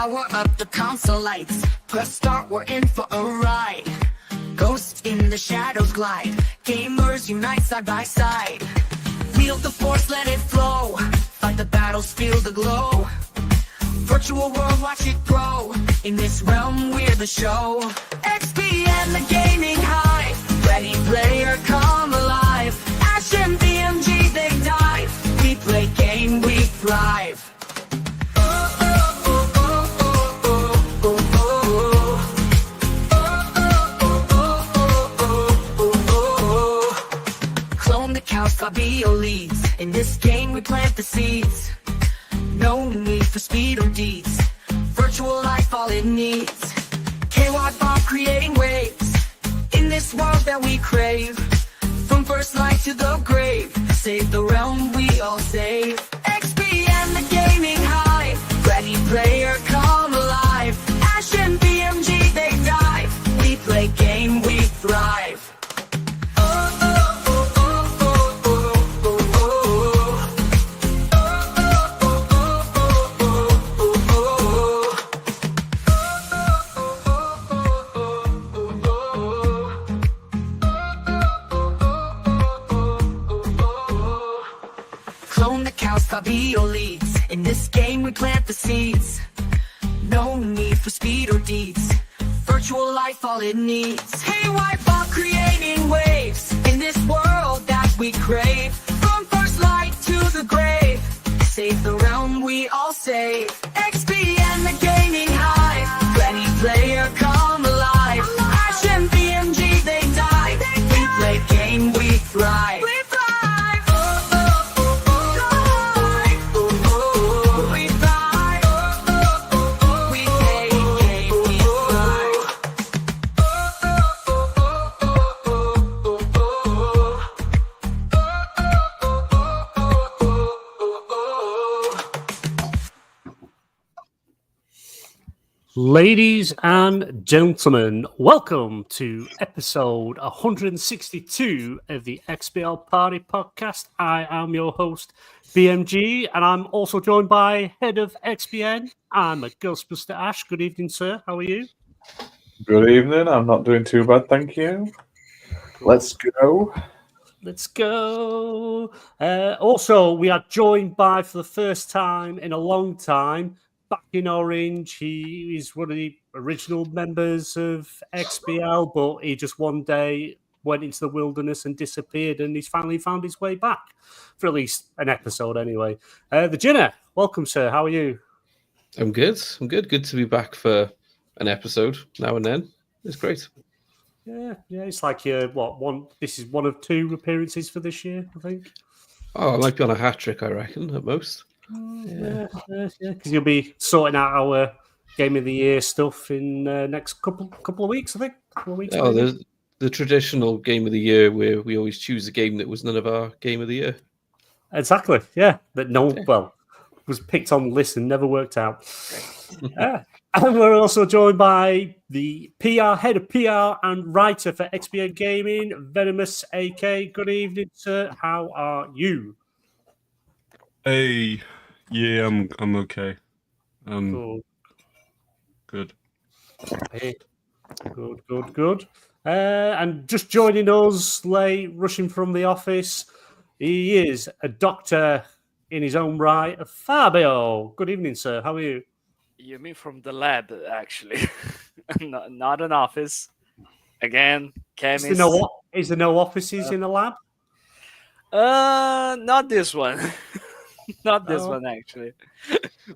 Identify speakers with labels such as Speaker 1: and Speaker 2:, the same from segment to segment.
Speaker 1: Power up the console lights. Press start, we're in for a ride. Ghosts in the shadows glide. Gamers unite side by side. Wield the force, let it flow. Fight the battles, feel the glow. Virtual world, watch it grow. In this realm, we're the show. XP and the gaming high. Ready player, come alive. Ash and BMG, they dive. We play game, we thrive. Clone the cows, Fabio leads. In this game, we plant the seeds. No need for speed or deeds. Virtual life, all it needs. KY bomb creating waves. In this world that we crave. From first light to the grave. Save the realm, we all save. XP and the gaming high. Ready player, come alive. Ash and BMG, they dive. We play game, we thrive. Clone the cows, Fabio leads. In this game, we plant the seeds. No need for speed or deeds. Virtual life, all it needs. Hey, wipe off creating waves. In this world that we crave. From first light to the grave. Save the realm, we all save. XP and the gaming high. Ready player, come alive. Ash and BMG, they dive. We play game, we thrive.
Speaker 2: Ladies and gentlemen, welcome to episode 162 of the XBL Party Podcast. I am your host, BMG, and I'm also joined by head of XBN. I'm a Ghostbuster Ash. Good evening, sir. How are you?
Speaker 3: Good evening. I'm not doing too bad, thank you. Let's go.
Speaker 2: Let's go. Also, we are joined by, for the first time in a long time, back in Orange. He is one of the original members of XBL, but he just one day went into the wilderness and disappeared, and he's finally found his way back for at least an episode anyway. The Jinner, welcome, sir. How are you?
Speaker 4: I'm good. Good to be back for an episode now and then. It's great.
Speaker 2: Yeah. It's like this is one of two appearances for this year, I think.
Speaker 4: Oh, I might be on a hat trick, I reckon, at most.
Speaker 2: Yeah, because you'll be sorting out our Game of the Year stuff in next couple of weeks, I think.
Speaker 4: There's the traditional Game of the Year where we always choose a game that was none of our Game of the Year.
Speaker 2: Exactly, yeah. That was picked on the list and never worked out. And we're also joined by the head of PR and writer for XBN Gaming, Venomous AK. Good evening, sir. How are you?
Speaker 5: Hey, yeah, I'm okay. Good.
Speaker 2: Hey. Good. And just joining us, late, rushing from the office, he is a doctor in his own right, Fabio. Good evening, sir. How are you?
Speaker 6: You mean from the lab, actually, not an office. Again, chemist.
Speaker 2: Is there no offices in the lab?
Speaker 6: Not this one. Not this one, actually.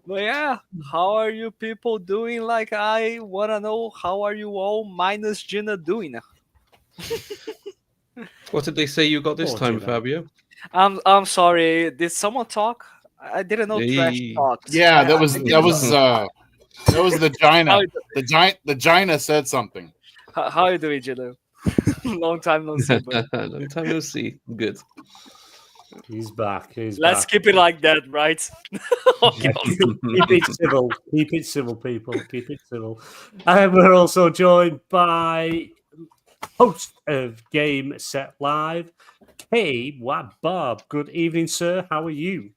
Speaker 6: But yeah, how are you people doing? Like, I want to know, how are you all, minus Gina, doing?
Speaker 4: What did they say you got this time, Gina. Fabio?
Speaker 6: I'm sorry. Did someone talk? I didn't know trash talked.
Speaker 7: Yeah, that was the Gina. The Gina said something.
Speaker 6: How are you doing, Gina? Long time no see.
Speaker 4: Long time no see. Good.
Speaker 2: He's back.
Speaker 6: Let's keep it like that, right?
Speaker 2: Keep it civil. Keep it civil, people. Keep it civil. And we're also joined by host of Game Set Live, K.Y. Bob. Good evening, sir. How are you?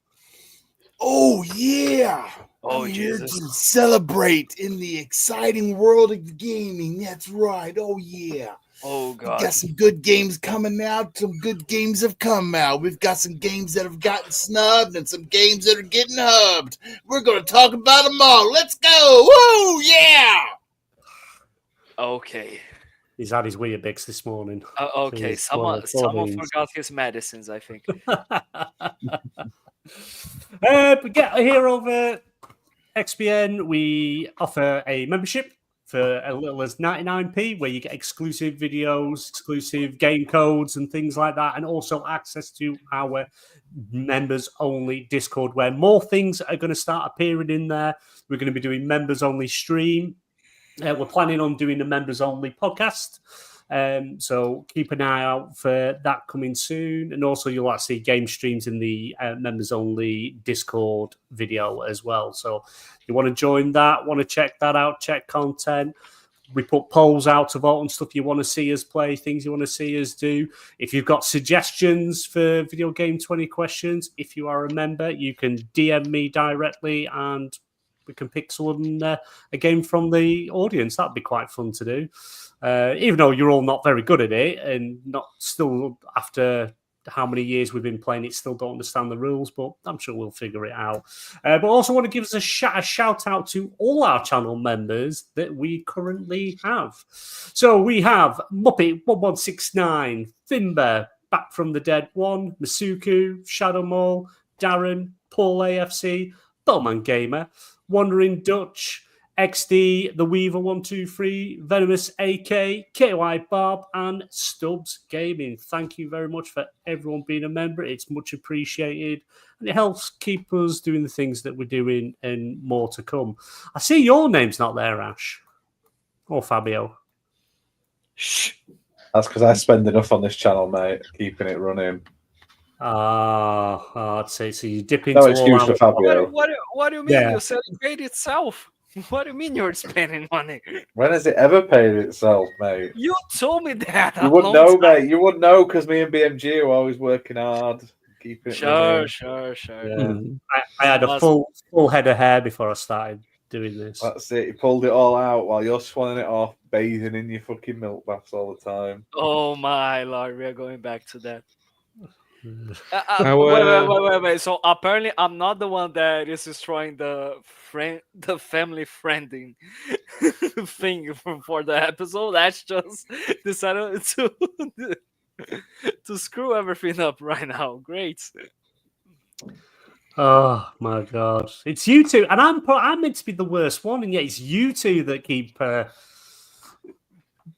Speaker 7: Oh, yeah.
Speaker 6: Oh,
Speaker 7: I'm here
Speaker 6: Jesus.
Speaker 7: to celebrate in the exciting world of gaming. That's right. Oh, yeah.
Speaker 6: Oh,
Speaker 7: We
Speaker 6: God.
Speaker 7: got some good games coming out. Some good games have come out. We've got some games that have gotten snubbed and some games that are getting hubbed. We're going to talk about them all. Let's go. Woo! Yeah!
Speaker 6: Okay.
Speaker 2: He's had his Weetabix this morning.
Speaker 6: Okay.
Speaker 2: He's
Speaker 6: Someone
Speaker 2: fourteens.
Speaker 6: forgot his medicines, I think.
Speaker 2: But yeah, here over XBN, we offer a membership for as little as 99p, where you get exclusive videos, exclusive game codes, and things like that, and also access to our members-only Discord, where more things are going to start appearing in there. We're going to be doing members-only stream. We're planning on doing a members-only podcast. So keep an eye out for that coming soon. And also you'll see game streams in the members-only Discord video as well. So if you want to join that, want to check that out, check content. We put polls out to vote on stuff you want to see us play, things you want to see us do. If you've got suggestions for Video Game 20 questions, if you are a member, you can DM me directly and we can pick someone again from the audience. That'd be quite fun to do. Even though you're all not very good at it and not still after how many years we've been playing it, still don't understand the rules, but I'm sure we'll figure it out. But also want to give us a shout out to all our channel members that we currently have. So we have Muppet.162, Thimber, Back from the Dead 1, Masuku, Shadow Mall, Darren, Paul AFC, Bellman Gamer, Wandering Dutch, XD, The Weaver 123, Venomous AK, KY Bob, and Stubbs Gaming. Thank you very much for everyone being a member. It's much appreciated, and it helps keep us doing the things that we're doing and more to come. I see your name's not there, Ash. Or Fabio.
Speaker 6: Shh.
Speaker 3: That's because I spend enough on this channel, mate, keeping it running.
Speaker 2: I'd say so. You dip into
Speaker 3: No excuse for Fabio.
Speaker 6: What do you mean?
Speaker 2: Yeah.
Speaker 6: You said it paid itself. What do you mean you're spending money?
Speaker 3: When has it ever paid itself, mate?
Speaker 6: You told me that.
Speaker 3: You wouldn't know, mate. You wouldn't know because me and BMG are always working hard, keeping it running.
Speaker 6: Sure.
Speaker 2: Yeah. I had a full head of hair before I started doing this.
Speaker 3: That's it. You pulled it all out while you're swanning it off, bathing in your fucking milk baths all the time.
Speaker 6: Oh my lord, we are going back to that. Wait. So apparently, I'm not the one that is destroying the family friending thing for the episode. That's just decided to screw everything up right now. Great.
Speaker 2: Oh my god, it's you two, and I'm meant to be the worst one, and yet it's you two that keep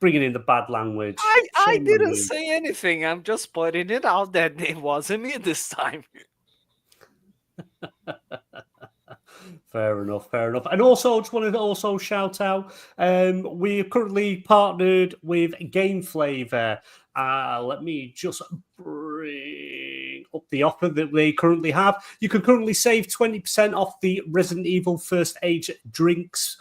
Speaker 2: bringing in the bad language.
Speaker 6: I didn't say anything. I'm just putting it out that it wasn't me this time.
Speaker 2: Fair enough. And also, just wanted to shout out, we're currently partnered with Game Flavor. Let me just bring up the offer that they currently have. You can currently save 20% off the Resident Evil First Aid Drinks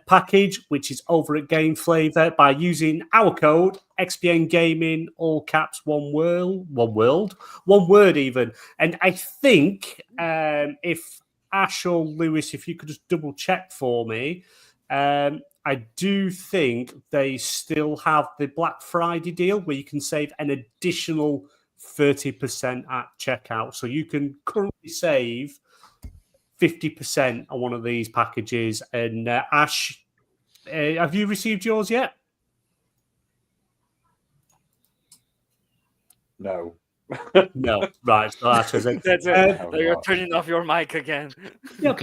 Speaker 2: package, which is over at Game Flavor, by using our code XBN Gaming, all caps, one word even. And I think if Ash or Lewis, if you could just double check for me, I do think they still have the Black Friday deal where you can save an additional 30% at checkout. So you can currently save 50% on one of these packages. And Ash, have you received yours yet?
Speaker 3: No.
Speaker 2: No. Right. So Ash has it.
Speaker 6: That's it. You're turning off your mic again.
Speaker 2: Yeah,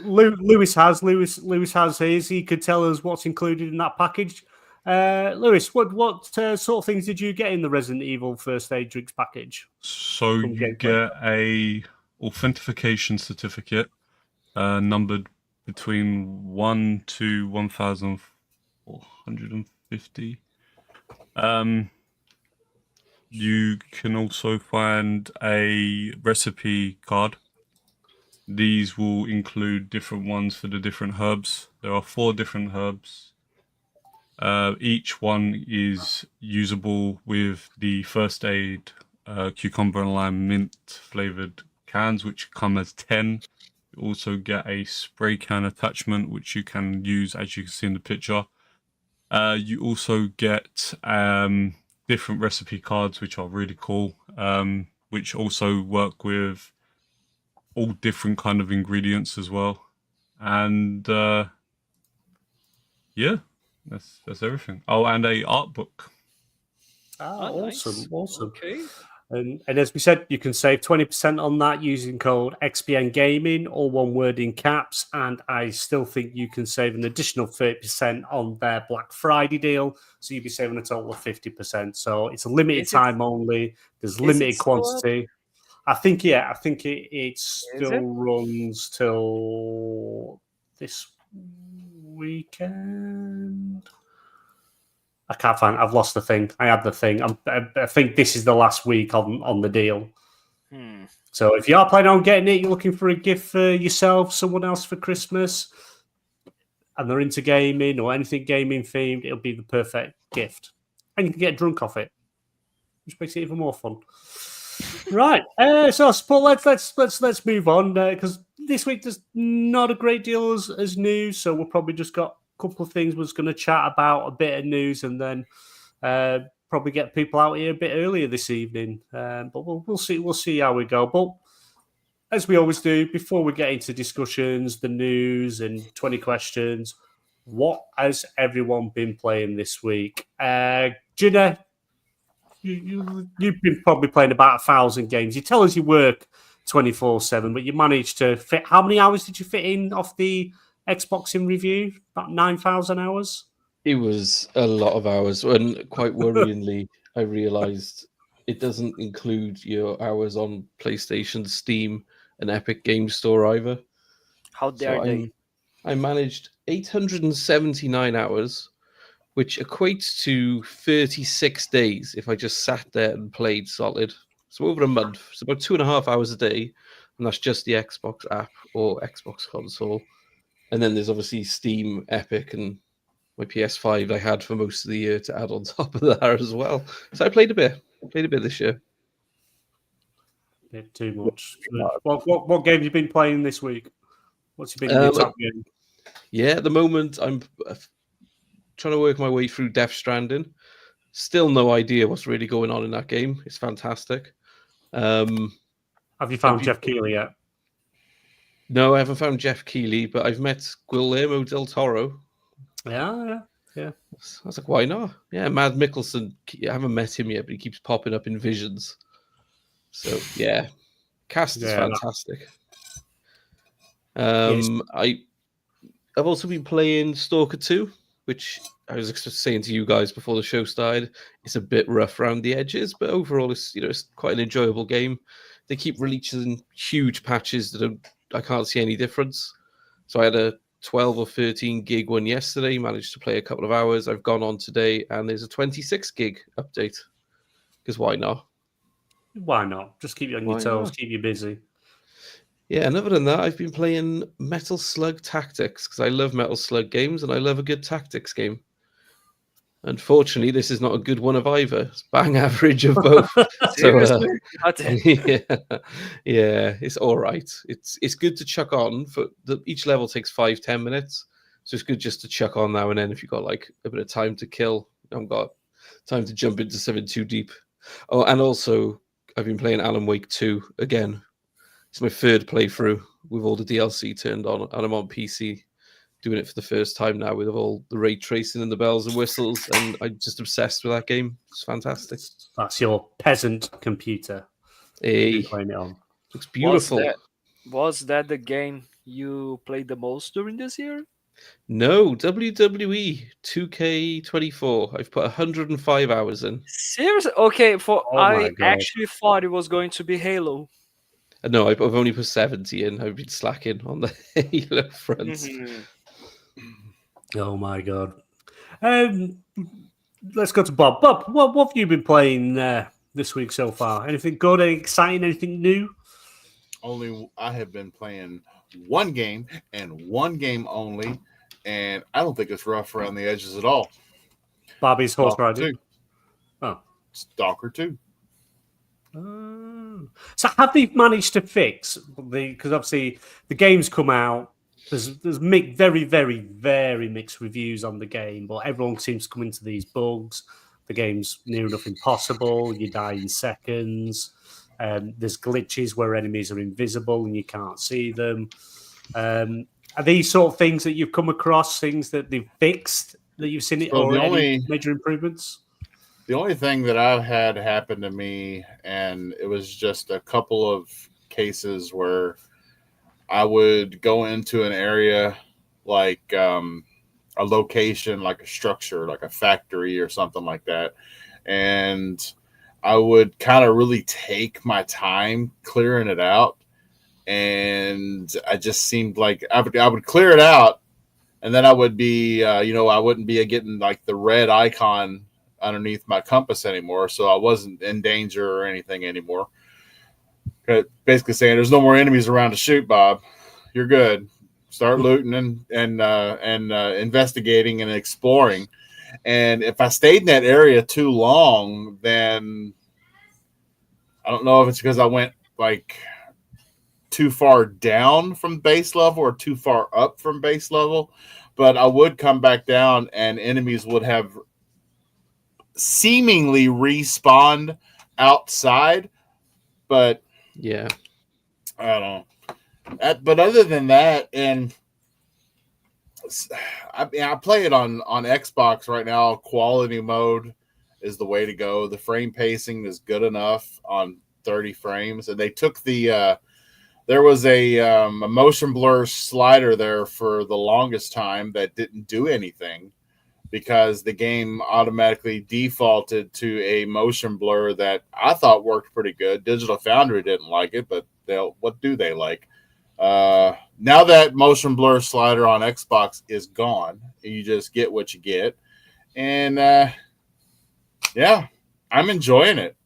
Speaker 2: Lewis has his. He could tell us what's included in that package. Lewis, what sort of things did you get in the Resident Evil First Aid Drinks package?
Speaker 5: So you get a authentication certificate numbered between 1 to 1,450. You can also find a recipe card. These will include different ones for the different herbs. There are 4 different herbs. Each one is usable with the First Aid cucumber and lime mint flavored cans, which come as 10 You also get a spray can attachment, which you can use, as you can see in the picture. You also get different recipe cards, which are really cool, which also work with all different kind of ingredients as well. And yeah, that's everything. Oh, and a art book.
Speaker 2: Awesome,
Speaker 6: Nice.
Speaker 2: awesome.
Speaker 6: Okay.
Speaker 2: And as we said, you can save 20% on that using code XBN Gaming, all one word in caps. And I still think you can save an additional 30% on their Black Friday deal. So you'll be saving a total of 50%. So it's a limited time only. There's limited quantity. I think it still runs till this weekend. I can't find. I've lost the thing. I had the thing. I think this is the last week on the deal. So if you are planning on getting it, you're looking for a gift for yourself, someone else for Christmas, and they're into gaming or anything gaming themed, it'll be the perfect gift, and you can get drunk off it, which makes it even more fun. Right. So I suppose let's move on because this week there's not a great deal as news, so we'll probably just got couple of things we're going to chat about, a bit of news, and then probably get people out here a bit earlier this evening. But we'll see how we go. But as we always do, before we get into discussions, the news, and 20 questions, what has everyone been playing this week? Gina, you've been probably playing about 1,000 games. You tell us you work 24/7, but you managed to fit. How many hours did you fit in off the Xbox in review? About 9,000 hours.
Speaker 4: It was a lot of hours, and quite worryingly, I realized it doesn't include your hours on PlayStation, Steam, and Epic Game Store either.
Speaker 6: How dare they?
Speaker 4: I managed 879 hours, which equates to 36 days if I just sat there and played solid. So over a month. It's about 2.5 hours a day, and that's just the Xbox app or Xbox console. And then there's obviously Steam, Epic, and my PS5 I had for most of the year to add on top of that as well. So I played a bit this year.
Speaker 2: Bit too much. What game have you been playing this week? What's been your top game?
Speaker 4: Yeah, at the moment I'm trying to work my way through Death Stranding. Still no idea what's really going on in that game. It's fantastic.
Speaker 2: Have you found Jeff Keighley yet?
Speaker 4: No, I haven't found Jeff Keighley, but I've met Guillermo del Toro.
Speaker 2: Yeah.
Speaker 4: I was like, why not? Yeah, Mad Mikkelsen. I haven't met him yet, but he keeps popping up in visions. So yeah, cast is fantastic. I've also been playing Stalker 2, which I was saying to you guys before the show started. It's a bit rough around the edges, but overall, it's quite an enjoyable game. They keep releasing huge patches that I can't see any difference. So I had a 12 or 13 gig one yesterday, managed to play a couple of hours. I've gone on today, and there's a 26 gig update. Because why not?
Speaker 2: Why not? Just keep you on your toes, keep you busy.
Speaker 4: Yeah, and other than that, I've been playing Metal Slug Tactics, because I love Metal Slug games, and I love a good tactics game. Unfortunately, this is not a good one of either. It's bang average of both.
Speaker 6: Seriously?
Speaker 4: Yeah, it's all right. It's good to chuck on. Each level takes 5-10 minutes, so it's good just to chuck on now and then if you've got like a bit of time to kill. I haven't got time to jump into something too deep. Oh, and also I've been playing Alan Wake 2 again. It's my third playthrough with all the DLC turned on, and I'm on PC. Doing it for the first time now with all the ray tracing and the bells and whistles, and I'm just obsessed with that game. It's fantastic.
Speaker 2: That's your peasant computer.
Speaker 4: Hey,
Speaker 2: playing it on.
Speaker 4: Looks beautiful.
Speaker 6: Was that the game you played the most during this year?
Speaker 4: No, WWE 2K24. I've put 105 hours in.
Speaker 6: Seriously? Okay, I actually thought it was going to be Halo.
Speaker 4: No, I've only put 70 in. I've been slacking on the Halo front.
Speaker 6: Mm-hmm.
Speaker 2: Oh my god. Let's go to Bob. Bob, what have you been playing this week so far? Anything good, anything exciting, anything new?
Speaker 7: I have been playing one game and one game only, and I don't think it's rough around the edges at all.
Speaker 2: Bobby's horse riding.
Speaker 7: Oh, Stalker 2.
Speaker 2: So have they managed to fix because obviously the game's come out. There's very, very, very mixed reviews on the game, but everyone seems to come into these bugs. The game's near enough impossible. You die in seconds. There's glitches where enemies are invisible and you can't see them. Are these sort of things that you've come across, things that they've fixed, that you've seen it,
Speaker 7: So
Speaker 2: or any major improvements?
Speaker 7: The only thing that I've had happen to me, and it was just a couple of cases where I would go into an area like a location, like a structure, like a factory or something like that. And I would kind of really take my time clearing it out. And I just seemed like I would clear it out. And then I would be, I wouldn't be getting like the red icon underneath my compass anymore. So I wasn't in danger or anything anymore. Basically saying there's no more enemies around to shoot, Bob. You're good. Start looting and investigating and exploring. And if I stayed in that area too long, then I don't know if it's because I went like too far down from base level or too far up from base level, but I would come back down and enemies would have seemingly respawned outside, but
Speaker 4: yeah,
Speaker 7: I don't know. But other than that, and I play it on Xbox right now. Quality mode is the way to go. The frame pacing is good enough on 30 frames, and they took the there was a motion blur slider there for the longest time that didn't do anything because the game automatically defaulted to a motion blur that I thought worked pretty good. Digital Foundry didn't like it, but what do they like? Now that motion blur slider on Xbox is gone, you just get what you get. And yeah, I'm enjoying it.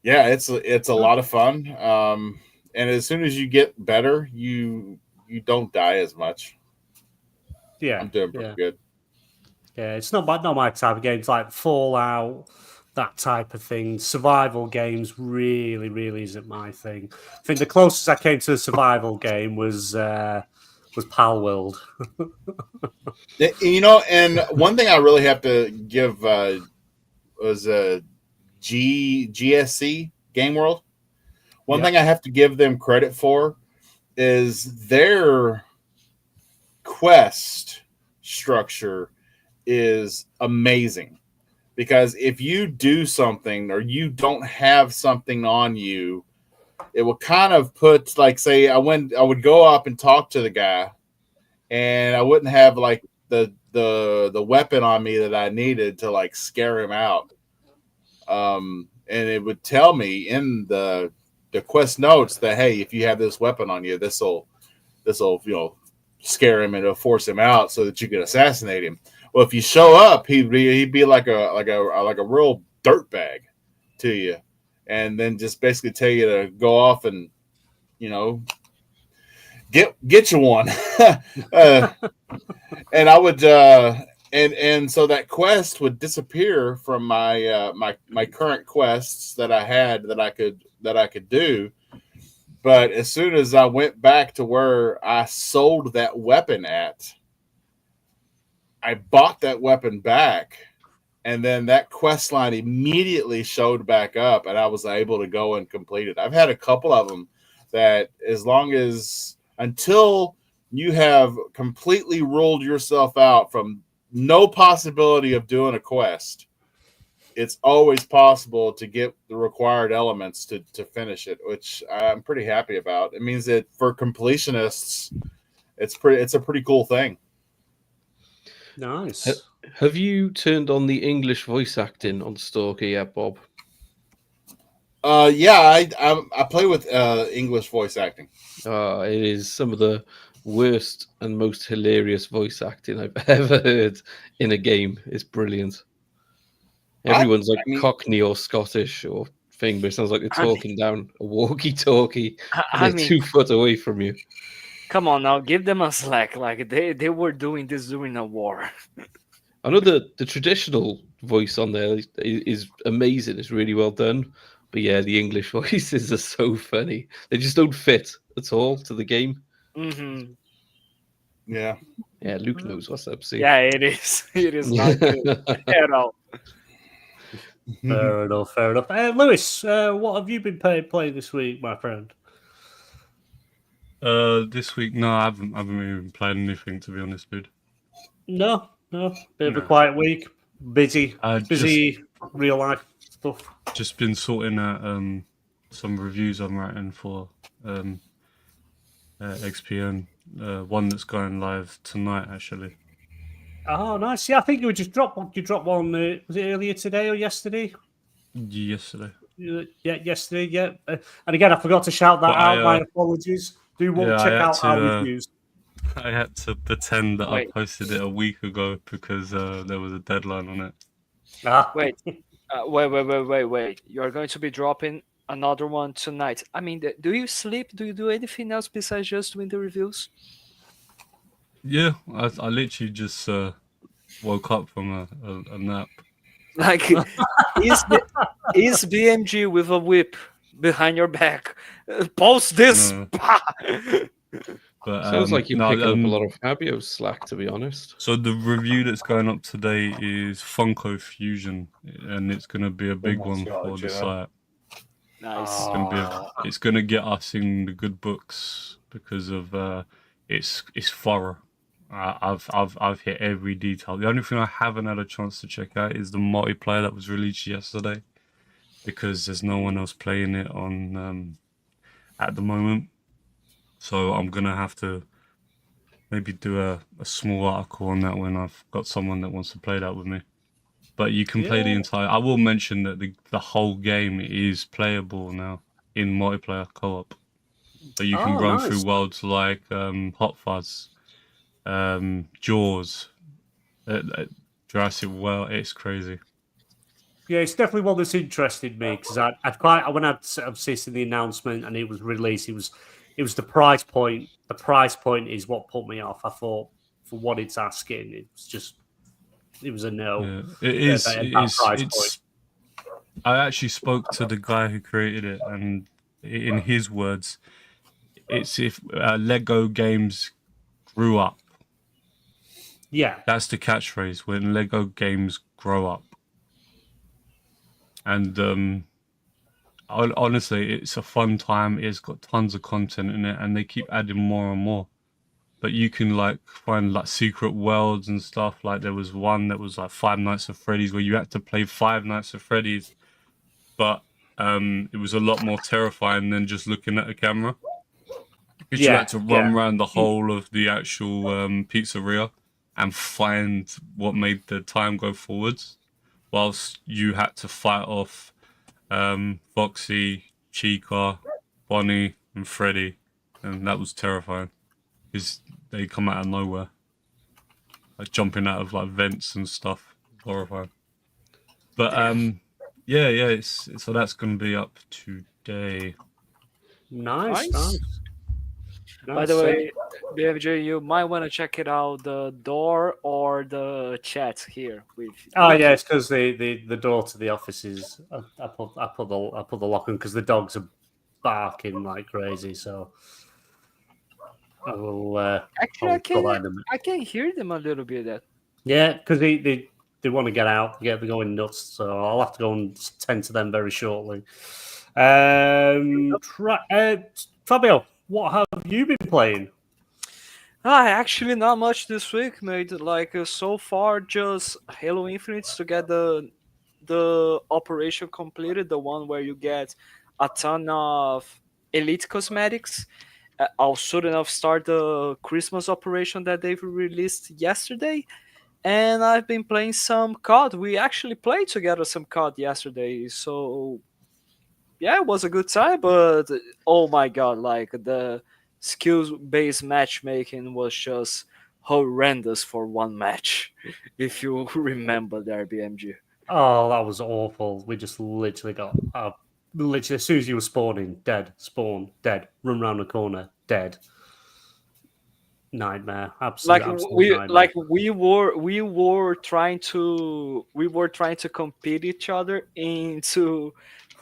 Speaker 7: Yeah, it's a lot of fun. And as soon as you get better, you don't die as much.
Speaker 2: Yeah,
Speaker 7: I'm doing pretty good.
Speaker 2: Yeah, it's not my type of games like Fallout, that type of thing. Survival games really, really isn't my thing. I think the closest I came to a survival game was Pal World.
Speaker 7: And one thing I really have to give was GSC Game World. One thing I have to give them credit for is their quest structure is amazing. Because if you do something or you don't have something on you, it will kind of put, like, say, I would go up and talk to the guy, and I wouldn't have like the weapon on me that I needed to like scare him out. And it would tell me in the quest notes that, hey, if you have this weapon on you, this'll scare him and it'll force him out so that you can assassinate him. Well, if you show up, he'd be like a real dirtbag to you, and then just basically tell you to go off and get you one. And I would and so that quest would disappear from my my current quests that I had that I could do. But as soon as I went back to where I sold that weapon at, I bought that weapon back, and then that quest line immediately showed back up, and I was able to go and complete it. I've had a couple of them that until you have completely ruled yourself out from no possibility of doing a quest, it's always possible to get the required elements to finish it, which I'm pretty happy about. It means that for completionists, it's a pretty cool thing.
Speaker 2: Nice.
Speaker 4: Have you turned on the English voice acting on Stalker yet, Bob?
Speaker 7: Yeah, I play with English voice acting.
Speaker 4: It is some of the worst and most hilarious voice acting I've ever heard in a game. It's brilliant. Everyone's Cockney or Scottish or thing, but it sounds like they're talking down a walkie-talkie. They're 2 foot away from you.
Speaker 6: Come on now, give them a slack. Like they were doing this during a war.
Speaker 4: I know the traditional voice on there is amazing. It's really well done. But yeah, the English voices are so funny. They just don't fit at all to the game.
Speaker 6: Mm-hmm.
Speaker 7: Yeah.
Speaker 4: Yeah, Luke knows what's up. See?
Speaker 6: Yeah, it is. It is not good at all.
Speaker 2: Fair enough, fair enough. Lewis, what have you been playing this week, my friend?
Speaker 5: This week, no, I haven't even played anything, to be honest, dude.
Speaker 2: No. Bit of a
Speaker 5: No.
Speaker 2: quiet week. Busy
Speaker 5: Just
Speaker 2: real life stuff.
Speaker 5: just been sorting out some reviews I'm writing for XPN, one that's going live tonight, actually.
Speaker 2: Oh, nice. Yeah, I think you dropped one. Was it earlier today or yesterday?
Speaker 5: Yesterday.
Speaker 2: Yeah, yesterday. Yeah, and again, I forgot to shout that
Speaker 5: But
Speaker 2: out. My apologies. Do check out our reviews.
Speaker 5: I had to pretend that
Speaker 6: Wait.
Speaker 5: I posted it a week ago because there was a deadline on it.
Speaker 6: Wait, wait. You're going to be dropping another one tonight. I mean, do you sleep? Do you do anything else besides just doing the reviews?
Speaker 5: Yeah, I literally just woke up from a nap.
Speaker 6: Like, is BMG with a whip behind your back? Post this.
Speaker 5: No.
Speaker 6: Bah!
Speaker 5: But
Speaker 4: Sounds like you
Speaker 5: no,
Speaker 4: pick up a lot of Fabio slack, to be honest.
Speaker 5: So the review that's going up today is Funko Fusion, and it's going to be a big
Speaker 3: my
Speaker 5: one
Speaker 3: God,
Speaker 5: for the
Speaker 3: yeah.
Speaker 5: site.
Speaker 6: Nice.
Speaker 5: It's going to get us in the good books because of it's thorough. I've hit every detail. The only thing I haven't had a chance to check out is the multiplayer that was released yesterday, because there's no one else playing it on at the moment. So I'm gonna have to maybe do a small article on that when I've got someone that wants to play that with me. But you can play the entire. I will mention that the whole game is playable now in multiplayer co-op. So you can run through worlds like Hot Fuzz, Jaws, Jurassic World. It's crazy.
Speaker 2: Yeah, it's definitely one that's interested me because when I'd seen the announcement and it was released, it was the price point. The price point is what put me off. I thought for what it's asking, it was a no.
Speaker 5: Yeah, it is. I actually spoke to the guy who created it, and in his words, it's if Lego games grew up.
Speaker 2: Yeah,
Speaker 5: that's the catchphrase. When Lego games grow up, and honestly, it's a fun time. It's got tons of content in it, and they keep adding more and more. But you can find secret worlds and stuff. Like there was one that was like Five Nights at Freddy's, where you had to play Five Nights at Freddy's, but it was a lot more terrifying than just looking at a camera. Because you had to run around the whole of the actual pizzeria and find what made the time go forwards, whilst you had to fight off Foxy, Chica, Bonnie, and Freddy, and that was terrifying because they come out of nowhere, jumping out of vents and stuff. Horrifying. But so that's going to be up today.
Speaker 2: Nice.
Speaker 6: By the way, BFJ, you might want to check it out, the door or the chat here.
Speaker 2: Yeah, it's because the door to the office is. I put the lock on because the dogs are barking like crazy. So I will.
Speaker 6: Actually, I can hear them a little bit.
Speaker 2: Yeah, because they want to get out. They're going nuts. So I'll have to go and tend to them very shortly. Fabio, what have you been playing?
Speaker 6: Actually, not much this week, mate. So far, just Halo Infinite to get the operation completed, the one where you get a ton of elite cosmetics. I'll soon enough start the Christmas operation that they've released yesterday. And I've been playing some COD. We actually played together some COD yesterday, so yeah, it was a good time, but oh my god, the skills-based matchmaking was just horrendous for one match, if you remember there, BMG.
Speaker 2: Oh, that was awful. We just literally got literally as soon as you were spawning, dead, spawn, dead, run around the corner, dead. nightmare.
Speaker 6: Like
Speaker 2: Absolute nightmare.
Speaker 6: we were trying to compete each other into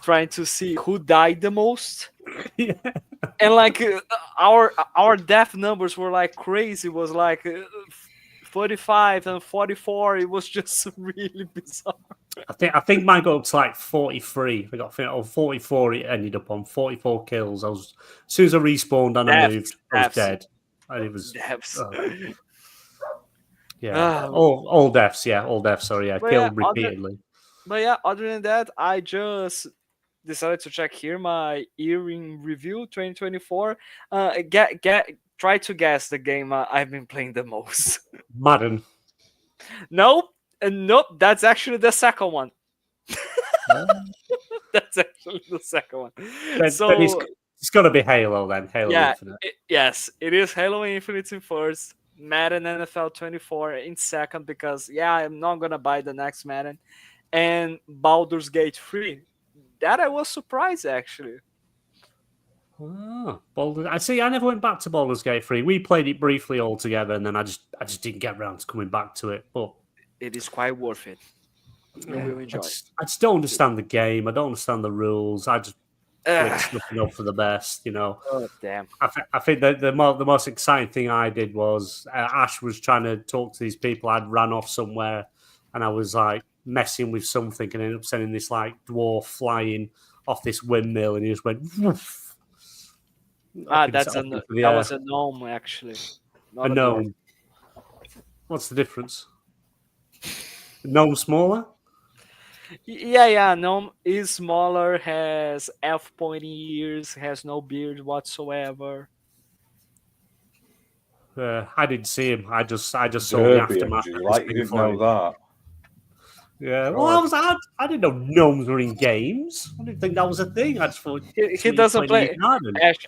Speaker 6: trying to see who died the most.
Speaker 2: Yeah.
Speaker 6: And like our death numbers were like crazy. It was like 45 and 44. It was just really bizarre.
Speaker 2: I think mine got up to like 43. I got 44. It ended up on 44 kills. As soon as I respawned and I moved, I was dead. And it was
Speaker 6: Deaths.
Speaker 2: all deaths. Yeah, all deaths. Sorry, yeah,
Speaker 6: But
Speaker 2: killed
Speaker 6: yeah,
Speaker 2: repeatedly.
Speaker 6: But yeah, other than that, I just decided to check here my year-in review 2024. Try to guess the game I've been playing the most.
Speaker 2: Madden.
Speaker 6: Nope, that's actually the second one. That's actually the second one.
Speaker 2: Then it's got to be Halo then. Halo Infinite.
Speaker 6: Yes, it is Halo Infinite in first, Madden NFL 24 in second, because I'm not gonna buy the next Madden, and Baldur's Gate 3. That I was surprised actually.
Speaker 2: Oh, I see. I never went back to Baldur's Gate 3. We played it briefly all together, and then I just didn't get around to coming back to it. But
Speaker 6: it is quite worth it. You will enjoy.
Speaker 2: I just don't understand the game. I don't understand the rules. I just looking up for the best, you know.
Speaker 6: Oh damn!
Speaker 2: I think that the most exciting thing I did was Ash was trying to talk to these people. I'd ran off somewhere, and I was like messing with something, and ended up sending this like dwarf flying off this windmill, and he just went. Woof.
Speaker 6: That was a gnome actually.
Speaker 2: Not a gnome. What's the difference? Gnome smaller?
Speaker 6: Yeah. Gnome is smaller, has elf pointy ears, has no beard whatsoever.
Speaker 2: I didn't see him. I just saw
Speaker 3: Derby
Speaker 2: the aftermath.
Speaker 3: Like you didn't know that.
Speaker 2: Yeah, well, I didn't know gnomes were in games. I didn't think that was a thing. I just thought
Speaker 6: he doesn't play.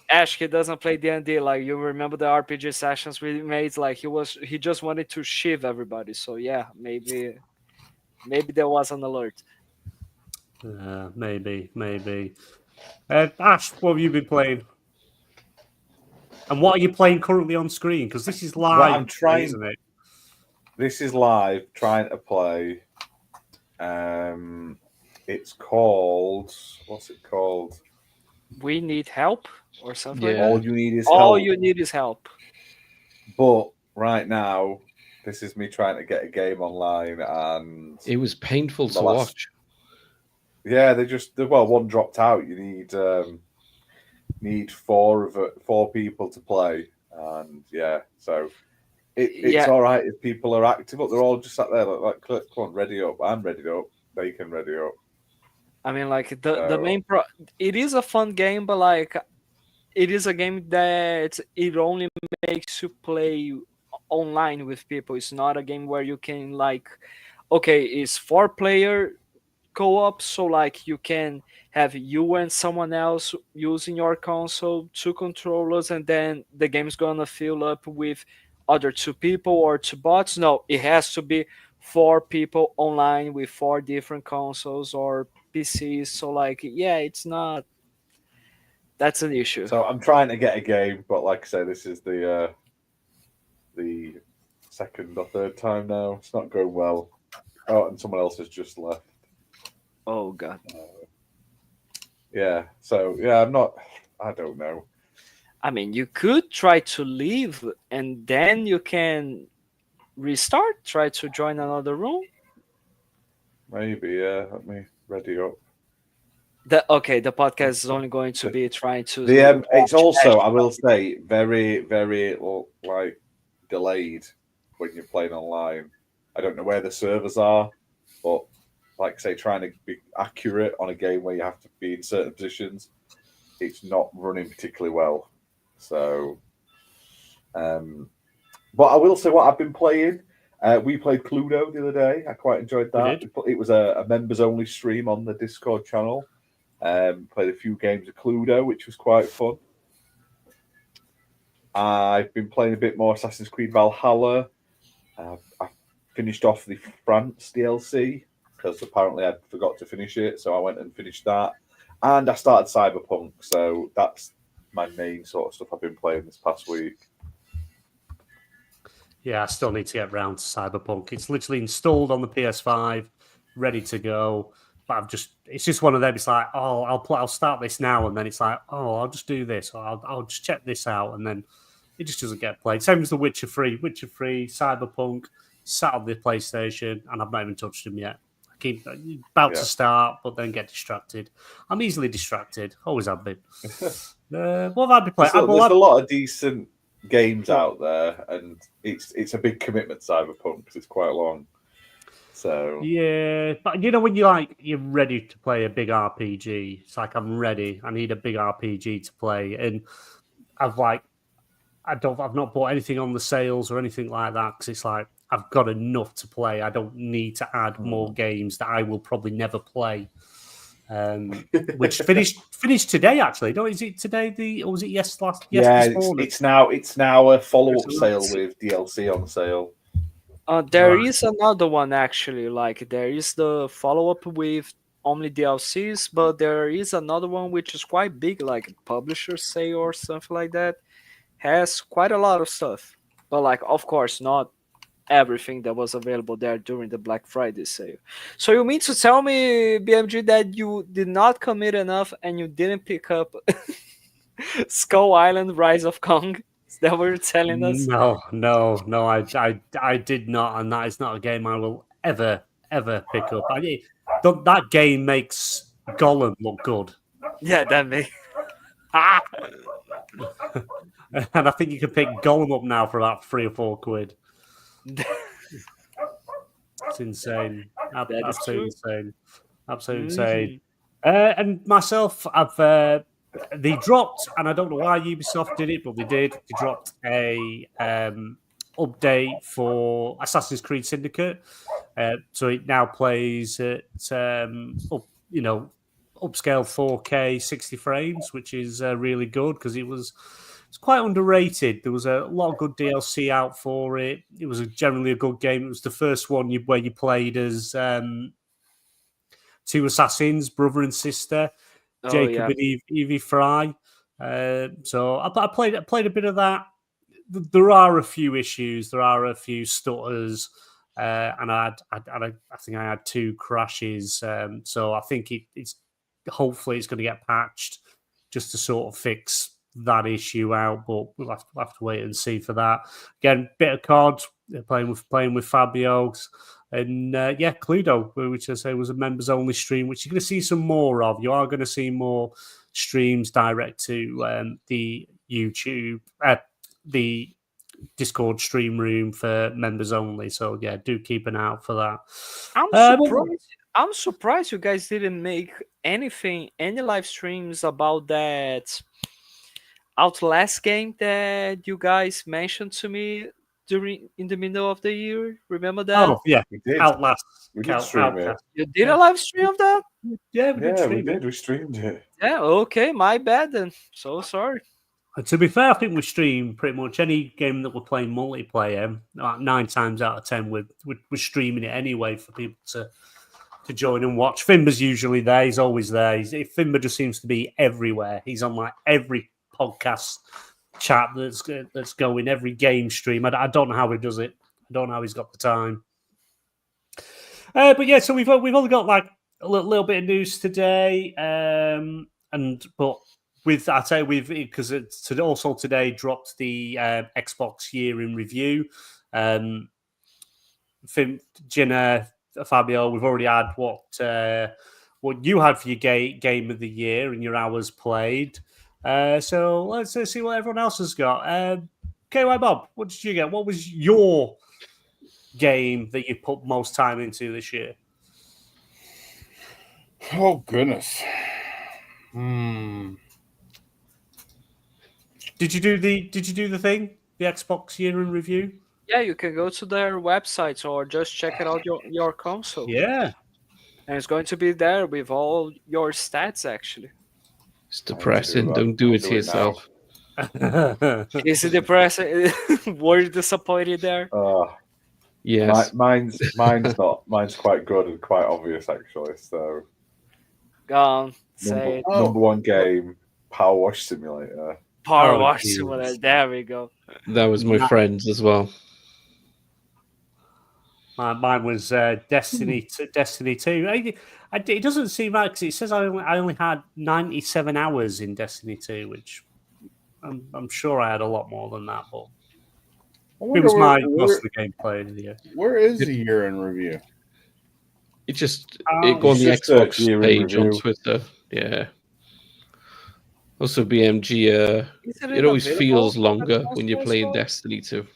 Speaker 6: Ash, he doesn't play D&D. Like you remember the RPG sessions we made. Like he just wanted to shiv everybody. So yeah, maybe there was an alert.
Speaker 2: Maybe. Ash, what have you been playing? And what are you playing currently on screen? Because this is live.
Speaker 3: Well, I'm trying.
Speaker 2: Isn't it?
Speaker 3: This is live. Trying to play. It's called. What's it called?
Speaker 6: We Need Help or something.
Speaker 3: Yeah. All you need is
Speaker 6: help.
Speaker 3: All
Speaker 6: you need is help.
Speaker 3: But right now, this is me trying to get a game online, and
Speaker 4: it was painful to watch.
Speaker 3: Yeah, one dropped out. You need four people to play, and so it's all right if people are active, but they're all just sat there like come on, ready up. I'm ready up. They can ready up.
Speaker 6: I mean, like the main it is a fun game, but like it is a game that it only makes you play online with people. It's not a game where you can it's 4-player co-op, so like you can have you and someone else using your console, 2 controllers, and then the game's gonna fill up with other 2 people or 2 bots. No, it has to be 4 people online with 4 different consoles or PCs. So it's not. That's an issue.
Speaker 3: So I'm trying to get a game, but like I say, this is the second or third time now. It's not going well. Oh, and someone else has just left.
Speaker 6: Oh god.
Speaker 3: I don't know.
Speaker 6: I mean, you could try to leave and then you can restart, try to join another room.
Speaker 3: Maybe, let me ready up.
Speaker 6: The podcast is only going to be trying to
Speaker 3: it's also, I will say, very, very delayed when you're playing online. I don't know where the servers are, but trying to be accurate on a game where you have to be in certain positions, it's not running particularly well. So, but I will say what I've been playing. We played Cluedo the other day. I quite enjoyed that. It was a members-only stream on the Discord channel. Played a few games of Cluedo, which was quite fun. I've been playing a bit more Assassin's Creed Valhalla. I finished off the France DLC because apparently I forgot to finish it, so I went and finished that. And I started Cyberpunk, so that's my main sort of stuff I've been playing this past week.
Speaker 2: Yeah, I still need to get round to Cyberpunk. It's literally installed on the PS5, ready to go. But it's just one of them. It's like, oh, I'll start this now, and then it's like, oh, I'll just do this, or I'll just check this out, and then it just doesn't get played. Same as The Witcher 3, Cyberpunk, sat on the PlayStation, and I've not even touched them yet. I keep about to start, but then get distracted. I'm easily distracted. Always have been. What have I been playing?
Speaker 3: There's a lot of decent games out there, and it's a big commitment, Cyberpunk, because it's quite long. So
Speaker 2: yeah, but when you're ready to play a big RPG, it's like I'm ready. I need a big RPG to play, and I've not bought anything on the sales or anything like that because it's like I've got enough to play. I don't need to add more games that I will probably never play. Which finished today actually. No, is it today? Or was it this morning?
Speaker 3: It's now a follow-up sale with DLC on sale.
Speaker 6: There is another one actually. Like there is the follow-up with only DLCs, but there is another one which is quite big, like publisher sale or something like that. Has quite a lot of stuff, but like of course not everything that was available there during the Black Friday sale. So you mean to tell me, BMG, that you did not commit enough and you didn't pick up Skull Island: Rise of Kong? Is that what you're telling us?
Speaker 2: No, I did not, and that is not a game I will ever pick up. That game makes Gollum look good.
Speaker 6: Yeah, that makes.
Speaker 2: And I think you can pick Gollum up now for about £3 or £4. It's insane. Absolutely insane. Absolutely insane. And myself, they dropped, and I don't know why Ubisoft did it, but they did. They dropped a update for Assassin's Creed Syndicate, so it now plays at upscale 4K 60 frames, which is really good because it's quite underrated. There was a lot of good DLC out for it. It was generally a good game. It was the first one where you played as two assassins, brother and sister, Jacob and Evie Fry. So I played a bit of that. There are a few issues. There are a few stutters, and I think I had 2 crashes. So I think it's hopefully it's going to get patched just to sort of fix that issue out, but we'll have to wait and see for that. Again, bit of cards playing with Fabio's, and Cluedo, which I say was a members only stream, which you're going to see some more of. You are going to see more streams direct to the YouTube, the Discord stream room for members only. So yeah, do keep an eye out for that.
Speaker 6: I'm surprised you guys didn't make any live streams about that Outlast game that you guys mentioned to me in the middle of the year. Remember that?
Speaker 2: Oh yeah,
Speaker 3: we did.
Speaker 2: Outlast.
Speaker 3: We did stream it.
Speaker 6: You did a live stream of that?
Speaker 2: Yeah, we did.
Speaker 3: We streamed it.
Speaker 6: Yeah, okay, my bad then. So sorry.
Speaker 2: To be fair, I think we stream pretty much any game that we're playing multiplayer. 9 times out of 10, we're streaming it anyway for people to join and watch. Fimba's usually there. He's always there. Fimba just seems to be everywhere. He's on like every podcast chat that's going, every game stream. I don't know how he does it. I don't know how he's got the time. But yeah, so we've only got like a little bit of news today, but because it's also today dropped the Xbox year in review. Jenna, Fabio, we've already had what you had for your game of the year and your hours played. So let's see what everyone else has got. KY Bob, what did you get? What was your game that you put most time into this year?
Speaker 7: Oh goodness.
Speaker 2: Did you do the thing? The Xbox year in review?
Speaker 6: Yeah, you can go to their website or just check it out your console.
Speaker 2: Yeah.
Speaker 6: And it's going to be there with all your stats actually.
Speaker 4: It's depressing. Don't do it to yourself.
Speaker 6: Is it depressing? Were you disappointed there?
Speaker 4: Yes.
Speaker 3: Mine's not. Mine's quite good and quite obvious actually. So, number one game, Power Wash Simulator.
Speaker 6: Power Wash Simulator. There we go.
Speaker 4: That was my friend's as well.
Speaker 2: Mine was Destiny 2. It doesn't seem right because it says I only had 97 hours in Destiny 2, which I'm sure I had a lot more than that. But it was most of the gameplay of the year.
Speaker 7: Where is the year in review?
Speaker 4: It go on the Xbox page on Twitter. Yeah. Also, BMG. It always feels longer when you're playing Destiny 2.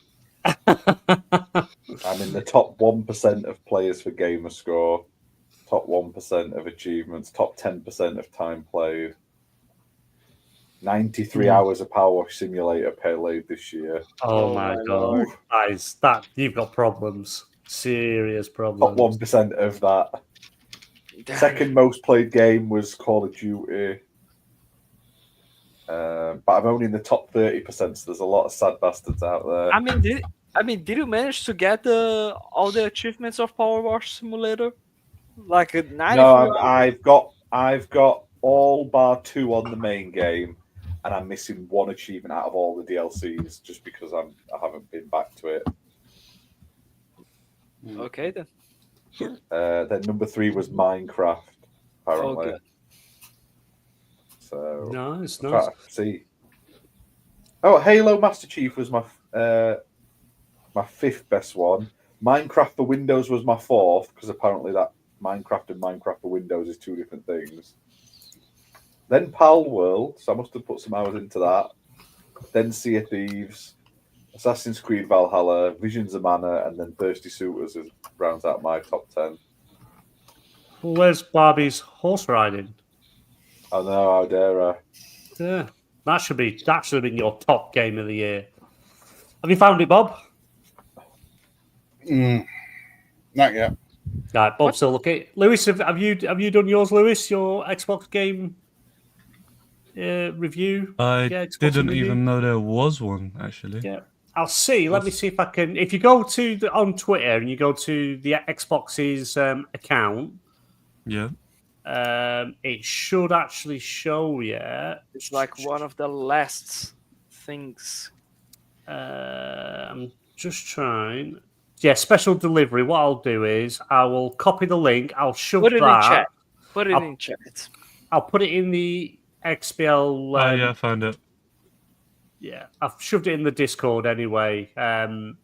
Speaker 3: I'm in the top 1% of players for Gamerscore, top 1% of achievements, top 10% of time played. 93 hours of Power Wash Simulator played this year.
Speaker 2: Oh my god. That you've got problems. Serious problems.
Speaker 3: Top 1% of that. Second most played game was Call of Duty. But I'm only in the top 30%, so there's a lot of sad bastards out there.
Speaker 6: Did you manage to get all the achievements of Power Wash Simulator? Like 90?
Speaker 3: No, I've got all bar 2 on the main game, and I'm missing 1 achievement out of all the DLCs just because I haven't been back to it.
Speaker 6: Okay then.
Speaker 3: Then number 3 was Minecraft, apparently.
Speaker 6: Okay.
Speaker 3: So
Speaker 2: nice.
Speaker 3: See. Oh, Halo Master Chief was my 5th best one. Minecraft for Windows was my 4th because apparently that Minecraft and Minecraft for Windows is 2 different things. Then Pal World, so I must have put some hours into that. Then Sea of Thieves, Assassin's Creed Valhalla, Visions of Mana, and then Thirsty Suitors rounds out my top 10.
Speaker 2: Where's Barbie's horse riding?
Speaker 3: I know, how dare I?
Speaker 2: Yeah, that should have been your top game of the year. Have you found it, Bob?
Speaker 7: Not yet.
Speaker 2: Right, Bob's still looking. Lewis, have you done yours, Lewis? Your Xbox game review?
Speaker 5: I didn't
Speaker 2: review?
Speaker 5: even know there was one, actually.
Speaker 2: Yeah, I'll see. Let me see if I can. If you go to on Twitter and you go to the Xbox's account,
Speaker 5: Yeah.
Speaker 2: it should actually show you.
Speaker 6: It's like one of the last things.
Speaker 2: I'm just trying. Yeah, special delivery. What I'll do is I will copy the link. I'll shove
Speaker 6: Put it
Speaker 2: that.
Speaker 6: in chat. Put it in chat.
Speaker 2: I'll put it in the XBL.
Speaker 5: Oh, yeah, I found it.
Speaker 2: Yeah, I've shoved it in the Discord anyway. In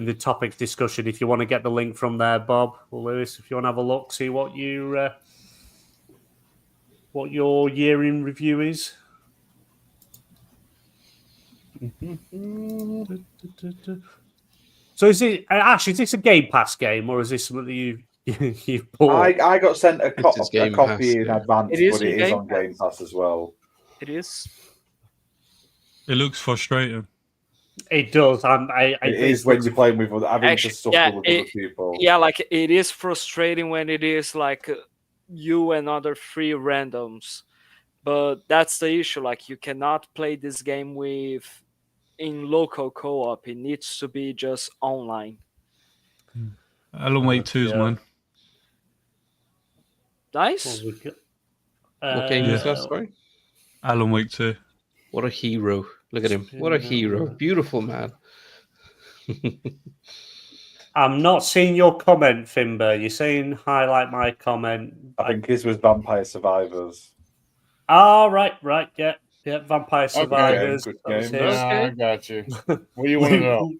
Speaker 2: the topic discussion, if you want to get the link from there, Bob or Lewis, if you want to have a look, see what your year in review is. So is it Ash? Is this a Game Pass game or is this something that you've bought?
Speaker 3: I got sent a copy
Speaker 4: Pass,
Speaker 3: in advance,
Speaker 6: It is
Speaker 3: but it
Speaker 6: in
Speaker 3: is
Speaker 6: Game
Speaker 3: on Game Pass as well.
Speaker 6: It is.
Speaker 5: It looks frustrating.
Speaker 2: It does.
Speaker 3: It is when you're playing with having to suffer with other people.
Speaker 6: Yeah, like it is frustrating when it is like you and other 3 randoms. But that's the issue. Like you cannot play this game in local co-op. It needs to be just online.
Speaker 5: Alan Wake 2 is mine.
Speaker 6: Nice.
Speaker 4: What game is that? Sorry.
Speaker 5: Alan Wake 2.
Speaker 4: What a hero! Look at him. What a hero! Beautiful man.
Speaker 2: I'm not seeing your comment, Fimber. You're saying highlight my comment.
Speaker 3: I think his was Vampire Survivors.
Speaker 2: Oh, right, yeah. Vampire Survivors.
Speaker 3: Good
Speaker 2: That was
Speaker 3: game.
Speaker 2: his.
Speaker 7: I got you. What do you want to know?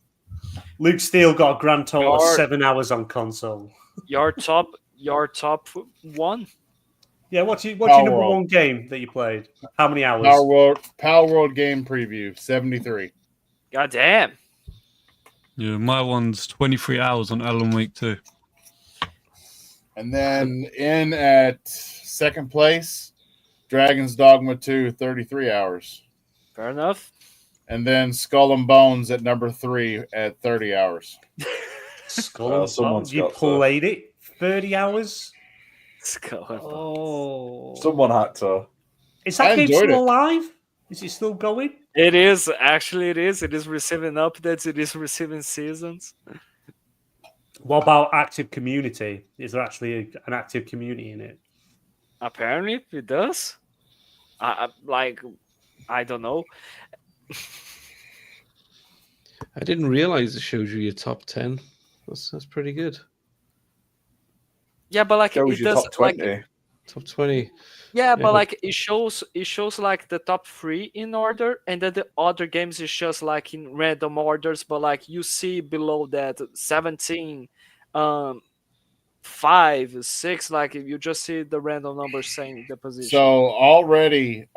Speaker 2: Luke Steele got a grand total of 7 hours on console.
Speaker 6: Your top 1.
Speaker 2: Yeah, what's your
Speaker 7: Power
Speaker 2: number
Speaker 7: World.
Speaker 2: 1 game that you played? How many hours?
Speaker 7: Power World game preview 73.
Speaker 6: God damn.
Speaker 5: Yeah, my one's 23 hours on Alan Wake 2.
Speaker 7: And then in at second place, Dragon's Dogma 2, 33 hours.
Speaker 6: Fair enough.
Speaker 7: And then Skull and Bones at number 3 at 30 hours.
Speaker 2: Skull and
Speaker 3: someone's
Speaker 2: Bones. You
Speaker 3: got to.
Speaker 2: played it 30 hours?
Speaker 6: Skull and Bones.
Speaker 2: Oh.
Speaker 3: Someone had to.
Speaker 2: Is that
Speaker 7: I
Speaker 2: game
Speaker 7: enjoyed
Speaker 2: still
Speaker 7: it.
Speaker 2: alive? Is it still going?
Speaker 6: It is. Actually, it is. It is receiving updates. It is receiving seasons.
Speaker 2: What about active community? Is there actually an active community in it?
Speaker 6: Apparently, it does. I don't know.
Speaker 4: I didn't realize it showed you your top 10. That's pretty good.
Speaker 6: Yeah, but like
Speaker 3: Shows
Speaker 6: it
Speaker 3: your
Speaker 6: does
Speaker 3: top 20.
Speaker 6: like
Speaker 4: Top 20.
Speaker 6: yeah, but
Speaker 4: Yeah.
Speaker 6: like it shows like the top 3 in order, and then the other games is just like in random orders. But like you see below that 17, 5, 6, like you just see the random numbers saying the position.
Speaker 7: So already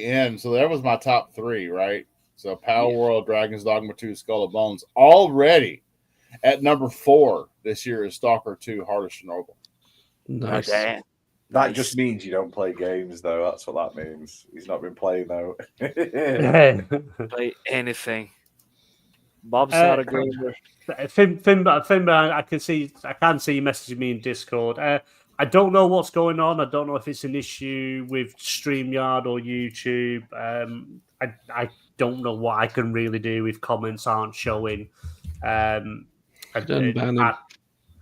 Speaker 7: in. So that was my top 3, right? So Power World, Dragon's Dogma 2, Skull of Bones. Already at number 4 this year is Stalker 2, Heart of Chernobyl.
Speaker 4: Nice.
Speaker 6: Damn.
Speaker 3: That just means you don't play games, though. That's what that means. He's not been playing, though.
Speaker 6: Play anything. Bob's not a gamer.
Speaker 2: Finbar, I can see you messaging me in Discord. I don't know what's going on. I don't know if it's an issue with StreamYard or YouTube. I don't know what I can really do if comments aren't showing.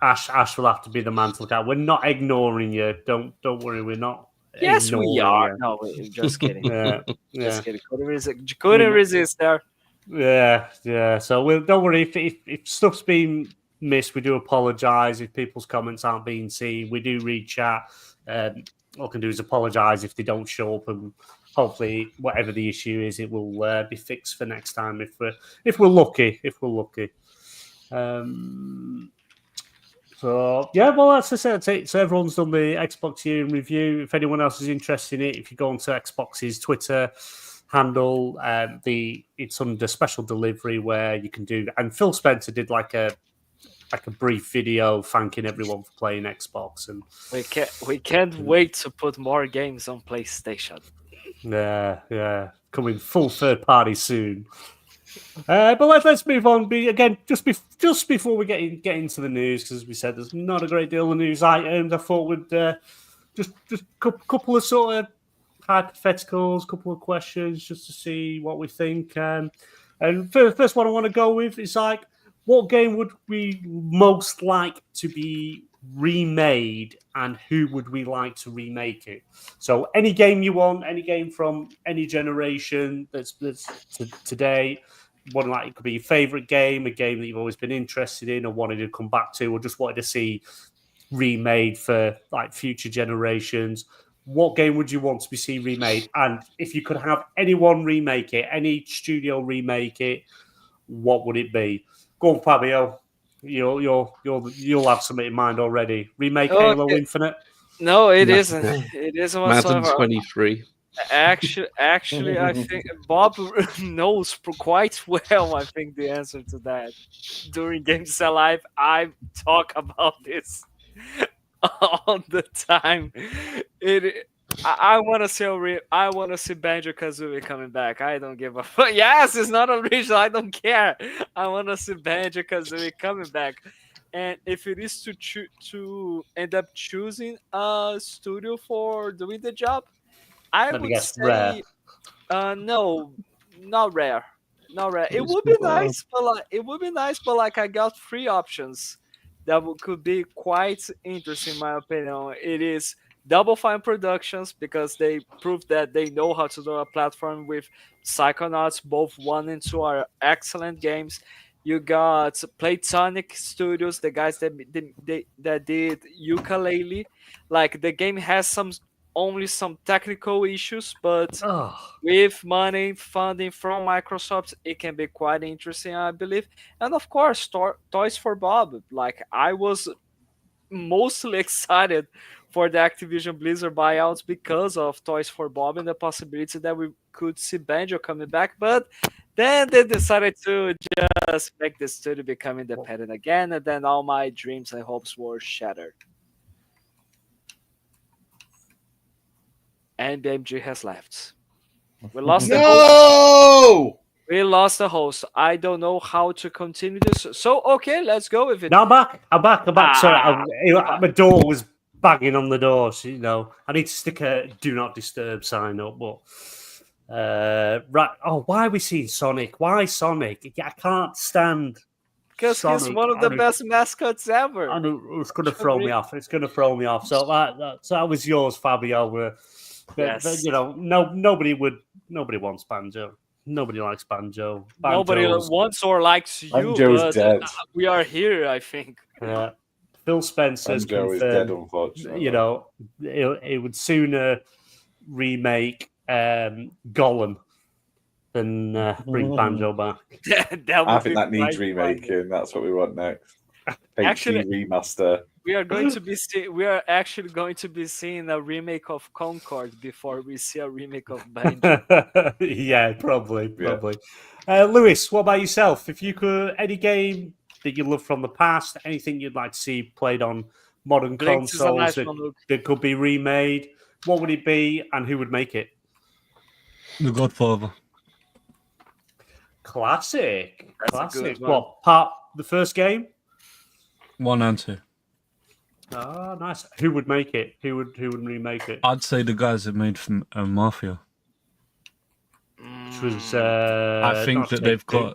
Speaker 2: Ash will have to be the man to look at. We're not ignoring you. Don't worry. We're not.
Speaker 6: Yes, we are.
Speaker 2: You.
Speaker 6: No, just kidding.
Speaker 2: Yeah.
Speaker 6: Just kidding. Couldn't resist there.
Speaker 2: Yeah. So don't worry if stuff's been missed. We do apologise if people's comments aren't being seen. We do read chat. All I can do is apologise if they don't show up, and hopefully, whatever the issue is, it will be fixed for next time if we're lucky. So yeah, well, that's it. So everyone's done the Xbox Year in Review. If anyone else is interested in it, if you go onto Xbox's Twitter handle, it's under special delivery where you can do. And Phil Spencer did like a brief video thanking everyone for playing Xbox, and
Speaker 6: we can't wait to put more games on PlayStation.
Speaker 2: Yeah, coming full third party soon. But let's move on. Just before we get into the news, because as we said, there's not a great deal of news items. I thought we'd just a couple of sort of hypotheticals, couple of questions, just to see what we think. And first one I want to go with is like, what game would we most like to be remade, and who would we like to remake it? So any game you want, any game from any generation that's today. One like it could be your favorite game, a game that you've always been interested in or wanted to come back to, or just wanted to see remade for like future generations. What game would you want to be seen remade? And if you could have anyone remake it, any studio remake it, what would it be? Go on, Fabio. You'll have something in mind already. Remake Halo Infinite?
Speaker 6: No, it isn't. It isn't whatsoever.
Speaker 4: Madden 23.
Speaker 6: Actually, I think Bob knows quite well. I think the answer to that. During Games Alive, I talk about this all the time. I want to see Banjo-Kazooie coming back. I don't give a fuck. Yes, it's not original. I don't care. I want to see Banjo-Kazooie coming back. And if it is to end up choosing a studio for doing the job, I would say
Speaker 2: Rare.
Speaker 6: No, not Rare. Not Rare. It would be nice, but like I got 3 options that could be quite interesting in my opinion. It is Double Fine Productions, because they proved that they know how to do a platform with Psychonauts. Both 1 and 2 are excellent games. You got Playtonic Studios, the guys that did Yooka-Laylee. Like the game has only some technical issues, but with money funding from Microsoft, it can be quite interesting, I believe. And of course, Toys for Bob. Like I was mostly excited for the Activision Blizzard buyouts because of Toys for Bob and the possibility that we could see Banjo coming back. But then they decided to just make the studio become independent again, and then all my dreams and hopes were shattered. And BMG has left. We lost the host. We lost the host. I don't know how to continue this. So, okay, let's go with it.
Speaker 2: No, I'm back. Sorry, my door was banging on the door. So, I need to stick a do not disturb sign up. But right. Oh, why are we seeing Sonic? Why Sonic? I can't stand.
Speaker 6: Because he's one of the best mascots ever.
Speaker 2: I know it's going to throw me off. So that was yours, Fabio.
Speaker 6: Yes.
Speaker 2: But, nobody wants Banjo. Nobody likes Banjo.
Speaker 6: Nobody
Speaker 2: Banjo's-
Speaker 6: wants or likes you,
Speaker 3: Banjo's
Speaker 6: but
Speaker 3: dead.
Speaker 6: we are here, I think.
Speaker 2: Yeah. Phil Spencer's
Speaker 3: Banjo is dead,
Speaker 2: confirmed.
Speaker 3: unfortunately.
Speaker 2: You know, it would sooner remake Gollum than bring Banjo back.
Speaker 6: That
Speaker 3: I
Speaker 6: would
Speaker 3: think
Speaker 6: be
Speaker 3: that needs
Speaker 6: quite funny.
Speaker 3: remaking. That's what we want next.
Speaker 6: Actually-
Speaker 3: HD remaster.
Speaker 6: We are going to be we are actually going to be seeing a remake of Concord before we see a remake of Banjo.
Speaker 2: Yeah, probably. Lewis, what about yourself? If you could, any game that you love from the past, anything you'd like to see played on modern
Speaker 6: Blinks is a
Speaker 2: consoles
Speaker 6: nice
Speaker 2: that,
Speaker 6: one, Luke.
Speaker 2: that could be remade, what would it be and who would make it?
Speaker 5: The Godfather.
Speaker 2: Classic.
Speaker 6: That's a
Speaker 2: Classic.
Speaker 6: good one.
Speaker 2: What, part the first game?
Speaker 5: 1 and 2.
Speaker 2: Oh, nice. Who would make it? Who would remake it?
Speaker 5: I'd say the guys that made from Mafia.
Speaker 2: Which was,
Speaker 5: I think
Speaker 2: not
Speaker 5: that they've
Speaker 2: Take-Two.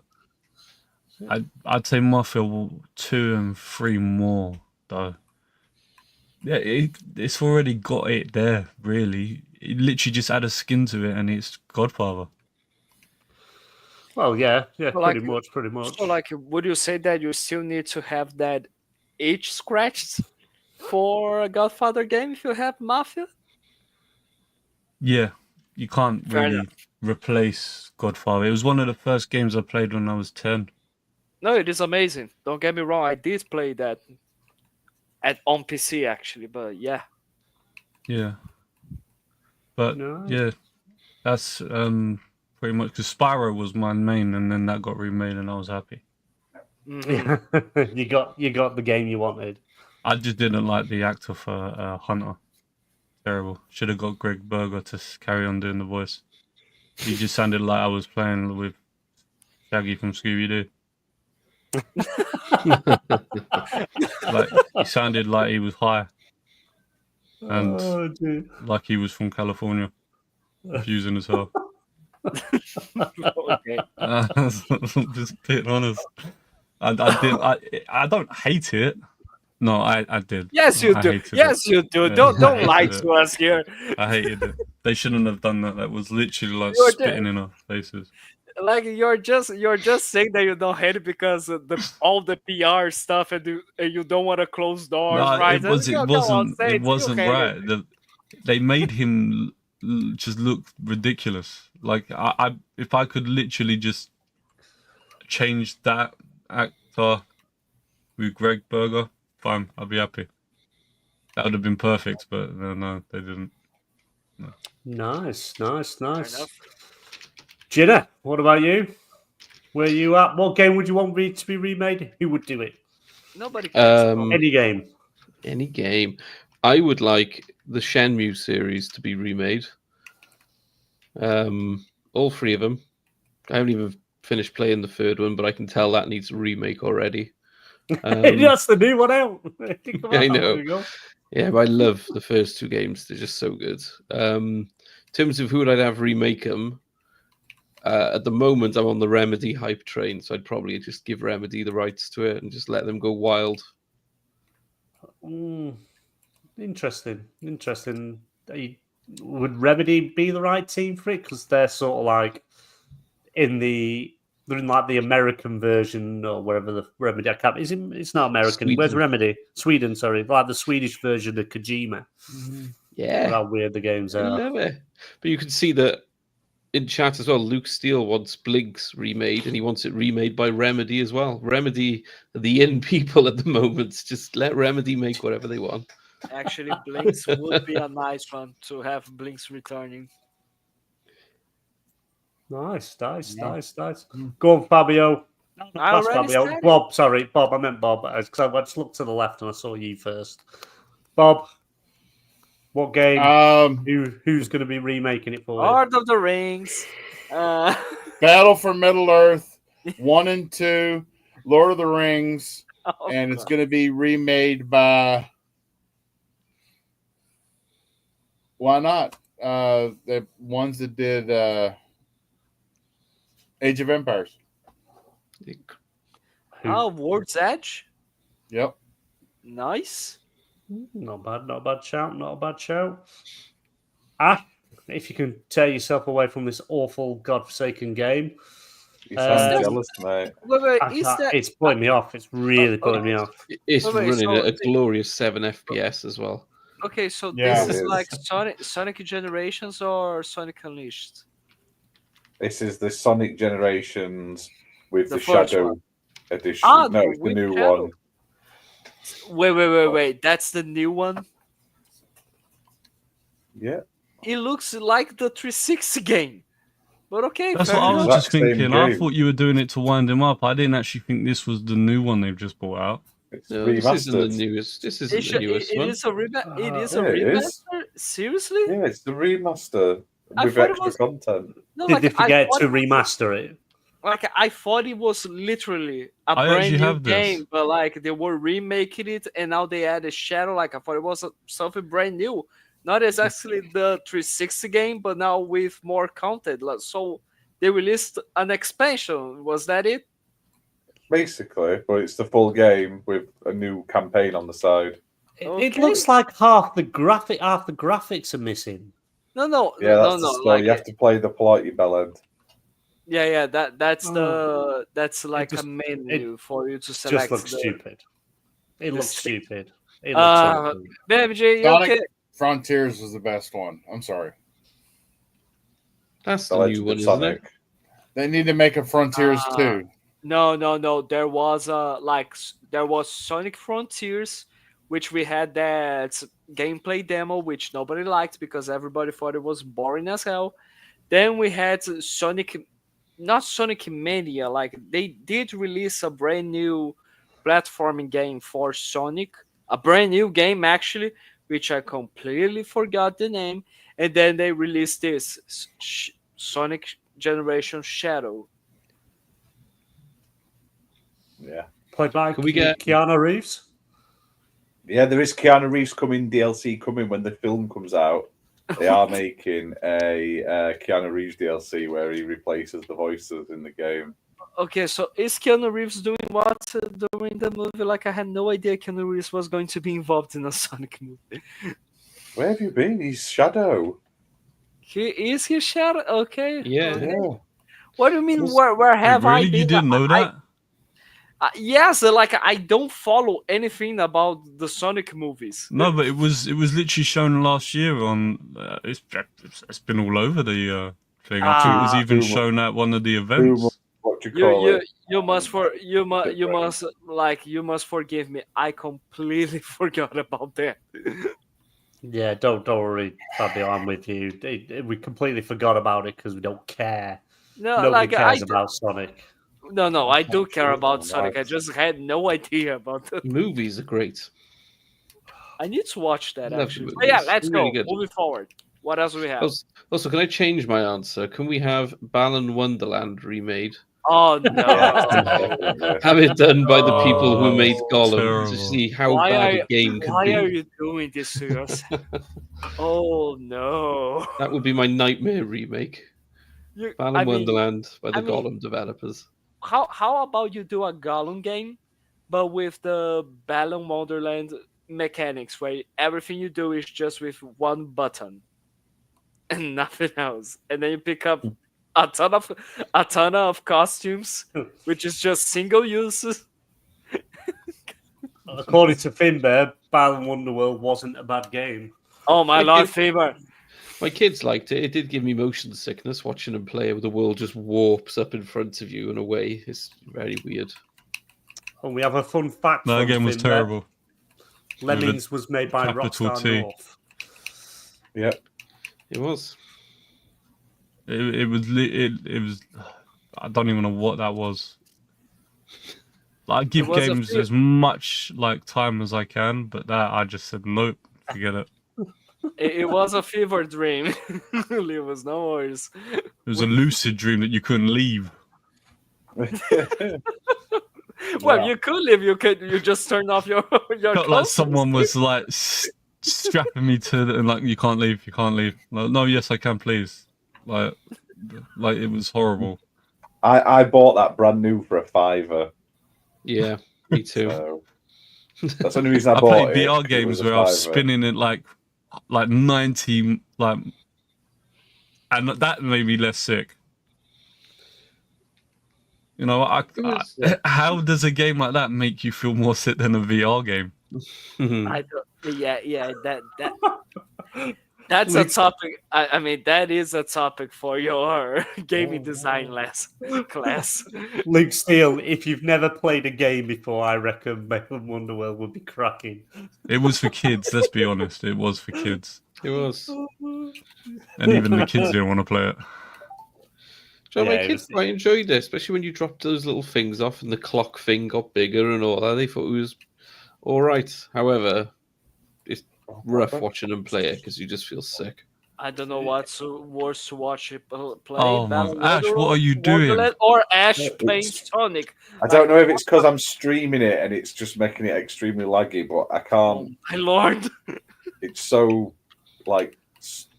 Speaker 5: got. I'd say Mafia 2 and 3 more though. Yeah, it's already got it there. Really, it literally just add a skin to it, and it's Godfather.
Speaker 2: Well, yeah,
Speaker 6: Well,
Speaker 2: pretty
Speaker 6: like-
Speaker 2: much.
Speaker 6: So, like, would you say that you still need to have that itch scratched for a Godfather game if you have Mafia?
Speaker 5: Yeah, you can't
Speaker 6: Fair
Speaker 5: really replace Godfather. It was one of the first games I played when I was 10.
Speaker 6: No, it is amazing. Don't get me wrong. I did play that on PC actually, but yeah.
Speaker 5: Yeah, but
Speaker 2: Nice.
Speaker 5: yeah, that's pretty much because Spyro was my main, and then that got remade, and I was happy.
Speaker 6: Mhm.
Speaker 2: you got the game you wanted.
Speaker 5: I just didn't like the actor for Hunter. Terrible. Should have got Greg Berger to carry on doing the voice. He just sounded like I was playing with Shaggy from Scooby Doo. Like he sounded like he was high and
Speaker 2: Oh, dude.
Speaker 5: like he was from California. Confusing as hell.
Speaker 6: Okay.
Speaker 5: Just being honest. I don't hate it. No, I did.
Speaker 6: Yes, you
Speaker 5: I
Speaker 6: do.
Speaker 5: hated
Speaker 6: Yes, you do.
Speaker 5: Yeah,
Speaker 6: Don't
Speaker 5: I
Speaker 6: lie
Speaker 5: hated
Speaker 6: to us here.
Speaker 5: I hated it. They shouldn't have done that. That was literally like
Speaker 6: You're
Speaker 5: spitting in our faces.
Speaker 6: Like you're just saying that you don't hate it because of all the PR stuff and you don't want to close doors,
Speaker 5: No,
Speaker 6: right?
Speaker 5: it wasn't
Speaker 6: You hate
Speaker 5: right. They made him just look ridiculous. Like I if I could literally just change that actor with Greg Berger, fine, I'd be happy. That would have been perfect, but no, they didn't.
Speaker 2: Nice.
Speaker 6: enough.
Speaker 2: Jenna, what about you? Where you at? What game would you want to be remade? Who would do it?
Speaker 6: Nobody cares.
Speaker 2: Any game.
Speaker 4: Any game. I would like the Shenmue series to be remade. All three of them. I haven't even finished playing the third one, but I can tell that needs a remake already.
Speaker 2: That's the new one out.
Speaker 4: I know.
Speaker 2: There we go.
Speaker 4: Yeah, but I love the first two games. They're just so good. In terms of who would I'd have remake them, at the moment I'm on the Remedy hype train, so I'd probably just give Remedy the rights to it and just let them go wild.
Speaker 2: Interesting. Would Remedy be the right team for it? Because they're sort of like they're in like the American version or wherever the Remedy. It's not American.
Speaker 4: Sweden.
Speaker 2: Where's Remedy? Sweden, sorry. Like the Swedish version of Kojima.
Speaker 4: Yeah,
Speaker 2: How weird the games
Speaker 4: I
Speaker 2: are.
Speaker 4: love it. But you can see that in chat as well. Luke Steele wants Blinks remade, and he wants it remade by Remedy as well. Remedy are the in people at the moment. Just let Remedy make whatever they want.
Speaker 6: Actually, Blinks would be a nice one to have Blinks returning.
Speaker 2: Nice. Go on, Fabio. No,
Speaker 6: I
Speaker 2: that's
Speaker 6: already
Speaker 2: Fabio.
Speaker 6: started.
Speaker 2: Bob, sorry. Bob, I meant Bob. Because I just looked to the left and I saw you first. Bob, what game? Who's going to be remaking it for you?
Speaker 6: Lord of the Rings.
Speaker 7: Battle for Middle Earth 1 and 2, Lord of the Rings, and it's going to be remade by. Why not? The ones that did Age of Empires.
Speaker 6: World's Edge.
Speaker 7: Yep.
Speaker 6: Nice.
Speaker 2: Not bad shout. Ash, if you can tear yourself away from this awful, godforsaken game.
Speaker 3: You sound
Speaker 2: Um,
Speaker 3: jealous, mate.
Speaker 6: Wait,
Speaker 2: I
Speaker 6: is
Speaker 2: can't-
Speaker 6: that
Speaker 2: it's putting me off. It's really putting me off.
Speaker 4: It's
Speaker 6: Wait,
Speaker 4: running
Speaker 6: so
Speaker 4: at a glorious 7 FPS as well.
Speaker 6: okay? So
Speaker 7: Yeah,
Speaker 6: this
Speaker 3: it
Speaker 6: is
Speaker 3: is.
Speaker 6: like Sonic Generations or Sonic Unleashed?
Speaker 3: This is the Sonic Generations with
Speaker 6: The
Speaker 3: the
Speaker 6: first
Speaker 3: Shadow
Speaker 6: one.
Speaker 3: edition.
Speaker 6: Ah,
Speaker 3: No,
Speaker 6: the
Speaker 3: it's the
Speaker 6: with
Speaker 3: new
Speaker 6: Shadow.
Speaker 3: one.
Speaker 6: Wait. That's the new one.
Speaker 3: Yeah.
Speaker 6: It looks like the 360 game. But okay,
Speaker 5: That's
Speaker 6: fair
Speaker 5: what I was
Speaker 6: enough.
Speaker 5: just
Speaker 3: Exact same
Speaker 5: thinking. I
Speaker 3: game.
Speaker 5: thought you were doing it to wind him up. I didn't actually think this was the new one they've just brought out.
Speaker 3: It's
Speaker 4: No, this isn't the
Speaker 3: remastered.
Speaker 4: newest. This
Speaker 6: It,
Speaker 4: isn't the
Speaker 6: should,
Speaker 4: newest
Speaker 6: it
Speaker 4: one.
Speaker 6: is a it is a
Speaker 3: Yeah, it is.
Speaker 6: remaster. Seriously?
Speaker 3: Yeah, it's the remaster
Speaker 6: I
Speaker 3: with
Speaker 6: thought it
Speaker 3: extra
Speaker 6: was-
Speaker 3: content.
Speaker 6: No,
Speaker 2: Did they
Speaker 6: I
Speaker 2: forget
Speaker 6: thought
Speaker 2: to
Speaker 6: it was-
Speaker 2: remaster it?
Speaker 6: Like I thought it was literally a
Speaker 5: I
Speaker 6: brand
Speaker 5: actually
Speaker 6: new
Speaker 5: have this.
Speaker 6: game, but like they were remaking it, and now they added Shadow. Like I thought it was something brand new, not exactly the 360 game, but now with more content. So they released an expansion. Was that it?
Speaker 3: Basically, but it's the full game with a new campaign on the side.
Speaker 2: It
Speaker 6: Okay.
Speaker 2: looks like half the graphics are missing.
Speaker 3: Yeah,
Speaker 6: No,
Speaker 3: that's the story.
Speaker 6: like
Speaker 3: You have to play the Polite Bellend.
Speaker 6: yeah. That's like a
Speaker 2: just-
Speaker 6: menu for you to
Speaker 2: It
Speaker 6: select.
Speaker 2: just looks
Speaker 6: the...
Speaker 2: stupid. It
Speaker 6: the
Speaker 2: looks
Speaker 6: st-
Speaker 2: stupid. It looks stupid.
Speaker 6: BMJ, you
Speaker 7: Sonic
Speaker 6: okay?
Speaker 7: Frontiers was the best one. I'm sorry.
Speaker 4: That's
Speaker 3: The
Speaker 4: the new
Speaker 3: Legend
Speaker 4: one,
Speaker 3: of
Speaker 4: isn't it?
Speaker 3: Sonic.
Speaker 7: They need to make a Frontiers too.
Speaker 6: No. There was there was Sonic Frontiers, which we had that gameplay demo, which nobody liked because everybody thought it was boring as hell. Then we had not Sonic Mania. Like they did release a brand new platforming game for Sonic, a brand new game actually, which I completely forgot the name. And then they released this Sonic Generation Shadow.
Speaker 3: Yeah.
Speaker 2: Played by
Speaker 4: Can we get-
Speaker 2: Keanu Reeves.
Speaker 3: Yeah, there is Keanu Reeves DLC coming when the film comes out. They are making a Keanu Reeves DLC where he replaces the voices in the game.
Speaker 6: Okay, so is Keanu Reeves doing what during the movie? Like, I had no idea Keanu Reeves was going to be involved in a Sonic movie.
Speaker 3: Where have you been? He's Shadow.
Speaker 6: He Shadow? Okay.
Speaker 4: Yeah.
Speaker 6: okay.
Speaker 3: Yeah.
Speaker 6: What do you mean?
Speaker 3: Who's-
Speaker 6: Where have I
Speaker 5: really?
Speaker 6: been?
Speaker 5: You didn't know that?
Speaker 6: Yes, like I don't follow anything about the Sonic movies.
Speaker 5: No, but it was literally shown last year on. It's been all over the thing. I think it was even
Speaker 3: Boomer.
Speaker 5: shown at one of the events.
Speaker 3: What do you call it?
Speaker 6: You must forgive me. I completely forgot about that.
Speaker 2: Yeah, don't worry, Fabio. I'm with you. We completely forgot about it because we don't care.
Speaker 6: No,
Speaker 2: Nobody
Speaker 6: like
Speaker 2: cares about Sonic.
Speaker 6: No, I do care about
Speaker 3: Right.
Speaker 6: Sonic. I just had no idea about it.
Speaker 4: Movies are great.
Speaker 6: I need to watch that
Speaker 4: Love
Speaker 6: actually.
Speaker 4: the
Speaker 6: But yeah,
Speaker 4: movies.
Speaker 6: let's
Speaker 4: Really
Speaker 6: go.
Speaker 4: good.
Speaker 6: Moving forward. What else do we have?
Speaker 4: Also, can I change my answer? Can we have Balan Wonderland remade?
Speaker 6: Oh no!
Speaker 3: Yeah.
Speaker 4: Have it done by the people who made
Speaker 6: Oh,
Speaker 4: Gollum
Speaker 5: terrible.
Speaker 4: to see how
Speaker 6: Why
Speaker 4: bad
Speaker 6: are
Speaker 4: a game could
Speaker 6: Why
Speaker 4: be.
Speaker 6: are you doing this to yourself? Oh no!
Speaker 4: That would be my nightmare remake. Balan Wonderland by the
Speaker 6: I mean-
Speaker 4: Gollum developers.
Speaker 6: How about you do a Gollum game, but with the Balan Wonderland mechanics, where everything you do is just with one button and nothing else, and then you pick up a ton of costumes, which is just single uses.
Speaker 2: According to Finbear, Balan Wonderworld wasn't a bad game.
Speaker 6: Oh my
Speaker 4: Like
Speaker 6: lord,
Speaker 4: it-
Speaker 6: Faber!
Speaker 4: My kids liked it. It did give me motion sickness watching them play where the world just warps up in front of you in a way. It's very weird.
Speaker 2: And we have a fun fact.
Speaker 5: That
Speaker 2: from
Speaker 5: game was
Speaker 2: Finbear.
Speaker 5: terrible.
Speaker 2: Lemmings was made by
Speaker 5: Capital
Speaker 2: Rockstar
Speaker 5: T.
Speaker 2: North.
Speaker 3: Yeah.
Speaker 4: It was.
Speaker 5: It was. I don't even know what that was. Like, I give
Speaker 6: was a
Speaker 5: games
Speaker 6: few-
Speaker 5: as much like time as I can, but that I just said nope, forget it.
Speaker 6: It was a fever dream. It was no worries.
Speaker 5: It was a lucid dream that you couldn't leave.
Speaker 6: Well,
Speaker 3: Yeah.
Speaker 6: you could leave. You just turn off your
Speaker 5: Felt like
Speaker 6: clothes.
Speaker 5: someone was like strapping me to the, and like you can't leave. Like, no, yes I can, please. Like it was horrible.
Speaker 3: I bought that brand new for $5.
Speaker 4: Yeah, me too.
Speaker 3: So that's the only reason I
Speaker 5: I
Speaker 3: bought
Speaker 5: played
Speaker 3: it.
Speaker 5: VR
Speaker 3: It
Speaker 5: games
Speaker 3: was a
Speaker 5: where I was
Speaker 3: $5.
Speaker 5: spinning it like 90 like and that made me less sick. You know, how does a game like that make you feel more sick than a VR game?
Speaker 6: I don't. Yeah. That's a topic. I mean, that is a topic for your gaming design class.
Speaker 2: Luke Steele, if you've never played a game before, I reckon Metal Wonderworld would be cracking.
Speaker 5: It was for kids. Let's be honest. It was for kids,
Speaker 4: It was.
Speaker 5: and even the kids didn't want to play it.
Speaker 4: So my
Speaker 2: Yeah, it
Speaker 4: kids
Speaker 2: was-
Speaker 4: quite enjoyed it, especially when you dropped those little things off and the clock thing got bigger and all that. They thought it was all right. However, it's rough watching them play it because you just feel sick.
Speaker 6: I don't know what's worse to watch it play.
Speaker 5: Oh,
Speaker 6: Battle
Speaker 5: man. Ash, what are you
Speaker 6: Wonderland
Speaker 5: doing?
Speaker 6: Or Ash
Speaker 3: It's-
Speaker 6: playing Sonic.
Speaker 3: I don't know if it's because I'm streaming it and it's just making it extremely laggy, but I
Speaker 6: Oh
Speaker 3: can't.
Speaker 6: my lord!
Speaker 3: It's so like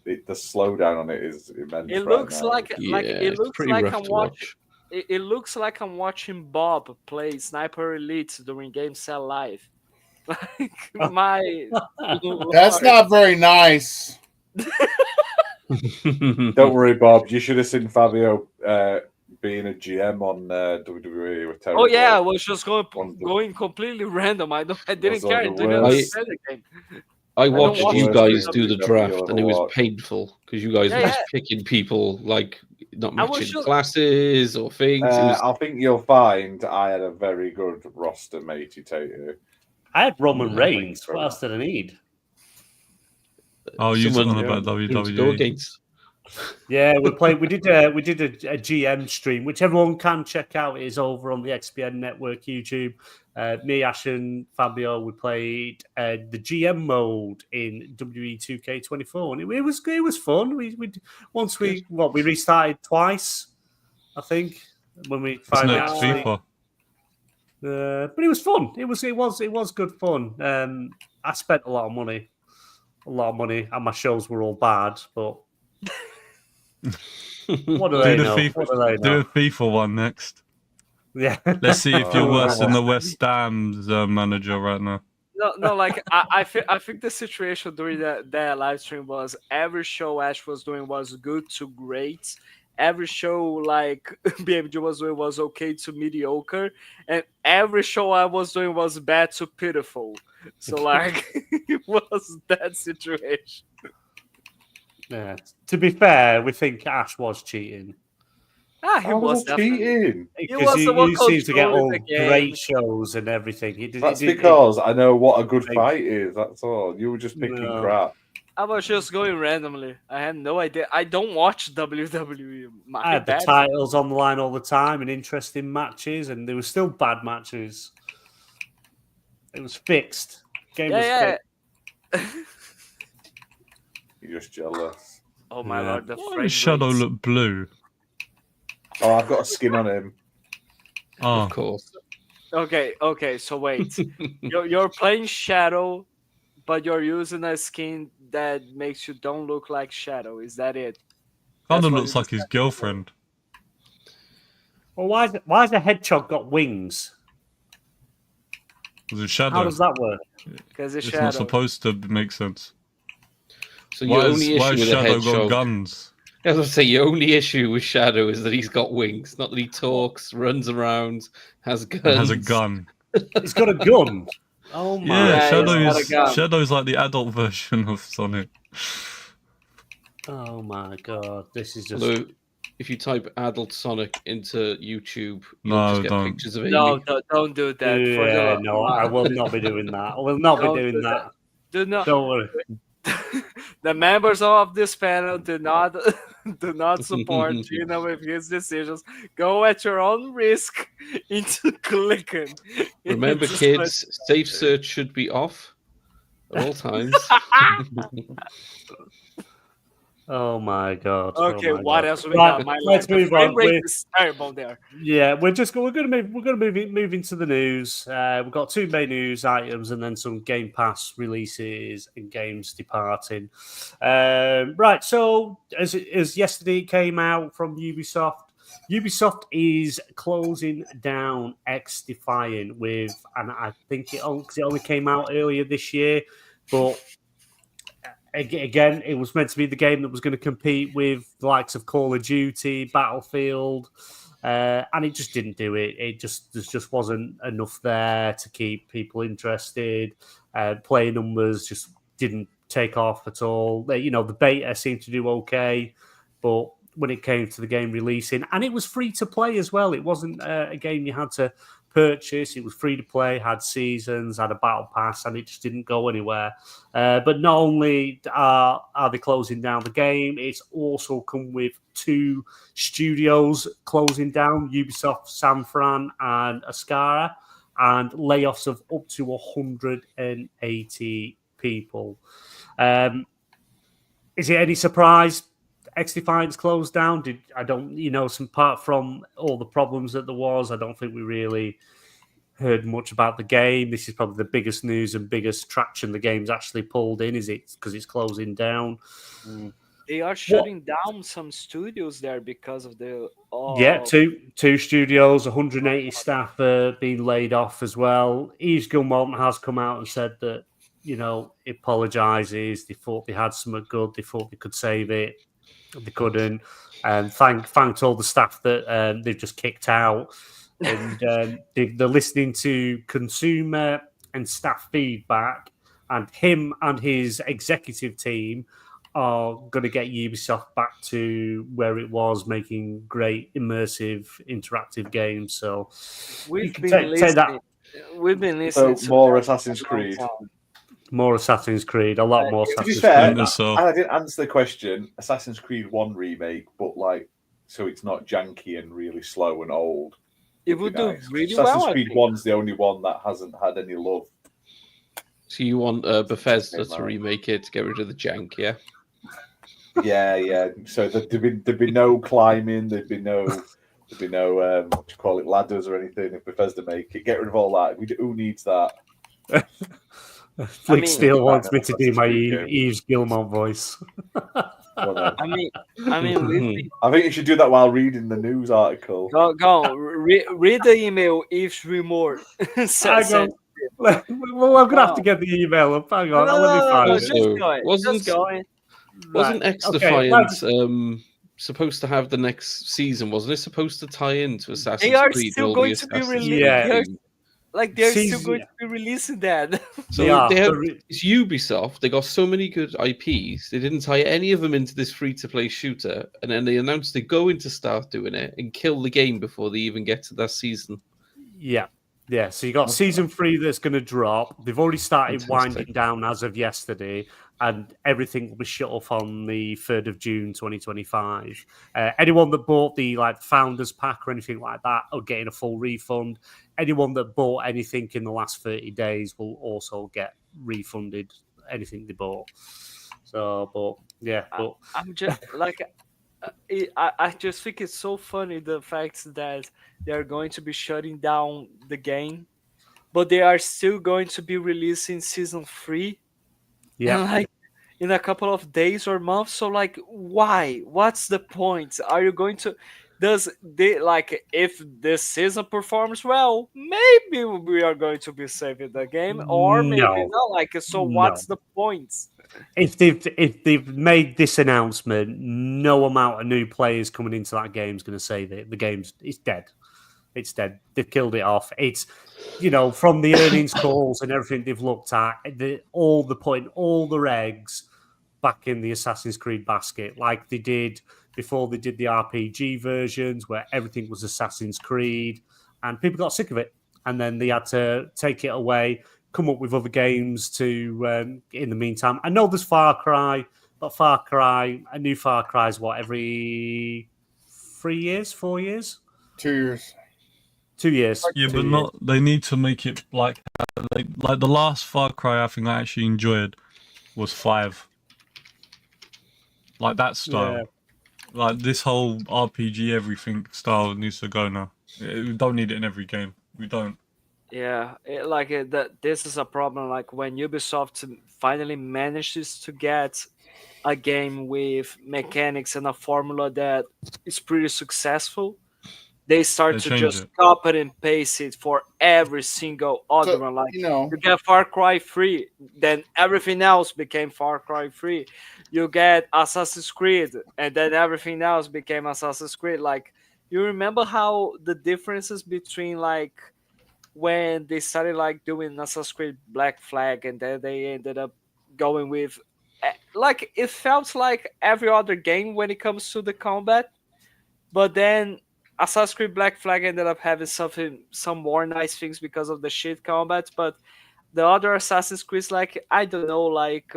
Speaker 3: the slowdown on it is immense.
Speaker 6: It
Speaker 3: right
Speaker 6: looks
Speaker 3: now.
Speaker 6: like
Speaker 4: Yeah,
Speaker 6: it
Speaker 4: it's
Speaker 6: looks
Speaker 4: pretty
Speaker 6: like
Speaker 4: rough
Speaker 6: I'm
Speaker 4: to
Speaker 6: watching.
Speaker 4: watch.
Speaker 6: It looks like I'm watching Bob play Sniper Elite during Game Cell Live. Like my.
Speaker 7: That's not very nice.
Speaker 3: Don't worry, Bob. You should have seen Fabio being a GM on WWE. With
Speaker 6: Oh yeah, I
Speaker 3: terrible.
Speaker 6: was just going completely random. I didn't
Speaker 3: Those are
Speaker 6: care. I
Speaker 3: the
Speaker 6: didn't
Speaker 3: worst.
Speaker 6: understand the game.
Speaker 4: I
Speaker 6: don't
Speaker 4: watched
Speaker 6: watch
Speaker 4: you
Speaker 3: the
Speaker 4: guys
Speaker 3: WWE
Speaker 4: do the draft, and it was
Speaker 3: watch.
Speaker 4: painful because you guys were
Speaker 6: Yeah,
Speaker 4: just picking people like not
Speaker 6: I was
Speaker 4: matching
Speaker 6: just-
Speaker 4: classes or things. It was,
Speaker 3: I think you'll find I had a very good roster, matey. Tater.
Speaker 2: I had Roman
Speaker 4: Yeah,
Speaker 2: Reigns. What else did I need?
Speaker 5: Oh, you're
Speaker 4: someone
Speaker 5: talking about
Speaker 4: to go
Speaker 5: WWE.
Speaker 4: against.
Speaker 2: Yeah, we played. We did a GM stream, which everyone can check out. It is over on the XBN Network YouTube. Me, Ash, and Fabio. We played the GM mode in WWE 2K24, and it was fun. We restarted twice, I think, when we
Speaker 5: It's
Speaker 2: finally.
Speaker 5: next
Speaker 2: actually-
Speaker 5: FIFA.
Speaker 2: but it was fun. It was good fun. I spent a lot of money, and my shows were all bad, but. What do they
Speaker 5: the
Speaker 2: know?
Speaker 5: FIFA-
Speaker 2: What do they
Speaker 5: Do
Speaker 2: know?
Speaker 5: a FIFA one next.
Speaker 2: Yeah.
Speaker 5: Let's see if you're
Speaker 3: Oh,
Speaker 5: worse than
Speaker 3: wow.
Speaker 5: the West Ham's manager right now.
Speaker 6: No, like I think the situation during that live stream was every show Ash was doing was good to great. Every show like BMG was doing was okay to mediocre, and every show I was doing was bad to pitiful. So like it was that situation.
Speaker 2: Yeah. To be fair, we think Ash was cheating.
Speaker 6: He was definitely.
Speaker 3: cheating.
Speaker 2: Because
Speaker 6: was the one
Speaker 2: you seem to get
Speaker 6: controlling
Speaker 2: all
Speaker 6: the game.
Speaker 2: great shows and everything.
Speaker 3: That's because I know what a good fight is. That's all. You were just picking
Speaker 2: No.
Speaker 3: crap.
Speaker 6: I was just going randomly. I had no idea. I don't watch WWE. My
Speaker 2: I had the
Speaker 6: bad.
Speaker 2: titles on the line all the time and interesting matches, and there were still bad matches. It was fixed. Game was
Speaker 6: Yeah.
Speaker 2: fixed.
Speaker 3: You're just jealous.
Speaker 6: Oh my
Speaker 2: Yeah.
Speaker 6: lord, the
Speaker 5: Why
Speaker 6: frame
Speaker 5: does Shadow
Speaker 6: rates.
Speaker 5: look blue?
Speaker 3: Oh, I've got a skin on him.
Speaker 5: Oh,
Speaker 4: Of course.
Speaker 6: Okay. So wait, you're playing Shadow, but you're using a skin that makes you don't look like Shadow. Is that it?
Speaker 5: kind
Speaker 6: That's
Speaker 5: of
Speaker 6: what
Speaker 5: looks
Speaker 6: you
Speaker 5: like his girlfriend.
Speaker 2: Well, why has the hedgehog got wings?
Speaker 5: Was it
Speaker 2: How
Speaker 5: Shadow?
Speaker 2: does that work?
Speaker 6: Because it's
Speaker 5: It's
Speaker 6: Shadow.
Speaker 5: not supposed to make sense.
Speaker 4: So your
Speaker 5: Why
Speaker 4: only
Speaker 5: has
Speaker 4: issue with a
Speaker 5: Shadow got
Speaker 4: hedgehog,
Speaker 5: guns?
Speaker 4: as I say, your only issue with Shadow is that he's got wings, not that he talks, runs around, has guns.
Speaker 5: It has a gun.
Speaker 2: He's got a gun. Oh my!
Speaker 5: Yeah,
Speaker 6: Yeah,
Speaker 5: Shadow
Speaker 6: he's got a
Speaker 5: is
Speaker 6: gun.
Speaker 5: Shadow's like the adult version of Sonic.
Speaker 2: Oh my god! This is just.
Speaker 4: Although, if you type adult Sonic into YouTube, you'll
Speaker 5: No,
Speaker 4: just get
Speaker 5: don't.
Speaker 4: pictures of Amy.
Speaker 6: No, don't do that. For
Speaker 2: Yeah,
Speaker 6: the,
Speaker 2: no, I will not be doing that. I will not be
Speaker 6: Don't
Speaker 2: doing
Speaker 6: do
Speaker 2: that.
Speaker 6: Do not.
Speaker 2: Don't worry.
Speaker 6: The members of this panel do not do not support Gina with his decisions. Go at your own risk into clicking.
Speaker 4: Remember,
Speaker 6: It's
Speaker 4: kids, safe search should be off at all times.
Speaker 2: Oh my god.
Speaker 6: Okay,
Speaker 2: oh my
Speaker 6: what
Speaker 2: god.
Speaker 6: else we
Speaker 2: Right,
Speaker 6: got? My
Speaker 2: let's
Speaker 6: lord, the
Speaker 2: move
Speaker 6: frame
Speaker 2: on.
Speaker 6: rate is terrible there.
Speaker 2: Yeah, we're going to move into the news. We've got two main news items and then some Game Pass releases and games departing. Right, so as yesterday came out from Ubisoft, Ubisoft is closing down X-Defiant with, and I think it only came out earlier this year, but again, it was meant to be the game that was going to compete with the likes of Call of Duty, Battlefield, and it just didn't do it. There just wasn't enough there to keep people interested. Player numbers just didn't take off at all. The beta seemed to do okay, but when it came to the game releasing, and it was free to play as well. It wasn't a game you had to purchase. It was free to play, had seasons, had a battle pass, and it just didn't go anywhere. But not only are they closing down the game, it's also come with 2 studios closing down, UbiSoft San Fran and Ascara, and layoffs of up to 180 people. Is it any surprise X-Defiant's closed down? Apart from all the problems that there was, I don't think we really heard much about the game. This is probably the biggest news and biggest traction the game's actually pulled in. Is it because it's closing down?
Speaker 6: They are shutting down some studios there because of the...
Speaker 2: two studios, 180 staff being laid off as well. Yves Guillemot has come out and said that, he apologises. They thought they had something good. They thought they could save it. They couldn't. And thanked all the staff that they've just kicked out. And they're listening to consumer and staff feedback. And him and his executive team are going to get Ubisoft back to where it was, making great, immersive, interactive games. So
Speaker 6: we've been listening
Speaker 3: So
Speaker 6: to
Speaker 3: more Assassin's Creed.
Speaker 2: More Assassin's Creed, a lot more.
Speaker 3: To be
Speaker 2: Assassin's
Speaker 3: fair,
Speaker 2: Creed.
Speaker 3: I didn't answer the question. Assassin's Creed 1 remake, but so it's not janky and really slow and old.
Speaker 6: It would do really
Speaker 3: Assassin's
Speaker 6: well.
Speaker 3: Creed 1's the only one that hasn't had any love.
Speaker 4: So you want Bethesda to remake it to get rid of the jank, yeah?
Speaker 3: Yeah. So there'd be no climbing. There'd be no what do you call it, ladders or anything. If Bethesda make it, get rid of all that. Who needs that?
Speaker 2: Flick Steel wants me to do my Yves Guillemot voice.
Speaker 3: I
Speaker 6: think
Speaker 3: you should do that while reading the news article.
Speaker 6: Go on, read the email. Yves Remor.
Speaker 2: Well, I'm gonna have to get the email up. Hang on, let me find it.
Speaker 6: Just going.
Speaker 4: Wasn't X-Defiant supposed to have the next season? Wasn't it supposed to tie into Assassin's Creed?
Speaker 6: They are still going to be released.
Speaker 2: Yeah.
Speaker 6: They're still going to be releasing that.
Speaker 4: So it's Ubisoft. They got so many good IPs. They didn't tie any of them into this free-to-play shooter, and then they announced they're going to start doing it and kill the game before they even get to that season.
Speaker 2: Yeah. So you got season 3 that's going to drop. They've already started winding down as of yesterday, and everything will be shut off on the 3rd of June 2025. Anyone that bought the Founders Pack or anything like that are getting a full refund. Anyone that bought anything in the last 30 days will also get refunded anything they bought.
Speaker 6: I'm just I just think it's so funny the fact that they're going to be shutting down the game, but they are still going to be releasing season 3.
Speaker 2: Yeah.
Speaker 6: And in a couple of days or months. So why? What's the point? Are you going to if this season performs well, maybe we are going to be saving the game, or maybe not. What's the point?
Speaker 2: If they've made this announcement, no amount of new players coming into that game is going to save it. It's dead. It's dead. They've killed it off. It's from the earnings calls and everything they've looked at, all their eggs back in the Assassin's Creed basket, like they did before they did the RPG versions where everything was Assassin's Creed, and people got sick of it, and then they had to take it away, come up with other games to in the meantime. I know there's Far Cry, but a new Far Cry is every 3 years, 4 years?
Speaker 7: 2 years.
Speaker 2: 2 years.
Speaker 5: Yeah,
Speaker 2: 2
Speaker 5: but
Speaker 2: years.
Speaker 5: they need to make it like the last Far Cry I think I actually enjoyed was 5. Like that style.
Speaker 2: Yeah.
Speaker 5: Like this whole RPG everything style needs to go now. We don't need it in every game. We don't.
Speaker 6: Yeah, this is a problem. Like when Ubisoft finally manages to get a game with mechanics and a formula that is pretty successful, they start
Speaker 5: They
Speaker 6: to
Speaker 5: change
Speaker 6: just
Speaker 5: it.
Speaker 6: copy and paste it for every single other one. Like
Speaker 7: You
Speaker 6: you get Far Cry 3, then everything else became Far Cry 3. You get Assassin's Creed, and then everything else became Assassin's Creed. Like, you remember how the differences between like when they started like doing Assassin's Creed Black Flag, and then they ended up going with like it felt like every other game when it comes to the combat, but then Assassin's Creed Black Flag ended up having some more nice things because of the shit combat, but the other Assassin's Creed, like, I don't know, like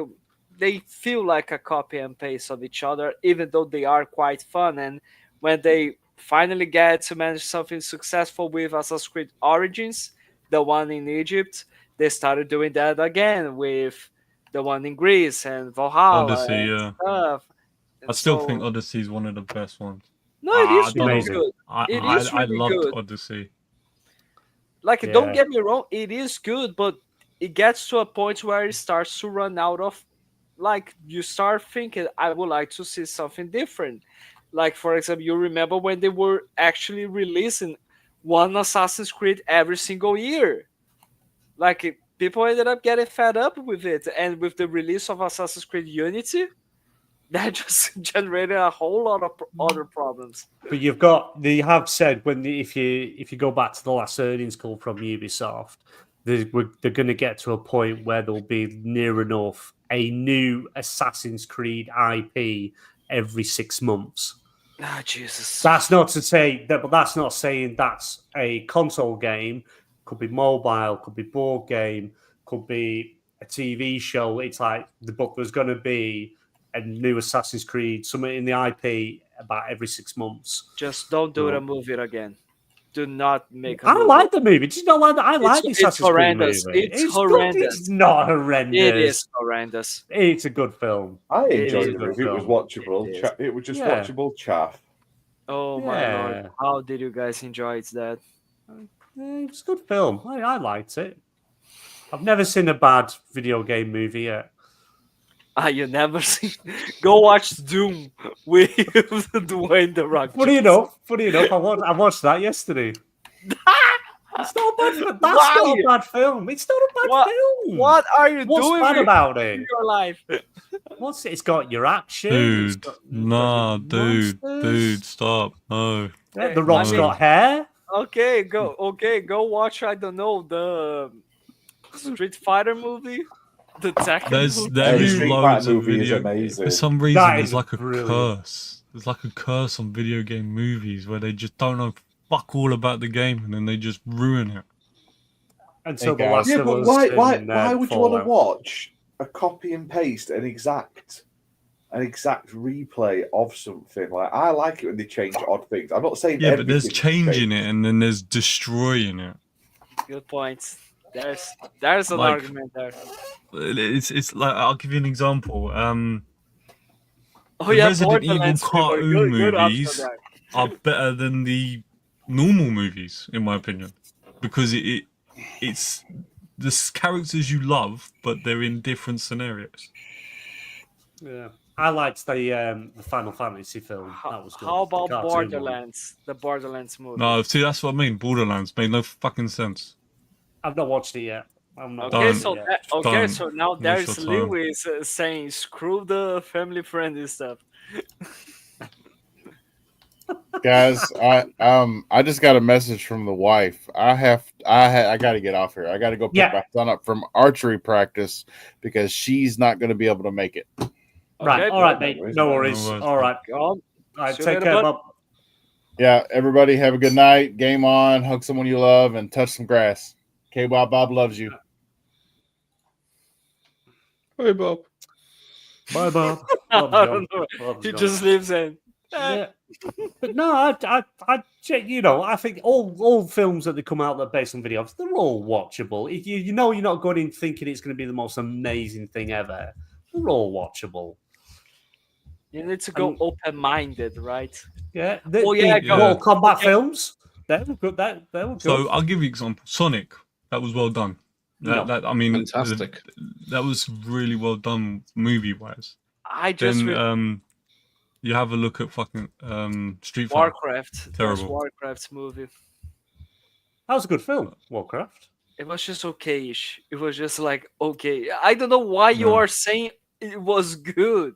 Speaker 6: they feel like a copy and paste of each other, even though they are quite fun. And when they finally get to manage something successful with Assassin's Creed Origins, the one in Egypt, they started doing that again with the one in Greece and Valhalla
Speaker 5: Odyssey,
Speaker 6: and
Speaker 5: yeah.
Speaker 6: stuff.
Speaker 5: I
Speaker 6: And
Speaker 5: still
Speaker 6: so,
Speaker 5: think Odyssey is one of the best ones.
Speaker 6: no, it is
Speaker 2: don't
Speaker 6: really
Speaker 2: know.
Speaker 6: good. It is
Speaker 5: I
Speaker 6: really
Speaker 5: loved
Speaker 6: good.
Speaker 5: Odyssey.
Speaker 6: Like,
Speaker 2: Yeah.
Speaker 6: don't get me wrong, it is good, but it gets to a point where it starts to run out of, like, you start thinking, I would like to see something different. Like, for example, you remember when they were actually releasing one Assassin's Creed every single year. Like, people ended up getting fed up with it, and with the release of Assassin's Creed Unity, that just generated a whole lot of other problems.
Speaker 2: But they have said if you go back to the last earnings call from Ubisoft, they're going to get to a point where there'll be near enough a new Assassin's Creed IP every 6 months.
Speaker 6: Ah, Jesus.
Speaker 2: That's not to say that, but that's not saying that's a console game. Could be mobile, could be board game, could be a TV show. It's like there's going to be a new Assassin's Creed, something in the IP about every 6 months.
Speaker 6: Just don't do
Speaker 2: No.
Speaker 6: the movie again. Do not make a
Speaker 2: I
Speaker 6: movie.
Speaker 2: like the movie. Do you not like that? I like the
Speaker 6: It's
Speaker 2: Assassin's Creed
Speaker 6: horrendous.
Speaker 2: movie.
Speaker 6: It's
Speaker 2: good.
Speaker 6: horrendous.
Speaker 2: It's not horrendous.
Speaker 6: It is horrendous.
Speaker 2: It's a good film.
Speaker 3: I
Speaker 2: It
Speaker 3: enjoyed
Speaker 2: is
Speaker 3: the
Speaker 2: a good
Speaker 3: movie. It was
Speaker 2: film.
Speaker 3: watchable.
Speaker 6: It is.
Speaker 3: It was just
Speaker 2: Yeah.
Speaker 3: watchable chaff.
Speaker 6: Oh my
Speaker 2: Yeah.
Speaker 6: lord. How did you guys enjoy that?
Speaker 2: It was a good film. I liked it. I've never seen a bad video game movie yet.
Speaker 6: Ah, you never seen. Go watch Doom with Dwayne the Rock.
Speaker 2: Funny
Speaker 6: Johnson.
Speaker 2: enough, I watched that yesterday. It's not a bad film. That's
Speaker 6: Why?
Speaker 2: not a bad film. It's not a bad
Speaker 6: What-
Speaker 2: film.
Speaker 6: What are you
Speaker 2: What's
Speaker 6: doing
Speaker 2: bad
Speaker 6: with
Speaker 2: about it?
Speaker 6: your life?
Speaker 2: It's got your action. it's
Speaker 5: Dude,
Speaker 2: got
Speaker 5: nah,
Speaker 2: your
Speaker 5: dude,
Speaker 2: monsters.
Speaker 5: stop. No.
Speaker 2: Yeah, the Rock's
Speaker 5: I
Speaker 2: got hair.
Speaker 6: Okay, go watch. I don't know, the Street Fighter movie, the Tekken
Speaker 5: There
Speaker 3: Every
Speaker 5: is
Speaker 3: Street
Speaker 5: loads
Speaker 3: Fighter
Speaker 5: of
Speaker 3: movie is
Speaker 5: video.
Speaker 3: amazing.
Speaker 5: For some reason,
Speaker 2: That
Speaker 5: there's
Speaker 2: is
Speaker 5: like a
Speaker 2: brilliant.
Speaker 5: curse. There's like a curse on video game movies where they just don't know fuck all about the game and then they just ruin it.
Speaker 2: Until
Speaker 7: Hey,
Speaker 2: the Last
Speaker 7: guys.
Speaker 3: Yeah,
Speaker 2: of
Speaker 3: but
Speaker 2: Us.
Speaker 3: why
Speaker 2: and,
Speaker 3: would you want to
Speaker 2: Fallout.
Speaker 3: watch a copy and paste an exact replay of something? Like, I like it when they change odd things. I'm not saying
Speaker 5: Yeah, but there's
Speaker 3: everything
Speaker 5: changing
Speaker 3: change.
Speaker 5: it and then there's destroying it.
Speaker 6: Good points. There's an
Speaker 5: Like-
Speaker 6: argument there.
Speaker 5: It's like, I'll give you an example.
Speaker 6: Oh
Speaker 5: the
Speaker 6: yeah,
Speaker 5: Resident Evil
Speaker 6: Borderlands people,
Speaker 5: cartoon
Speaker 6: good option
Speaker 5: movies
Speaker 6: there.
Speaker 5: are better than the normal movies, in my opinion, because it's the characters you love, but they're in different scenarios.
Speaker 2: Yeah. I liked the Final Fantasy film. That was good.
Speaker 6: How about
Speaker 2: The cartoon one.
Speaker 6: Borderlands? The Borderlands movie.
Speaker 5: No, see, that's what I mean. Borderlands made no fucking sense.
Speaker 2: I've not watched it yet. I'm not
Speaker 6: Okay,
Speaker 5: Done.
Speaker 6: so
Speaker 2: yet.
Speaker 6: okay,
Speaker 5: Done.
Speaker 6: so now
Speaker 5: Waste
Speaker 6: there's
Speaker 5: your time.
Speaker 6: Lewis saying screw the family friendly stuff.
Speaker 7: Guys, I just got a message from the wife. I got to get off here. I got to go pick
Speaker 2: Yeah.
Speaker 7: my son up from archery practice because she's not going to be able to make it.
Speaker 2: Right.
Speaker 6: Okay,
Speaker 2: All right,
Speaker 3: no
Speaker 2: mate.
Speaker 3: worries,
Speaker 2: No
Speaker 3: no
Speaker 2: worries.
Speaker 5: worries.
Speaker 2: All right.
Speaker 6: Go on.
Speaker 2: All right.
Speaker 6: See you
Speaker 2: Take
Speaker 6: later,
Speaker 2: care,
Speaker 6: bud.
Speaker 2: Bob.
Speaker 7: Yeah, everybody have a good night. Game on. Hug someone you love and touch some grass. Okay, Bob loves you.
Speaker 4: Hey, Bob.
Speaker 2: Bye, Bob.
Speaker 6: I
Speaker 2: Bob's
Speaker 6: don't
Speaker 2: gone.
Speaker 6: know.
Speaker 2: Bob's
Speaker 6: He
Speaker 2: gone.
Speaker 6: just lives in.
Speaker 2: Yeah. But no, I think all films that they come out that are based on videos, they're all watchable. If you know you're not going in thinking it's going to be the most amazing thing ever, they're all watchable.
Speaker 6: You need to go open minded, right?
Speaker 2: Yeah.
Speaker 6: Oh, yeah,
Speaker 2: the
Speaker 5: go-
Speaker 2: Mortal Kombat
Speaker 6: okay.
Speaker 2: films, they were good. They were good.
Speaker 5: So I'll give you an example. Sonic, that was well done.
Speaker 2: No.
Speaker 5: I mean,
Speaker 4: Fantastic.
Speaker 5: that was really well done movie-wise.
Speaker 6: I just
Speaker 5: Then You have a look at fucking Street Fighter.
Speaker 6: Warcraft.
Speaker 5: Terrible.
Speaker 6: That's Warcraft's movie.
Speaker 2: That was a good film, Warcraft.
Speaker 6: It was just okay-ish. It was just like okay. I don't know why you
Speaker 5: No.
Speaker 6: are saying it was good.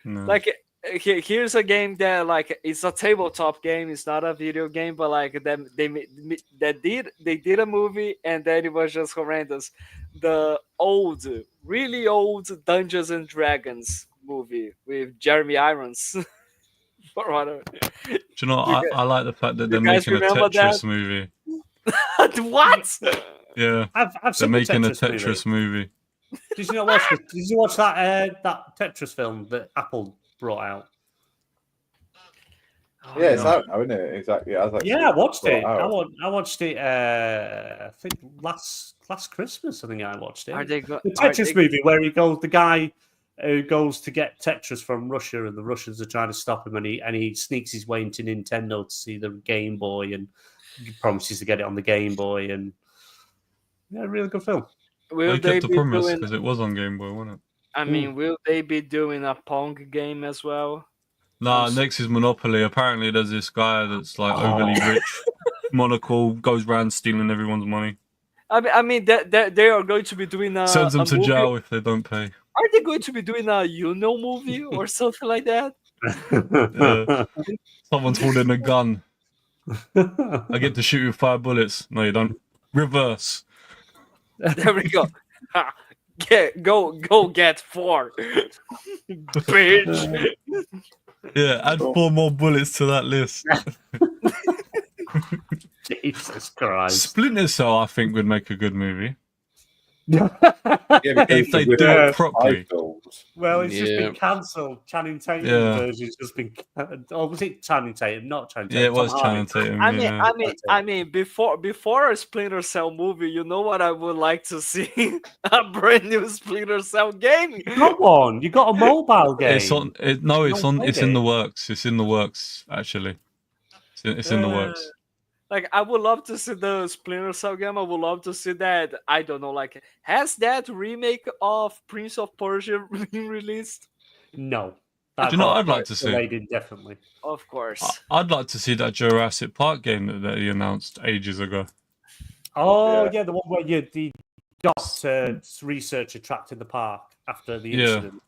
Speaker 5: No.
Speaker 6: Like here's a game that like it's a tabletop game. It's not a video game, but like they did a movie and then it was just horrendous. The really old Dungeons and Dragons movie with Jeremy Irons. Or whatever.
Speaker 5: Do you know? I like the fact that they're
Speaker 6: guys
Speaker 5: making a
Speaker 6: remember
Speaker 5: Tetris
Speaker 6: that?
Speaker 5: movie.
Speaker 6: What?
Speaker 5: Yeah,
Speaker 2: I've
Speaker 5: they're
Speaker 2: seen
Speaker 5: making
Speaker 2: the
Speaker 5: a Tetris movie.
Speaker 2: Did you not watch? Did you watch that Tetris film that Apple brought out?
Speaker 3: Yeah, it's out now, isn't it? Exactly. I
Speaker 2: watched it.
Speaker 3: Out.
Speaker 2: I watched it. I think last Christmas. I think I watched it.
Speaker 6: Are they
Speaker 2: The Tetris movie where he goes, the guy who goes to get Tetris from Russia, and the Russians are trying to stop him, and he sneaks his way into Nintendo to see the Game Boy, and he promises to get it on the Game Boy, and yeah, really good film.
Speaker 6: Will
Speaker 5: They
Speaker 6: they
Speaker 5: kept the
Speaker 6: be
Speaker 5: promise
Speaker 6: doing?
Speaker 5: because it was on Game Boy, wasn't it?
Speaker 6: I mean, will they be doing a Pong game as well?
Speaker 5: Nah, next is Monopoly. Apparently, there's this guy that's like overly rich, monocle, goes around stealing everyone's money,
Speaker 6: I mean, they are going to be doing a.
Speaker 5: sends them
Speaker 6: a
Speaker 5: to
Speaker 6: movie.
Speaker 5: jail if they don't pay.
Speaker 6: Are they going to be doing a movie or something like that?
Speaker 5: Someone's holding a gun. I get to shoot you with 5 bullets. No, you don't. Reverse.
Speaker 6: There we go. Ha, go get 4, bitch.
Speaker 5: Yeah, add 4 more bullets to that list.
Speaker 2: Jesus Christ!
Speaker 5: Splinter Cell, I think, would make a good movie.
Speaker 3: Yeah,
Speaker 5: If they do it properly.
Speaker 2: Well, it's just
Speaker 4: Yeah.
Speaker 2: been cancelled. Channing Tatum
Speaker 5: Yeah.
Speaker 2: version's just been. Or was it Channing Tatum? Not Channing Tatum.
Speaker 5: Yeah, it was
Speaker 2: Tom
Speaker 5: Channing
Speaker 2: Hardy.
Speaker 5: Tatum.
Speaker 6: I mean, before a Splinter Cell movie, you know what I would like to see? A brand new Splinter Cell game.
Speaker 2: You got one. You got a mobile game.
Speaker 5: It's on. No, it's
Speaker 2: Don't
Speaker 5: on.
Speaker 2: play
Speaker 5: It's in
Speaker 2: it.
Speaker 5: the works. It's in the works. Actually, it's in the works.
Speaker 6: Like, I would love to see the Splinter Cell game. I would love to see that. I don't know. Like, has that remake of Prince of Persia been released?
Speaker 2: No.
Speaker 5: Do you know what I'd like to see?
Speaker 2: Delayed indefinitely.
Speaker 6: Of course.
Speaker 5: I'd like to see that Jurassic Park game that he announced ages ago.
Speaker 2: Oh,
Speaker 3: Yeah.
Speaker 2: yeah, the one where the doctor researcher trapped in the park after the
Speaker 5: Yeah.
Speaker 2: incident.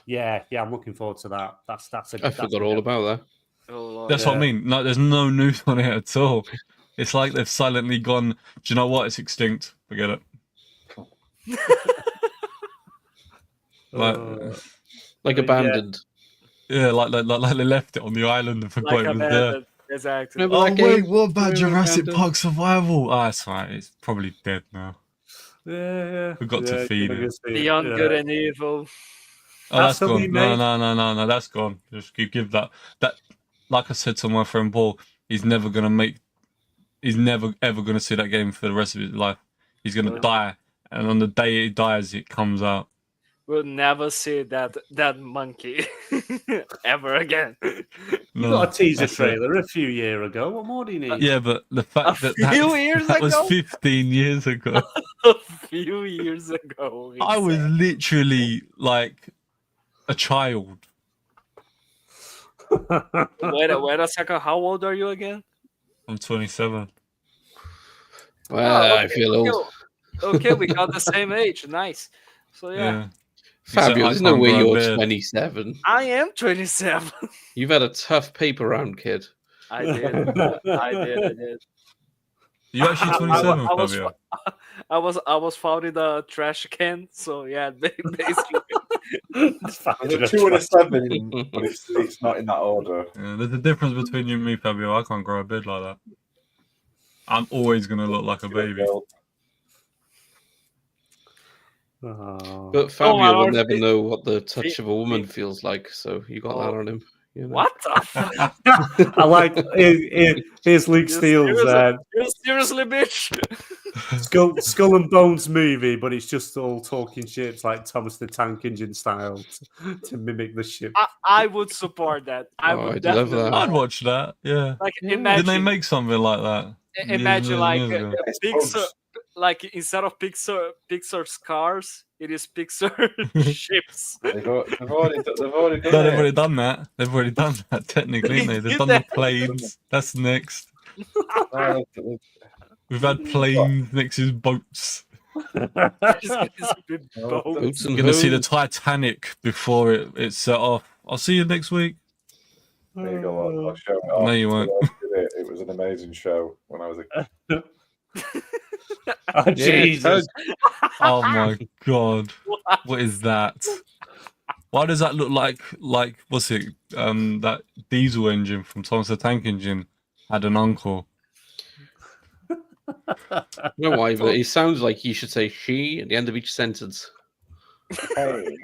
Speaker 2: Yeah, I'm looking forward to that. That's
Speaker 4: I forgot all about that.
Speaker 6: Oh, Lord.
Speaker 5: That's what I mean. Like, there's no news on it at all. It's like they've silently gone. Do you know what? It's extinct. Forget it. Like,
Speaker 4: Like abandoned.
Speaker 5: yeah, like they left it on the island and forgot
Speaker 6: Like
Speaker 5: it
Speaker 6: a
Speaker 5: was there.
Speaker 6: bad, exactly.
Speaker 4: Remember
Speaker 5: Oh
Speaker 4: that
Speaker 5: wait,
Speaker 4: game?
Speaker 5: what about
Speaker 4: We were
Speaker 5: Jurassic
Speaker 4: abandoned.
Speaker 5: Park Survival? Ah, that's right. It's probably dead now.
Speaker 2: Yeah.
Speaker 5: We've got to feed it.
Speaker 6: Beyond Good and Evil.
Speaker 5: Oh, that's
Speaker 2: That's the
Speaker 5: gone. No,
Speaker 2: remake.
Speaker 5: no, that's gone. Just give that. Like I said to my friend Paul, he's never ever gonna see that game for the rest of his life. He's gonna die, and on the day he dies, it comes out.
Speaker 6: We'll never see that monkey ever again.
Speaker 2: You got a teaser
Speaker 5: that's it.
Speaker 2: trailer a few years ago. What more do you need?
Speaker 5: Yeah, but the fact
Speaker 6: A
Speaker 5: that
Speaker 6: few years
Speaker 5: that was
Speaker 6: ago?
Speaker 5: 15 years ago.
Speaker 6: A few years ago.
Speaker 5: I was literally like a child.
Speaker 6: Wait a second. How old are you again?
Speaker 5: I'm 27.
Speaker 4: Well, I feel old.
Speaker 6: Okay, we got the same age. Nice. So yeah.
Speaker 4: Fabio,
Speaker 5: I
Speaker 4: there's no
Speaker 5: can't
Speaker 4: way
Speaker 5: grow a
Speaker 4: you're
Speaker 5: beard.
Speaker 4: 27.
Speaker 6: I am 27.
Speaker 4: You've had a tough paper round, kid.
Speaker 6: I did.
Speaker 5: You actually 27,
Speaker 6: I was,
Speaker 5: Fabio?
Speaker 6: I was found in a trash can. So yeah, basically.
Speaker 3: There's a 2 and a 7, but it's not in that order.
Speaker 5: Yeah, there's a difference between you and me, Fabio. I can't grow a beard like that. I'm always gonna look like a baby.
Speaker 2: Oh.
Speaker 4: But Fabio
Speaker 6: my
Speaker 4: will
Speaker 6: Lord.
Speaker 4: never know what the touch of a woman feels like, so you got that on him. You know?
Speaker 6: What the fuck?
Speaker 2: I like here's Luke Steele's
Speaker 6: Seriously, bitch.
Speaker 2: Skull and Bones movie, but it's just all talking ships like Thomas the Tank Engine style to mimic the ship.
Speaker 6: I would support that. I
Speaker 4: Oh,
Speaker 6: would
Speaker 4: I'd love
Speaker 6: definitely.
Speaker 4: that.
Speaker 5: I'd watch that. Yeah.
Speaker 6: Like
Speaker 5: Didn't they
Speaker 6: imagine,
Speaker 5: make something like that?
Speaker 6: imagine
Speaker 5: years
Speaker 6: like
Speaker 5: ago?
Speaker 6: Pixar, like instead of Pixar's cars, it is Pixar ships.
Speaker 3: They've already done
Speaker 5: No,
Speaker 3: it.
Speaker 5: they've already done that. They've already done that, technically, haven't they? They've done the planes. That's next. We've had planes next to boats.
Speaker 6: It's been both.
Speaker 4: Boots and
Speaker 5: You're going to see the
Speaker 4: hose.
Speaker 5: Titanic before it's set off. I'll see you next week.
Speaker 3: There you go. I'll show it off.
Speaker 5: No, you won't.
Speaker 3: It was an amazing show when I was a kid.
Speaker 2: Oh, Jesus.
Speaker 5: Oh my god. What is that? Why does that look like what's it? That diesel engine from Thomas the Tank Engine had an uncle.
Speaker 4: No, why? But it sounds like you should say "she" at the end of each sentence.
Speaker 3: Hey.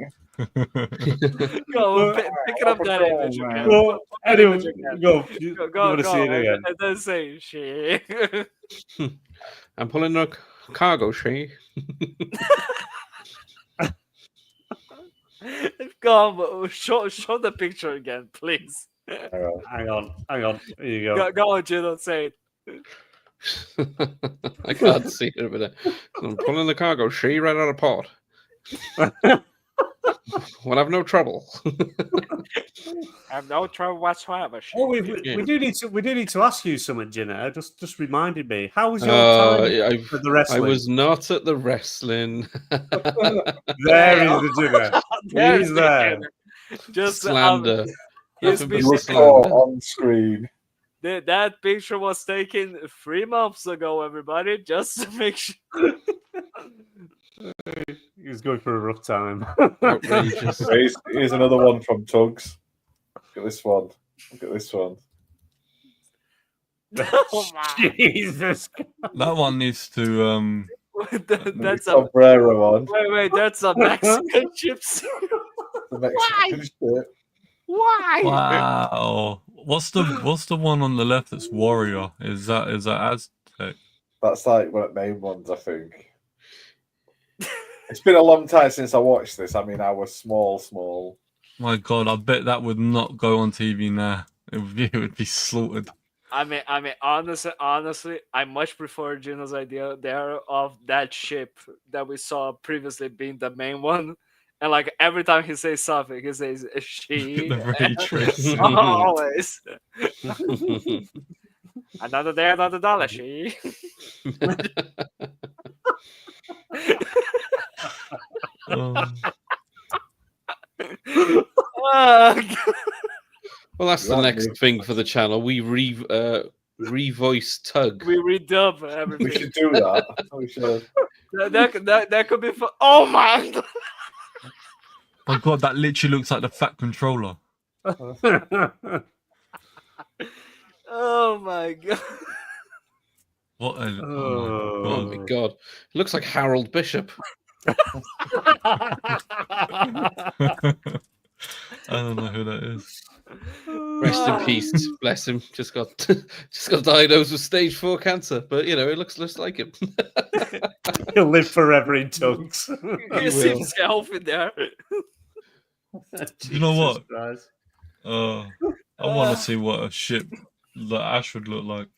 Speaker 6: Go, pick up that image again.
Speaker 2: Well, anyway, go.
Speaker 6: Go,
Speaker 2: to see it again.
Speaker 6: And then say she.
Speaker 4: I'm pulling a cargo, she.
Speaker 6: Go on, show the picture again, please.
Speaker 2: Hang on. Here you go.
Speaker 6: Go on, Gino, say it.
Speaker 4: I can't see it over there. I'm pulling the cargo, she, right out of port. We'll have no trouble.
Speaker 6: I have no trouble whatsoever. She.
Speaker 2: Oh, we do need to ask you something, Gina. Just reminded me. How was your time for the
Speaker 4: I
Speaker 2: wrestling?
Speaker 4: was not at the wrestling.
Speaker 2: There is the Gina.
Speaker 6: There's
Speaker 2: He's
Speaker 6: the
Speaker 2: there.
Speaker 6: Gina. Just
Speaker 4: Slander.
Speaker 6: he's
Speaker 4: Nothing
Speaker 6: been
Speaker 4: but
Speaker 3: You
Speaker 6: sitting-
Speaker 3: saw
Speaker 4: slander.
Speaker 3: on screen.
Speaker 6: that picture was taken 3 months ago, everybody, just to make sure.
Speaker 2: He was going for a rough time.
Speaker 4: Outrageous.
Speaker 3: Here's another one from Tugs. Look at this one. Look at this one.
Speaker 6: Oh, my.
Speaker 2: Jesus.
Speaker 5: That one needs to
Speaker 6: That's a
Speaker 3: sombrero on.
Speaker 6: wait. That's a Mexican chips.
Speaker 3: The Mexican shit.
Speaker 6: Why?
Speaker 5: wow. What's the one on the left that's warrior? Is that Aztec?
Speaker 3: That's like one of the main ones, I think. It's been a long time since I watched this. I mean, I was small.
Speaker 5: My god, I bet that would not go on TV now. It would be slaughtered.
Speaker 6: I mean, honestly, I much prefer Gino's idea there of that ship that we saw previously being the main one, and like every time he says something, he says she.
Speaker 5: The very trace.
Speaker 6: Always. Another day, another dollar. She.
Speaker 5: Oh.
Speaker 4: Well, that's the
Speaker 3: Right,
Speaker 4: next
Speaker 3: dude.
Speaker 4: thing for the channel. We revoice Tug.
Speaker 6: We redub
Speaker 3: We
Speaker 6: everything.
Speaker 3: should do that. We should.
Speaker 6: That could be fun. Oh my!
Speaker 5: My god, that literally looks like the Fat Controller.
Speaker 6: Oh my god!
Speaker 5: What a,
Speaker 4: Oh
Speaker 5: my
Speaker 4: my god. It looks like Harold Bishop.
Speaker 5: I don't know who that is.
Speaker 4: Rest in peace. Bless him. Just got diagnosed with stage 4 cancer. But you know, it looks like him.
Speaker 2: He'll live forever in Tugs.
Speaker 6: He seems healthy there.
Speaker 5: You know what?
Speaker 2: Jesus Christ.
Speaker 5: I want to see what a ship that Ash would look like.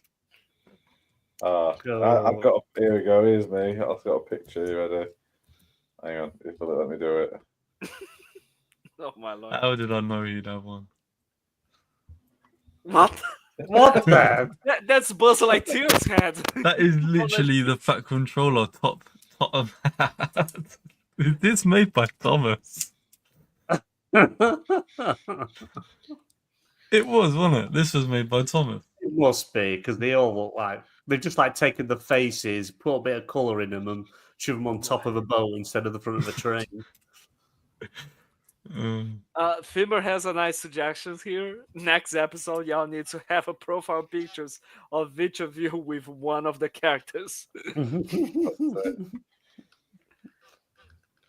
Speaker 3: I've got. Here we go. Here's me. I've got a picture. You ready? Hang on. If you'll let me do it.
Speaker 6: Oh my lord!
Speaker 5: How did I know he'd have one?
Speaker 6: What?
Speaker 2: What, man?
Speaker 6: That's Buzz Lightyear's head.
Speaker 5: That is literally the Fat Controller top of hat. Is this made by Thomas? It was, wasn't it? This was made by Thomas.
Speaker 2: It must be, because they all look like they've just like taken the faces, put a bit of colour in them, and shove them on top of a boat instead of the front of a train.
Speaker 6: Fimmer has a nice suggestions here. Next episode, y'all need to have a profile pictures of each of you with one of the characters.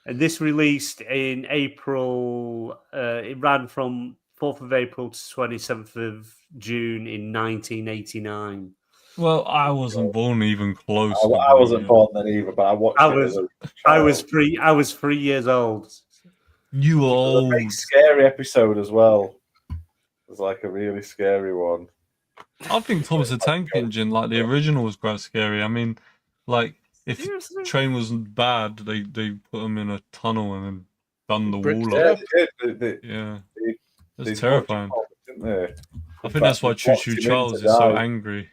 Speaker 2: And this released in April. It ran from 4th of April to 27th of June in 1989.
Speaker 5: Well, I wasn't born even close.
Speaker 3: I wasn't born then either, but I watched
Speaker 2: I
Speaker 3: it.
Speaker 2: was-
Speaker 3: as a
Speaker 2: I
Speaker 3: child.
Speaker 2: was 3. I was 3 years old.
Speaker 5: You were
Speaker 3: It was a
Speaker 5: old.
Speaker 3: big, scary episode as well. It was like a really scary one.
Speaker 5: I think Thomas the Tank Engine, like the original, was quite scary. I mean, like If the
Speaker 6: Seriously?
Speaker 5: train wasn't bad, they put them in a tunnel and then done the
Speaker 4: Bricked
Speaker 5: wall
Speaker 3: Yeah,
Speaker 5: up.
Speaker 3: they
Speaker 5: Yeah,
Speaker 3: they
Speaker 5: that's
Speaker 3: they
Speaker 5: terrifying.
Speaker 3: didn't they?
Speaker 5: I think that's why Choo Choo Charles is so angry.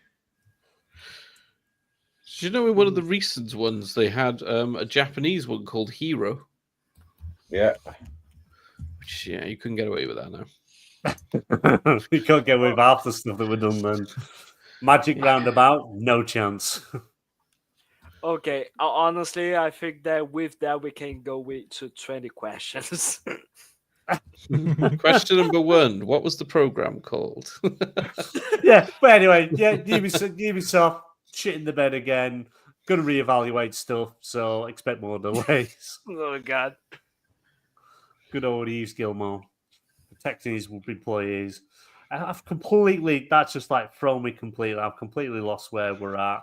Speaker 4: Do you know in one of the recent ones they had a Japanese one called Hero?
Speaker 3: Yeah.
Speaker 4: Which, yeah, you couldn't get away with that now.
Speaker 2: We can't get away with half the stuff that we're done then. Magic Roundabout, no chance.
Speaker 6: Okay, honestly, I think that with that we can go to 20 questions.
Speaker 4: Question number 1: what was the program called?
Speaker 2: Yeah, but anyway, yeah, Ubisoft shit in the bed again. Going to reevaluate stuff, so expect more delays.
Speaker 6: Oh god.
Speaker 2: Good old Yves Gilmore protecting his employees. I've completely, that's just like thrown me completely. I've completely lost where we're at.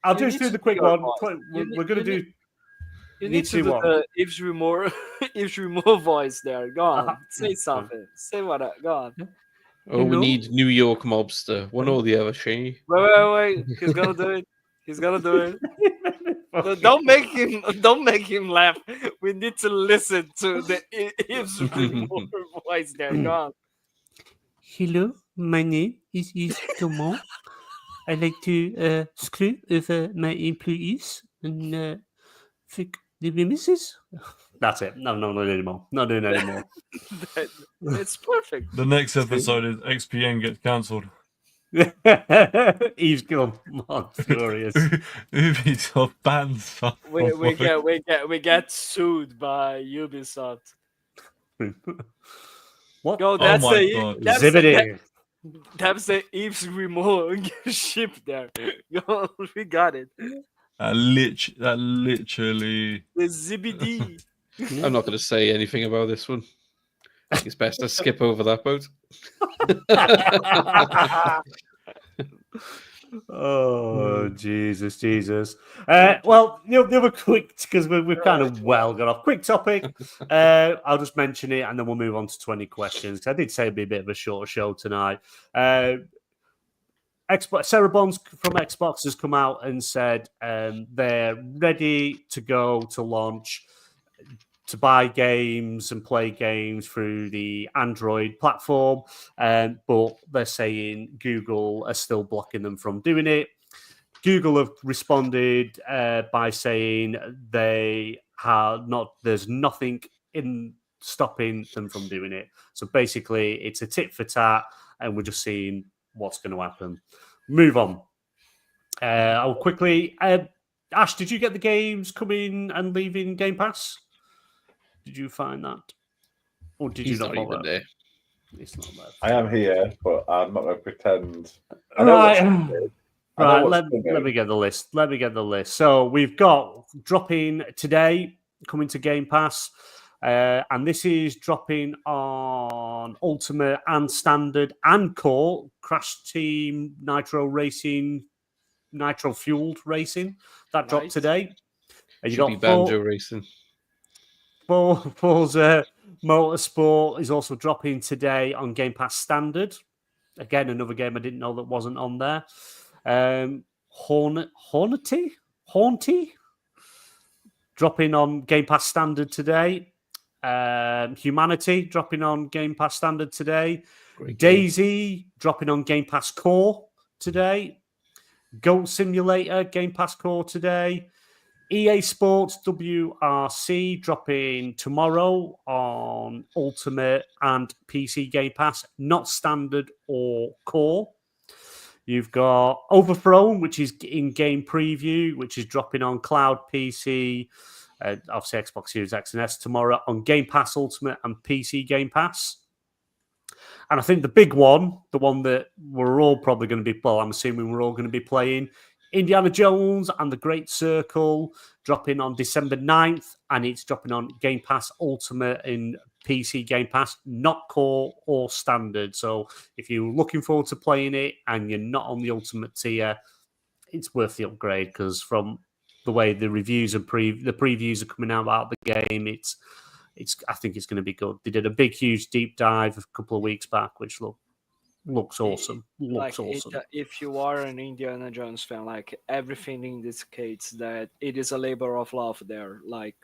Speaker 2: I'll just do the quick one. We're going to do.
Speaker 6: You need to do the Yves Remore voice there. Go on, say something. Say what? Go on.
Speaker 4: Oh, we need New York mobster. One or the other, Shane.
Speaker 6: Wait. He's gonna do it. He's gonna do it. Don't make him laugh. We need to listen to the Yves Remore voice there. Go on.
Speaker 2: Hello, my name is Yves Gilmore. I like to screw over my employees and fuck the missus. That's it. No, not anymore. Not doing it anymore.
Speaker 6: It's perfect.
Speaker 5: The next episode is XPN gets cancelled.
Speaker 2: Yves Gilmore, furious.
Speaker 5: Ubisoft bans stuff.
Speaker 6: We get sued by Ubisoft.
Speaker 2: What?
Speaker 6: Go,
Speaker 5: that's
Speaker 6: that's the Yves Remore ship there. Go, we got it.
Speaker 5: That literally.
Speaker 6: The ZBD.
Speaker 4: I'm not going to say anything about this one. I think it's best to skip over that boat.
Speaker 2: Oh, Jesus. Well, the other quick, because we've kind of well got off. Quick topic. I'll just mention it and then we'll move on to 20 questions. I did say it'd be a bit of a shorter show tonight. Sarah Bonds from Xbox has come out and said they're ready to go to launch to buy games and play games through the Android platform, but they're saying Google are still blocking them from doing it. Google have responded by saying there's nothing in stopping them from doing it. So basically, it's a tit for tat, and we're just seeing what's going to happen. Move on. I'll quickly. Ash, did you get the games coming and leaving Game Pass? Did you find that? Or did you not bother?
Speaker 4: There.
Speaker 2: It's not there.
Speaker 3: I am here, but I'm not going to pretend.
Speaker 2: Right. Let me get the list. So we've got dropping today, coming to Game Pass. And this is dropping on Ultimate and Standard and Core. Crash Team Nitro Racing, Nitro Fueled Racing. That dropped today. And you got
Speaker 4: Banjo Racing.
Speaker 2: Forza Motorsport is also dropping today on Game Pass Standard. Again, another game I didn't know that wasn't on there. Haunty dropping on Game Pass Standard today. Humanity dropping on Game Pass Standard today. Daisy dropping on Game Pass Core today. Goat Simulator Game Pass Core today. EA Sports WRC dropping tomorrow on Ultimate and PC Game Pass, not Standard or Core. You've got Overthrown, which is in-game preview, which is dropping on Cloud PC, obviously Xbox Series X and S tomorrow on Game Pass Ultimate and PC Game Pass. And I think the big one, the one that we're all probably going to be, well, I'm assuming we're all going to be playing, Indiana Jones and the Great Circle dropping on December 9th, and it's dropping on Game Pass Ultimate in PC Game Pass, not Core or Standard. So if you're looking forward to playing it and you're not on the Ultimate tier, it's worth the upgrade, because from the way the reviews and the previews are coming out about the game, it's I think it's going to be good. They did a big, huge deep dive a couple of weeks back, which looked looks awesome.
Speaker 6: Like
Speaker 2: Looks awesome.
Speaker 6: if you are an Indiana Jones fan, like everything indicates that it is a labor of love there. Like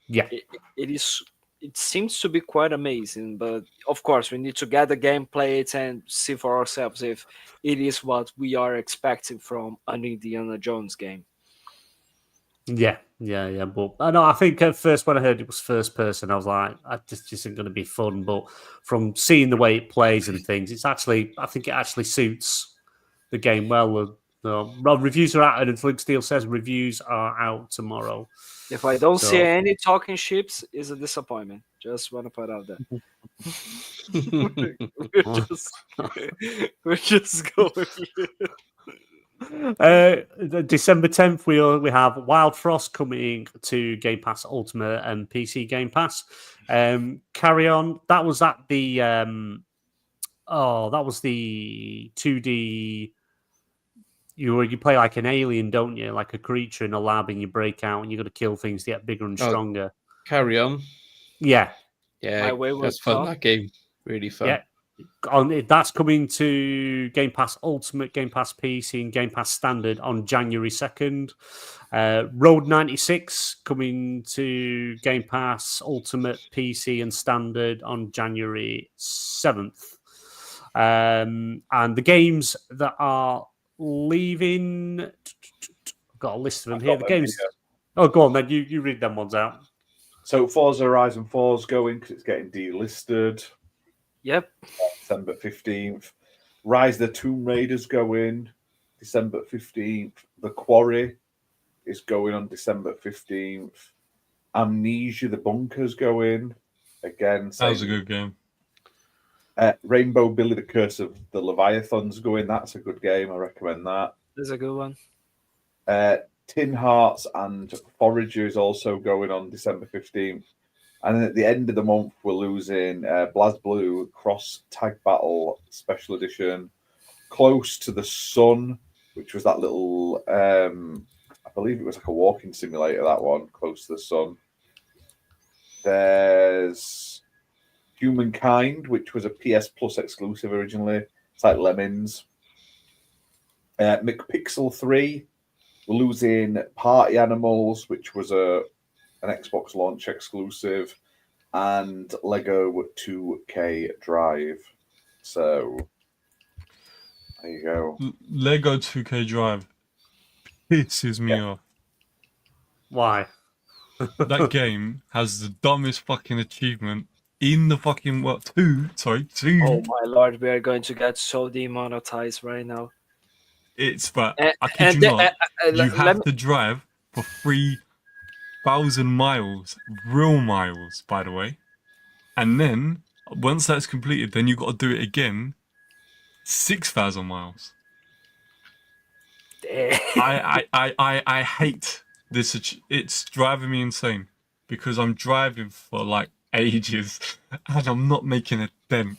Speaker 2: Yeah.
Speaker 6: it is. It seems to be quite amazing, but of course we need to get the gameplay and see for ourselves if it is what we are expecting from an Indiana Jones game.
Speaker 2: Yeah. But I think at first when I heard it was first person, I was like, this isn't going to be fun. But from seeing the way it plays and things, I think it actually suits the game well. Reviews are out, and Flink Steel says reviews are out tomorrow.
Speaker 6: If I don't see any talking ships, it's a disappointment. Just want to put out that. we're just going.
Speaker 2: December 10th, we have Wild Frost coming to Game Pass Ultimate and PC Game Pass. Carry on. That was at the that was the 2D. You play like an alien, don't you? Like a creature in a lab, and you break out, and you got to kill things to get bigger and stronger.
Speaker 4: Carry on.
Speaker 2: Yeah,
Speaker 4: that's fun. That game, really fun.
Speaker 2: Yeah, that's coming to Game Pass Ultimate, Game Pass PC, and Game Pass Standard on January 2nd. Road 96 coming to Game Pass Ultimate, PC, and Standard on January 7th. And the games that are leaving, I've got a list of them here. The games. Oh, go on then. You read them ones out.
Speaker 3: So Forza Horizon 4 is going because it's getting delisted.
Speaker 6: Yep.
Speaker 3: December 15th. Rise the Tomb Raider's going December 15th. The Quarry is going on December 15th. Amnesia the Bunker's going again.
Speaker 5: That was a good game.
Speaker 3: Rainbow Billy the Curse of the Leviathan's going. That's a good game. I recommend that.
Speaker 6: There's a good one.
Speaker 3: Tin Hearts and Forager is also going on December 15th. And then at the end of the month, we're losing BlazBlue Cross Tag Battle Special Edition, Close to the Sun, which was that little, I believe it was like a walking simulator, that one, Close to the Sun. There's Humankind, which was a PS Plus exclusive originally. It's like Lemons. McPixel 3, we're losing Party Animals, which was an Xbox launch exclusive, and Lego 2K Drive. So there you go.
Speaker 5: Lego 2K Drive pisses me off.
Speaker 2: Why?
Speaker 5: That game has the dumbest fucking achievement in the fucking world. Two.
Speaker 6: Oh my lord, we are going to get so demonetized right now.
Speaker 5: But I kid you not, you have to drive for 3,000 miles, real miles, by the way. And then, once that's completed, then you got to do it again, 6,000 miles. I hate this. It's driving me insane because I'm driving for like ages and I'm not making a dent.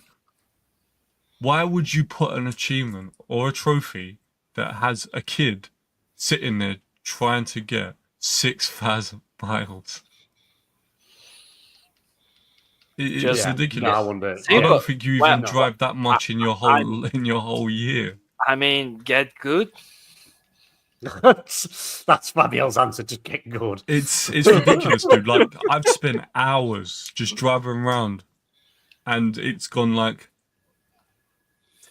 Speaker 5: Why would you put an achievement or a trophy that has a kid sitting there trying to get 6,000 miles? It's ridiculous. I don't think you even drive that much in your whole year.
Speaker 6: I mean, get good.
Speaker 2: That's Fabio's answer. Just get good.
Speaker 5: It's ridiculous, dude. Like I've spent hours just driving around, and it's gone like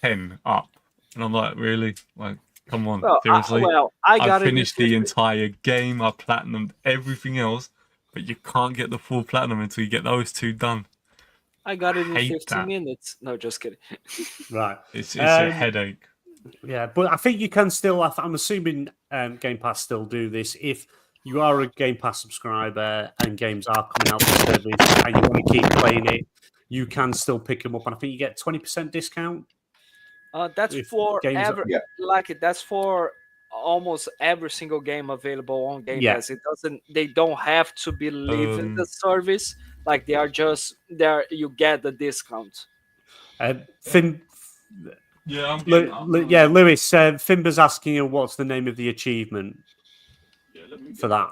Speaker 5: 10 up, and I'm like, really? Like, come on, seriously? I finished the entire game. I platinumed everything else, but you can't get the full platinum until you get those two done.
Speaker 6: I got it in 15 minutes. No, just kidding.
Speaker 2: Right.
Speaker 5: It's a headache.
Speaker 2: Yeah, but I think you can still. I'm assuming Game Pass still do this. If you are a Game Pass subscriber and games are coming out of the service and you want to keep playing it, you can still pick them up. And I think you get 20% discount.
Speaker 6: That's for that's for almost every single game available on Game Pass. It doesn't. They don't have to be leaving the service. Like they are just there. You get the discount.
Speaker 2: Finn.
Speaker 5: Yeah,
Speaker 2: Lewis. Fimber's asking you what's the name of the achievement for that.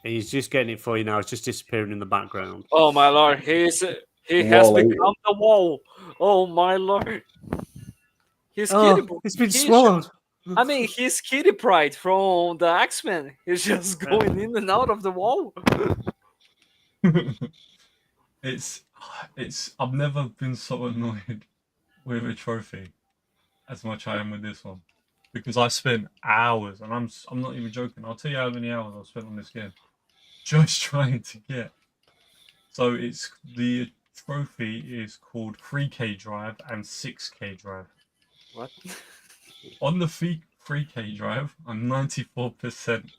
Speaker 2: He's just getting it for you now. It's just disappearing in the background.
Speaker 6: Oh my lord, he has become the wall. Oh my lord. His
Speaker 2: Oh,
Speaker 6: kitty,
Speaker 2: it's been
Speaker 6: he's
Speaker 2: swallowed.
Speaker 6: I mean, his kitty pride from the X-Men is just going in and out of the wall.
Speaker 5: it's I've never been so annoyed with a trophy as much I am with this one, because I spent hours, and I'm not even joking. I'll tell you how many hours I've spent on this game just trying to get. So it's the trophy is called 3K drive and 6K drive.
Speaker 6: What?
Speaker 5: On the 3K drive, I'm 94%.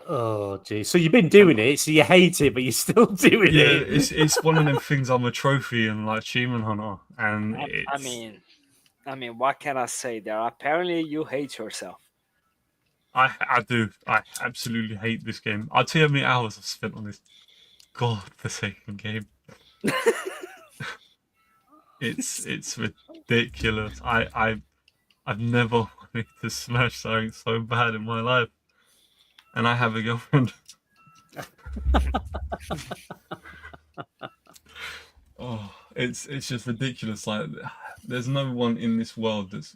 Speaker 2: Oh, geez. So you've been doing it, so you hate it, but you're still doing
Speaker 5: Yeah,
Speaker 2: it.
Speaker 5: it's one of them things. I'm a trophy and like achievement hunter, and
Speaker 6: I mean, what can I say there? Apparently, you hate yourself.
Speaker 5: I do. I absolutely hate this game. I'll tell you how many hours I've spent on this godforsaken game. It's ridiculous. I've never wanted to smash something so bad in my life, and I have a girlfriend. Oh, it's just ridiculous. Like, there's no one in this world that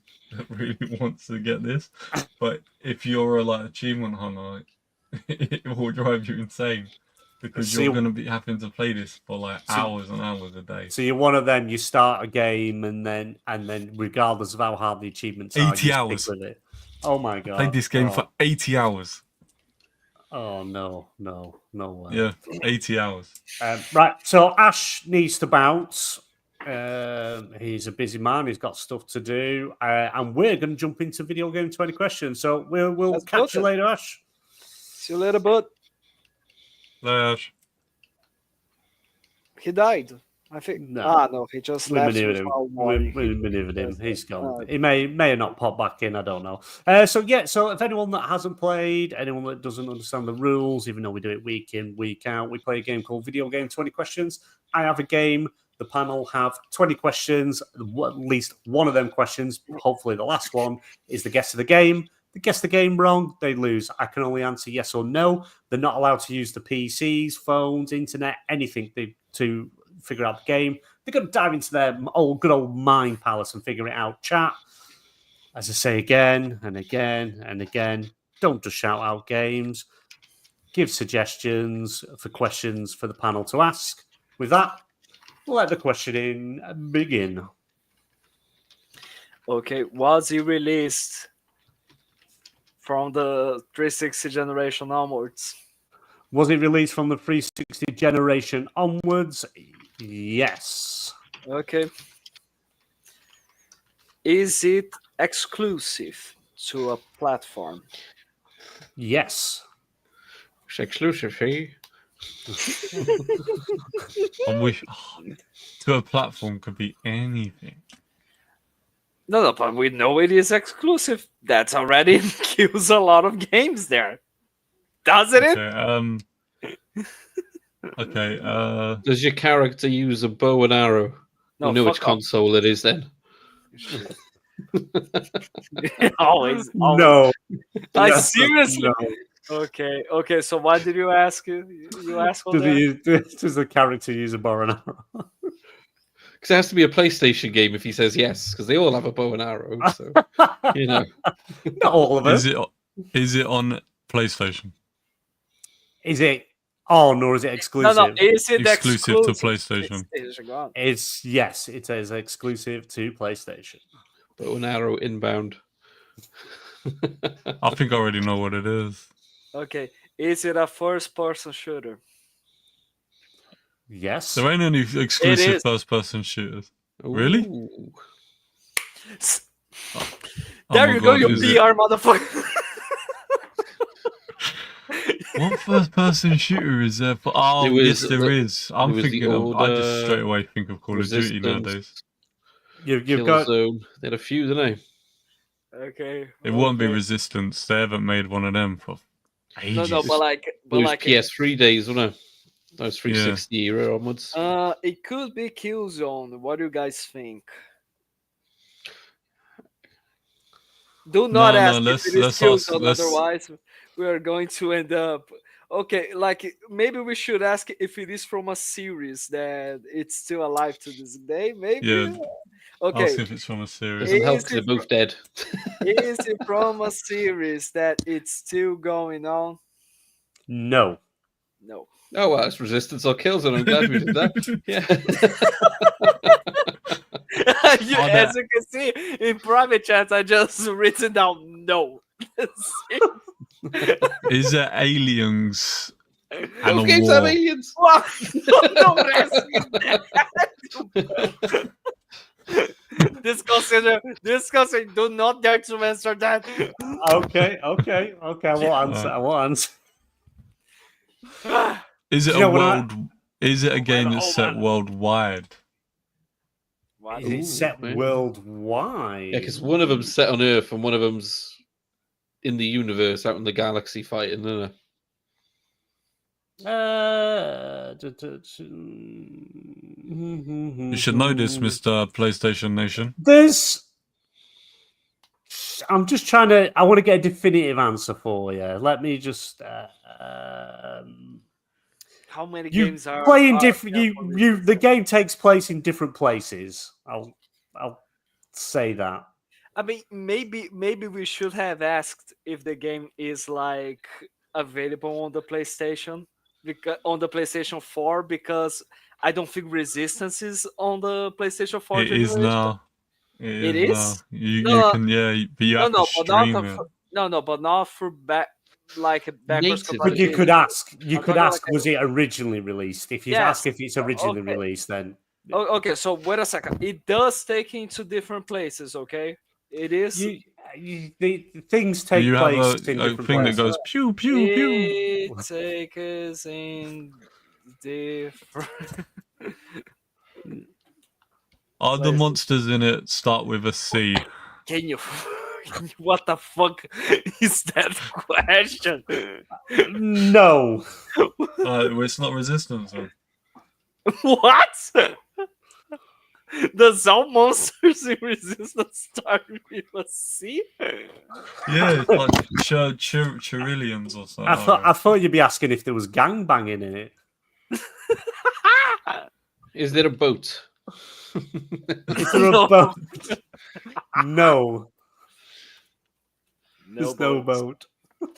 Speaker 5: really wants to get this, but if you're a like achievement hunter, it will drive you insane, because
Speaker 2: So
Speaker 5: you're going to be having to play this for like
Speaker 2: So-
Speaker 5: hours and hours a day.
Speaker 2: So you're one of them. You start a game, and then regardless of how hard the achievements are,
Speaker 5: 80
Speaker 2: you
Speaker 5: hours.
Speaker 2: stick with it. Oh my god!
Speaker 5: Played this game
Speaker 2: oh.
Speaker 5: for 80 hours.
Speaker 2: Oh no way.
Speaker 5: Yeah, 80 hours.
Speaker 2: Right, so Ash needs to bounce. He's a busy man. He's got stuff to do, and we're going to jump into video game 20 questions. So we'll
Speaker 6: Let's
Speaker 2: catch
Speaker 6: go
Speaker 2: you
Speaker 6: then.
Speaker 2: later, Ash.
Speaker 6: See you later, bud.
Speaker 5: Lash.
Speaker 6: He died. I think.
Speaker 2: No.
Speaker 6: No, he just
Speaker 2: We
Speaker 6: left
Speaker 2: maneuvered him.
Speaker 6: without warning.
Speaker 2: We maneuvered him. He's gone.
Speaker 6: Oh.
Speaker 2: He may have not popped back in. I don't know. So if anyone that hasn't played, anyone that doesn't understand the rules, even though we do it week in, week out, we play a game called Video Game 20 Questions. I have a game. The panel have 20 questions. At least one of them questions, hopefully the last one, is the guess of the game. They guess the game wrong, they lose. I can only answer yes or no. They're not allowed to use the PCs, phones, internet, anything to figure out the game. They've got to dive into their good old mind palace and figure it out. Chat, as I say again and again and again, don't just shout out games. Give suggestions for questions for the panel to ask. With that, let the questioning begin.
Speaker 6: Okay, was he released from the 360 generation onwards?
Speaker 2: Was it released from the 360 generation onwards? Yes.
Speaker 6: Okay. Is it exclusive to a platform?
Speaker 2: Yes.
Speaker 4: It's exclusive, eh?
Speaker 5: I wish to a platform could be anything.
Speaker 6: No, but we know it is exclusive. That's already kills a lot of games there. Doesn't it?
Speaker 5: Okay,
Speaker 4: Does your character use a bow and arrow?
Speaker 6: No,
Speaker 4: We know which
Speaker 6: fuck off.
Speaker 4: console it is then.
Speaker 6: always.
Speaker 2: No.
Speaker 6: I
Speaker 2: Yes,
Speaker 6: seriously.
Speaker 2: no.
Speaker 6: Okay. So what did you ask? You asked on
Speaker 2: Does the character use a bow and arrow?
Speaker 4: Because it has to be a PlayStation game if he says yes, because they all have a bow and arrow. So, you know.
Speaker 2: Not all of it.
Speaker 5: is it on PlayStation?
Speaker 2: Is it on or is it exclusive?
Speaker 6: No. Is it
Speaker 5: Exclusive to PlayStation.
Speaker 6: PlayStation?
Speaker 2: Yes, it is exclusive to PlayStation.
Speaker 4: Bow and arrow inbound.
Speaker 5: I think I already know what it is.
Speaker 6: Okay. Is it a first-person shooter?
Speaker 2: Yes.
Speaker 5: There ain't any exclusive
Speaker 6: is.
Speaker 5: first-person shooters. Really?
Speaker 4: Ooh.
Speaker 6: There
Speaker 5: my
Speaker 6: you go,
Speaker 5: God,
Speaker 6: you
Speaker 5: is it?
Speaker 6: PR motherfucker.
Speaker 5: What first-person shooter is there? Oh,
Speaker 4: There was
Speaker 5: yes, there
Speaker 4: the-
Speaker 5: is. I'm
Speaker 4: there was the
Speaker 5: thinking of. I just
Speaker 4: old,
Speaker 5: straight away think of Call of Duty
Speaker 4: Resistance.
Speaker 5: nowadays.
Speaker 2: You've got
Speaker 4: Killzone. They had a few, didn't they?
Speaker 6: Okay.
Speaker 5: It won't be
Speaker 6: okay.
Speaker 5: Resistance. They haven't made one of them for ages.
Speaker 6: No, but
Speaker 4: Those
Speaker 6: like
Speaker 4: PS3 days, wasn't it? Those 360 era onwards.
Speaker 6: it could be Killzone. What do you guys think? Do not
Speaker 5: No,
Speaker 6: ask
Speaker 5: let's-
Speaker 6: if it is
Speaker 5: let's ask-
Speaker 6: Killzone,
Speaker 5: let's-
Speaker 6: otherwise we are going to end up. Okay, like maybe we should ask if it is from a series that it's still alive to this day. Maybe.
Speaker 5: Yeah.
Speaker 6: Okay.
Speaker 5: Ask if it's from a series.
Speaker 4: Doesn't help
Speaker 6: Is
Speaker 4: because they're
Speaker 6: it
Speaker 4: both dead.
Speaker 6: Is it from a series that it's still going on?
Speaker 2: No.
Speaker 6: No.
Speaker 4: Oh, well, it's resistance or kills, and I'm glad we did that. Yeah.
Speaker 6: As you can see in private chats, I just written down no.
Speaker 5: Is it aliens and
Speaker 4: Both
Speaker 5: a
Speaker 4: games have
Speaker 5: war?
Speaker 6: What?
Speaker 4: aliens.
Speaker 6: Don't ask me that. Discussing. Do not dare to answer that.
Speaker 2: Okay. I won't answer.
Speaker 5: Is it
Speaker 2: Do you
Speaker 5: a
Speaker 2: know when I-
Speaker 5: world? Is it a game that's set worldwide?
Speaker 6: What?
Speaker 2: Is it set
Speaker 4: man.
Speaker 2: worldwide?
Speaker 4: Yeah, because one of them's set on Earth and one of them's in the universe, out in the galaxy fighting, isn't it?
Speaker 5: You should know this, Mr. PlayStation Nation.
Speaker 2: I'm just trying to. I want to get a definitive answer for you. Let me just.
Speaker 6: How many
Speaker 2: You
Speaker 6: games are
Speaker 2: play in
Speaker 6: are
Speaker 2: different.
Speaker 6: there for
Speaker 2: You.
Speaker 6: this?
Speaker 2: The game takes place in different places. I'll say that.
Speaker 6: I mean, maybe we should have asked if the game is like available on the PlayStation, because on the PlayStation 4, because I don't think Resistance is on the PlayStation 4.
Speaker 5: It is
Speaker 6: generation.
Speaker 5: now.
Speaker 6: It
Speaker 5: is
Speaker 6: is?
Speaker 5: now. You
Speaker 6: No,
Speaker 5: can, yeah, but you have to
Speaker 6: but not
Speaker 5: stream it.
Speaker 6: but not for backwards
Speaker 4: Native.
Speaker 2: But you
Speaker 6: compatibility.
Speaker 2: could ask. You
Speaker 6: I'm
Speaker 2: could
Speaker 6: talking
Speaker 2: ask.
Speaker 6: like
Speaker 2: Was it originally released? If you
Speaker 6: Yes.
Speaker 2: ask if it's originally
Speaker 6: Okay.
Speaker 2: released, then
Speaker 6: Okay, so wait a second. It does take into different places. Okay, it is.
Speaker 2: the things take
Speaker 5: You have
Speaker 2: place in
Speaker 5: a
Speaker 2: different
Speaker 5: thing that
Speaker 2: places.
Speaker 5: goes pew pew pew.
Speaker 6: It takes in different.
Speaker 5: Are the
Speaker 6: places.
Speaker 5: monsters in it start with a C?
Speaker 6: Can you? What the fuck is that question?
Speaker 2: No.
Speaker 5: Well, it's not Resistance. Then.
Speaker 6: What? Does all monsters in Resistance start with a C?
Speaker 5: Yeah, it's like Chirillions or something.
Speaker 2: I thought you'd be asking if there was gangbanging in it.
Speaker 4: Is there a boat?
Speaker 2: Is there a
Speaker 6: No.
Speaker 2: boat? No.
Speaker 6: No
Speaker 2: There's no
Speaker 6: boats.
Speaker 2: boat.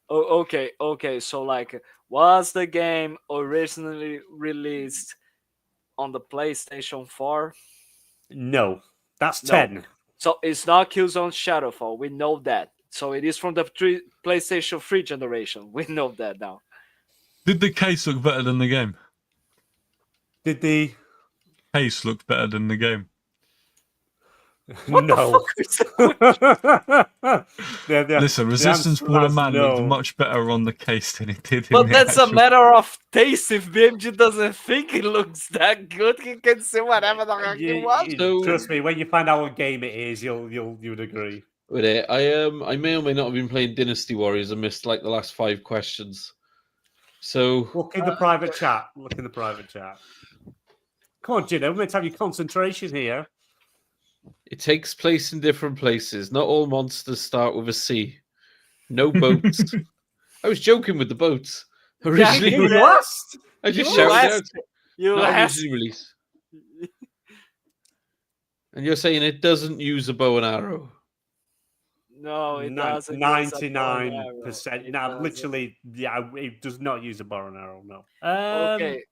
Speaker 6: Oh, okay. So, like, was the game originally released on the PlayStation 4?
Speaker 2: No. That's
Speaker 6: No.
Speaker 2: 10.
Speaker 6: So it's not Killzone Shadowfall. We know that. So it is from the PlayStation 3 generation. We know that now.
Speaker 5: Did the case look better than the game?
Speaker 2: Did the
Speaker 5: Case looked better than the game.
Speaker 2: no?
Speaker 5: Listen, Resistance
Speaker 2: answer
Speaker 5: Water
Speaker 2: is
Speaker 5: Man looked
Speaker 2: no.
Speaker 5: much better on the case than it did in
Speaker 6: But
Speaker 5: the
Speaker 6: that's a
Speaker 5: actual...
Speaker 6: matter of taste. If BMG doesn't think it looks that good, he can say whatever the heck he wants.
Speaker 4: So-
Speaker 2: Trust me, when you find out what game it is, you'd agree.
Speaker 4: With it, I may or may not have been playing Dynasty Warriors and missed like the last 5 questions. So
Speaker 2: Look in the private chat. Look in the private chat. Come on, Gino. We're meant to have your concentration here.
Speaker 4: it takes place in different places. Not all monsters start with a C. No boats. I was joking with the boats. Originally,
Speaker 2: You lost.
Speaker 4: I just
Speaker 6: You
Speaker 4: shouted out.
Speaker 6: asked. You
Speaker 4: Not
Speaker 6: asked.
Speaker 4: originally released. And you're saying it doesn't use a bow and arrow.
Speaker 6: No, it doesn't. use a bow and arrow.
Speaker 2: 99%.
Speaker 6: It
Speaker 2: No,
Speaker 6: doesn't.
Speaker 2: literally, yeah, it does not use a bow and arrow. No.
Speaker 6: Okay.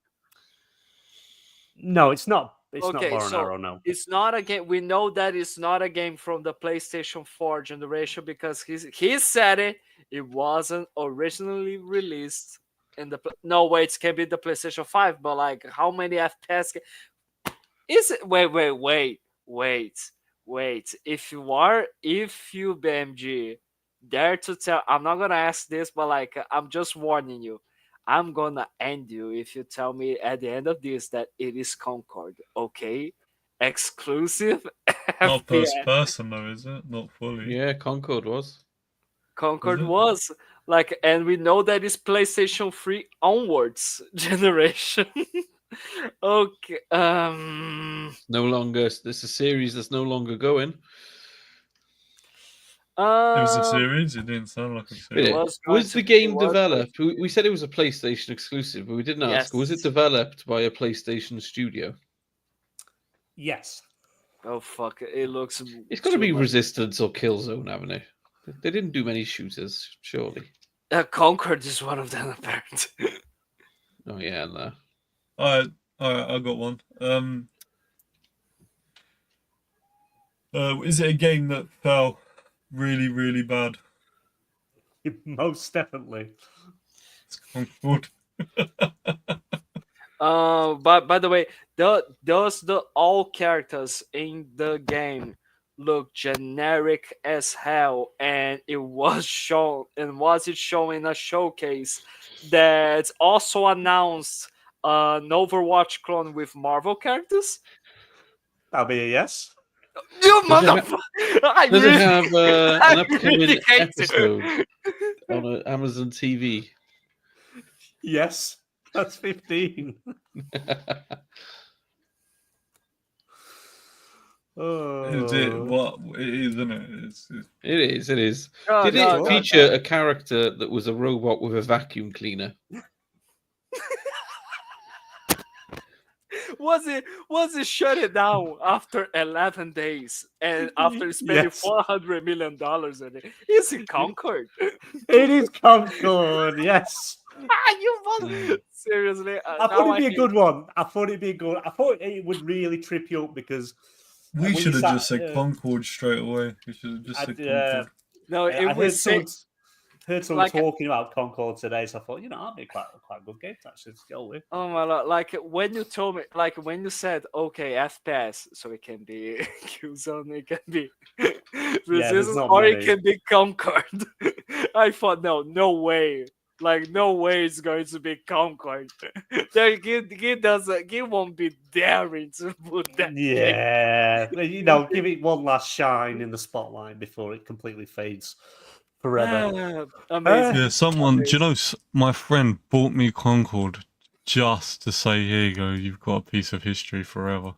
Speaker 2: No, it's not. It's not
Speaker 6: Okay,
Speaker 2: bow and
Speaker 6: so-
Speaker 2: arrow. No.
Speaker 6: It's not a game. We know that it's not a game from the PlayStation 4 generation because he said it. It wasn't originally released in the. No, wait, it can be the PlayStation 5, but like, how many FPS? Is it? Wait. If you BMG dare to tell, I'm not gonna ask this, but like, I'm just warning you. I'm gonna end you if you tell me at the end of this that it is Concord, okay? Exclusive.
Speaker 5: Not first
Speaker 6: FPS.
Speaker 5: person though, is it? Not fully.
Speaker 4: Yeah, Concord was.
Speaker 6: Concord
Speaker 5: Is it?
Speaker 6: was like, and we know that it's PlayStation 3 onwards generation. Okay.
Speaker 4: No longer. This is a series that's no longer going.
Speaker 5: It was a series. It didn't sound like a
Speaker 4: Wait,
Speaker 5: series.
Speaker 6: was going
Speaker 4: was
Speaker 6: to
Speaker 4: the
Speaker 6: be-
Speaker 4: game
Speaker 6: it was
Speaker 4: developed? We said it was a PlayStation exclusive, but we didn't ask. Was it
Speaker 6: Yes.
Speaker 4: developed by a PlayStation studio?
Speaker 2: Yes.
Speaker 6: Oh fuck! It looks.
Speaker 4: It's got to
Speaker 6: too
Speaker 4: be
Speaker 6: much-
Speaker 4: Resistance or Killzone, haven't it? They didn't do many shooters, surely.
Speaker 6: Concord is one of them, apparently.
Speaker 4: Oh yeah, no.
Speaker 5: All right, I got one. Is it a game that fell really, really bad?
Speaker 2: Most definitely.
Speaker 5: It's Concord.
Speaker 6: By the way, does the all characters in the game look generic as hell? And it was shown, and was it shown in a showcase that also announced an Overwatch clone with Marvel characters?
Speaker 2: That'll be a yes.
Speaker 6: You
Speaker 4: Does it
Speaker 6: motherfucker! I
Speaker 4: Does
Speaker 6: really,
Speaker 4: it have
Speaker 6: I
Speaker 4: an upcoming
Speaker 6: really hate it.
Speaker 4: episode on Amazon TV?
Speaker 2: Yes. That's 15. Oh.
Speaker 5: Is it what it is, isn't it?
Speaker 4: It is.
Speaker 6: Oh,
Speaker 4: Did
Speaker 6: no,
Speaker 4: it
Speaker 6: no.
Speaker 4: feature a character that was a robot with a vacuum cleaner?
Speaker 6: Was it shut it down after 11 days and after spending
Speaker 2: Yes.
Speaker 6: $400 million on it? Is it Concord?
Speaker 2: It is Concord, yes.
Speaker 6: You mother... Seriously?
Speaker 2: I thought it'd be a good one. I thought it would really trip you up because
Speaker 5: We
Speaker 2: when you
Speaker 5: should have
Speaker 2: sat-
Speaker 5: just said Concord straight away. We should have just said Concord.
Speaker 6: No,
Speaker 2: I
Speaker 6: it
Speaker 2: heard
Speaker 6: was
Speaker 2: someone
Speaker 6: like-
Speaker 2: talking about Concord today, so I thought, that'd be quite a good game to actually go with.
Speaker 6: Oh my lord! Like when you told me, like when you said, "Okay, FPS," so it can be Killzone, it can be Resistance,
Speaker 2: not
Speaker 6: or it
Speaker 2: many.
Speaker 6: can be Concord. I thought, no way! Like no way it's going to be Concord. He won't be daring to put that.
Speaker 2: Yeah, give it one last shine in the spotlight before it completely fades forever.
Speaker 6: Amazing.
Speaker 5: Yeah, someone. Do you know? My friend bought me Concord just to say, "Here you go. You've got a piece of history forever."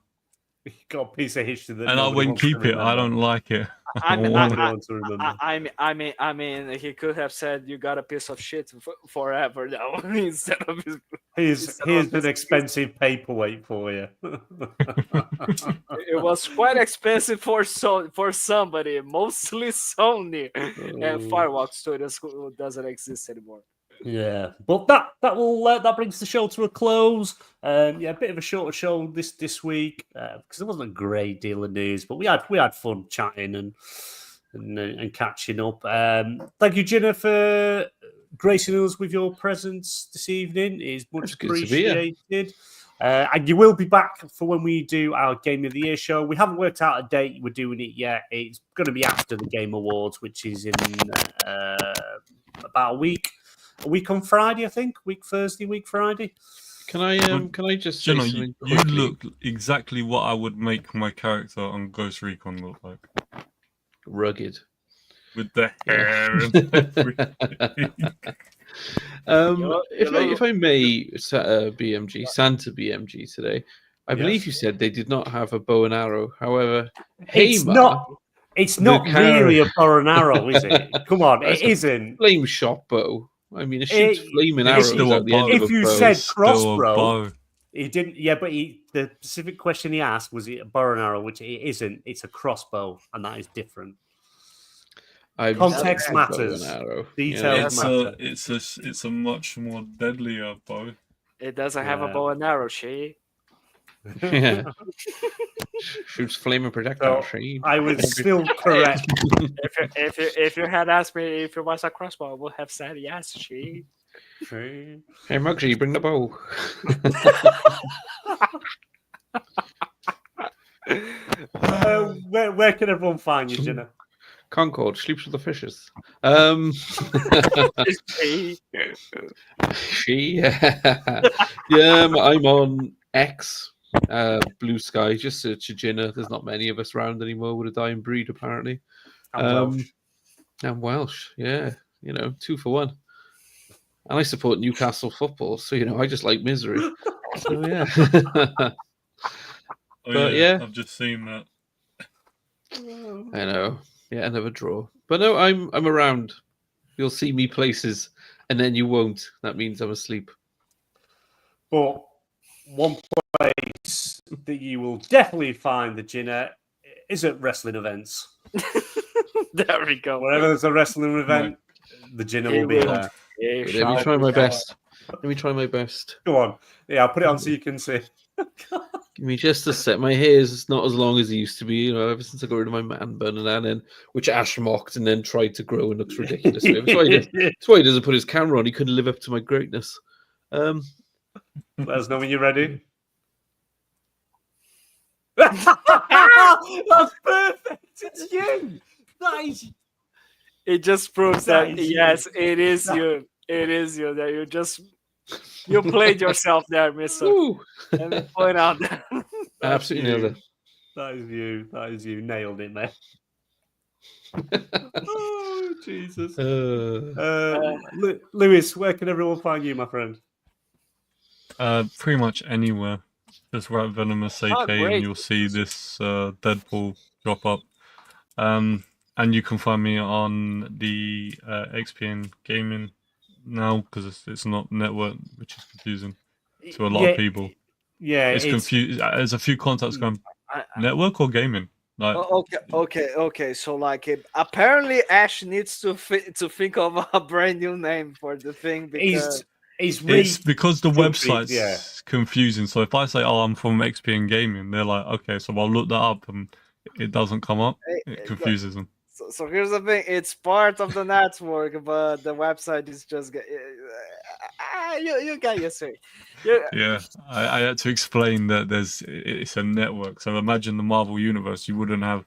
Speaker 2: You got a piece of history that
Speaker 5: And I
Speaker 2: nobody
Speaker 5: wouldn't
Speaker 2: wants to
Speaker 5: keep it. I
Speaker 2: remember.
Speaker 5: don't like it.
Speaker 6: I mean,
Speaker 2: Nobody
Speaker 6: I-
Speaker 2: wants to remember.
Speaker 6: I mean, he could have said, "You got a piece of shit forever," now instead of his.
Speaker 2: Here's an expensive paperweight for you.
Speaker 6: It was quite expensive for somebody, mostly Sony and Firewalk Studios, who doesn't exist anymore.
Speaker 2: Yeah, but that brings the show to a close. A bit of a shorter show this week because there wasn't a great deal of news, but we had fun chatting and catching up. Thank you, Jenna, for gracing us with your presence this evening. It is much
Speaker 4: It's good to be here.
Speaker 2: appreciated. And you will be back for when we do our Game of the Year show. We haven't worked out a date we're doing it yet. It's going to be after the Game Awards, which is in about a week on Friday, I think. Thursday, Friday.
Speaker 4: Can I just say
Speaker 5: You know,
Speaker 4: something
Speaker 5: you
Speaker 4: quickly?
Speaker 5: look exactly what I would make my character on Ghost Recon look like,
Speaker 4: rugged.
Speaker 5: with the hair and everything.
Speaker 4: If I may, BMG Santa BMG today, I believe you said they did not have a bow and arrow. However,
Speaker 2: It's
Speaker 4: Hamer,
Speaker 2: not. It's not
Speaker 4: the
Speaker 2: really a bow and arrow, is it? Come on,
Speaker 4: That's
Speaker 2: it isn't.
Speaker 4: flame shot bow. I mean, it shoots
Speaker 2: It-
Speaker 4: flaming
Speaker 2: it's
Speaker 4: arrows
Speaker 5: still
Speaker 4: at the end
Speaker 5: a
Speaker 4: of
Speaker 2: If
Speaker 4: a
Speaker 2: you
Speaker 4: bow.
Speaker 2: said
Speaker 5: Still a
Speaker 2: crossbow,
Speaker 5: bow.
Speaker 2: he didn't. Yeah, but the specific question he asked was it a bow and arrow, which it isn't. It's a crossbow, and that is different.
Speaker 4: I've
Speaker 2: Context
Speaker 4: said bow and
Speaker 2: matters.
Speaker 4: arrow.
Speaker 2: Details matter.
Speaker 5: It's a much more deadlier bow.
Speaker 6: It doesn't have a
Speaker 2: Yeah.
Speaker 6: bow and arrow, she.
Speaker 4: Yeah. Shoots flaming projectile.
Speaker 2: So,
Speaker 4: Shade.
Speaker 2: I was still correct.
Speaker 6: If you had asked me if it was a crossbow, I would have said yes, she.
Speaker 4: Hey, Muggsy, bring the bow.
Speaker 2: Where can everyone find you, Jenna?
Speaker 4: Concord sleeps with the fishes.
Speaker 6: She.
Speaker 4: I'm on X, Blue Sky. Just search Gina. There's not many of us around anymore with a dying breed, apparently. I'm Welsh. Yeah, 2 for 1. And I support Newcastle football, so I just like misery. So yeah.
Speaker 5: Oh,
Speaker 4: But, yeah.
Speaker 5: I've just seen that.
Speaker 4: I know. Yeah, another draw. But no, I'm around. You'll see me places, and then you won't. That means I'm asleep.
Speaker 2: But one place that you will definitely find the Jenna is at wrestling events.
Speaker 6: There we go.
Speaker 2: Wherever there's a wrestling event, the Jinner will be there.
Speaker 6: Yeah,
Speaker 4: Let me try my best. Let me try my best.
Speaker 2: Go on. Yeah, I'll put it on so you can see.
Speaker 4: Give me just a sec. My hair is not as long as it used to be, ever since I got rid of my man bun and then which Ash mocked and then tried to grow and looks ridiculous. That's why he doesn't put his camera on. He couldn't live up to my greatness.
Speaker 2: Let us know when you're ready. That's perfect. It's you. That is.
Speaker 6: It just proves that
Speaker 2: is
Speaker 6: yes, it is you. It is you. That you played yourself there, Mister. Let me point out that.
Speaker 4: Absolutely nailed it.
Speaker 2: That is you. That is you. Nailed it, man. Oh, Jesus. Lewis, where can everyone find you, my friend?
Speaker 5: Pretty much anywhere. Just write Venomous AK and you'll see this Deadpool drop up. And you can find me on the XPN Gaming now because it's not network, which is confusing to a lot of people.
Speaker 2: Yeah,
Speaker 5: it's confused. There's a few contacts going network or gaming. Like,
Speaker 6: okay. So apparently Ash needs to think of a brand new name for the thing because
Speaker 5: it's because the website's confusing. So if I say, "Oh, I'm from XPN Gaming," they're like, "Okay," so I'll look that up and it doesn't come up. It confuses them.
Speaker 6: So here's the thing: it's part of the network, but the website is just you got your say.
Speaker 5: Yeah, I had to explain that it's a network. So imagine the Marvel universe. You wouldn't have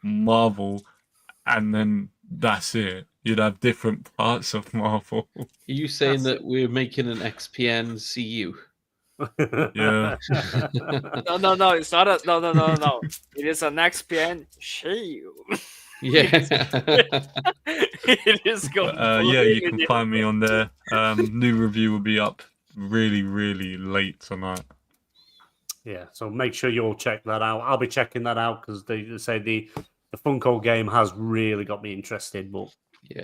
Speaker 5: Marvel, and then that's it. You'd have different parts of Marvel.
Speaker 4: Are you saying that we're making an XPN CU?
Speaker 5: Yeah.
Speaker 6: No, it's not no. It is an XPN CU.
Speaker 4: Yeah.
Speaker 6: It is going.
Speaker 5: Yeah, you can find me on there. New review will be up really, really late tonight.
Speaker 2: Yeah, so make sure you all check that out. I'll be checking that out because they say the Funko game has really got me interested, but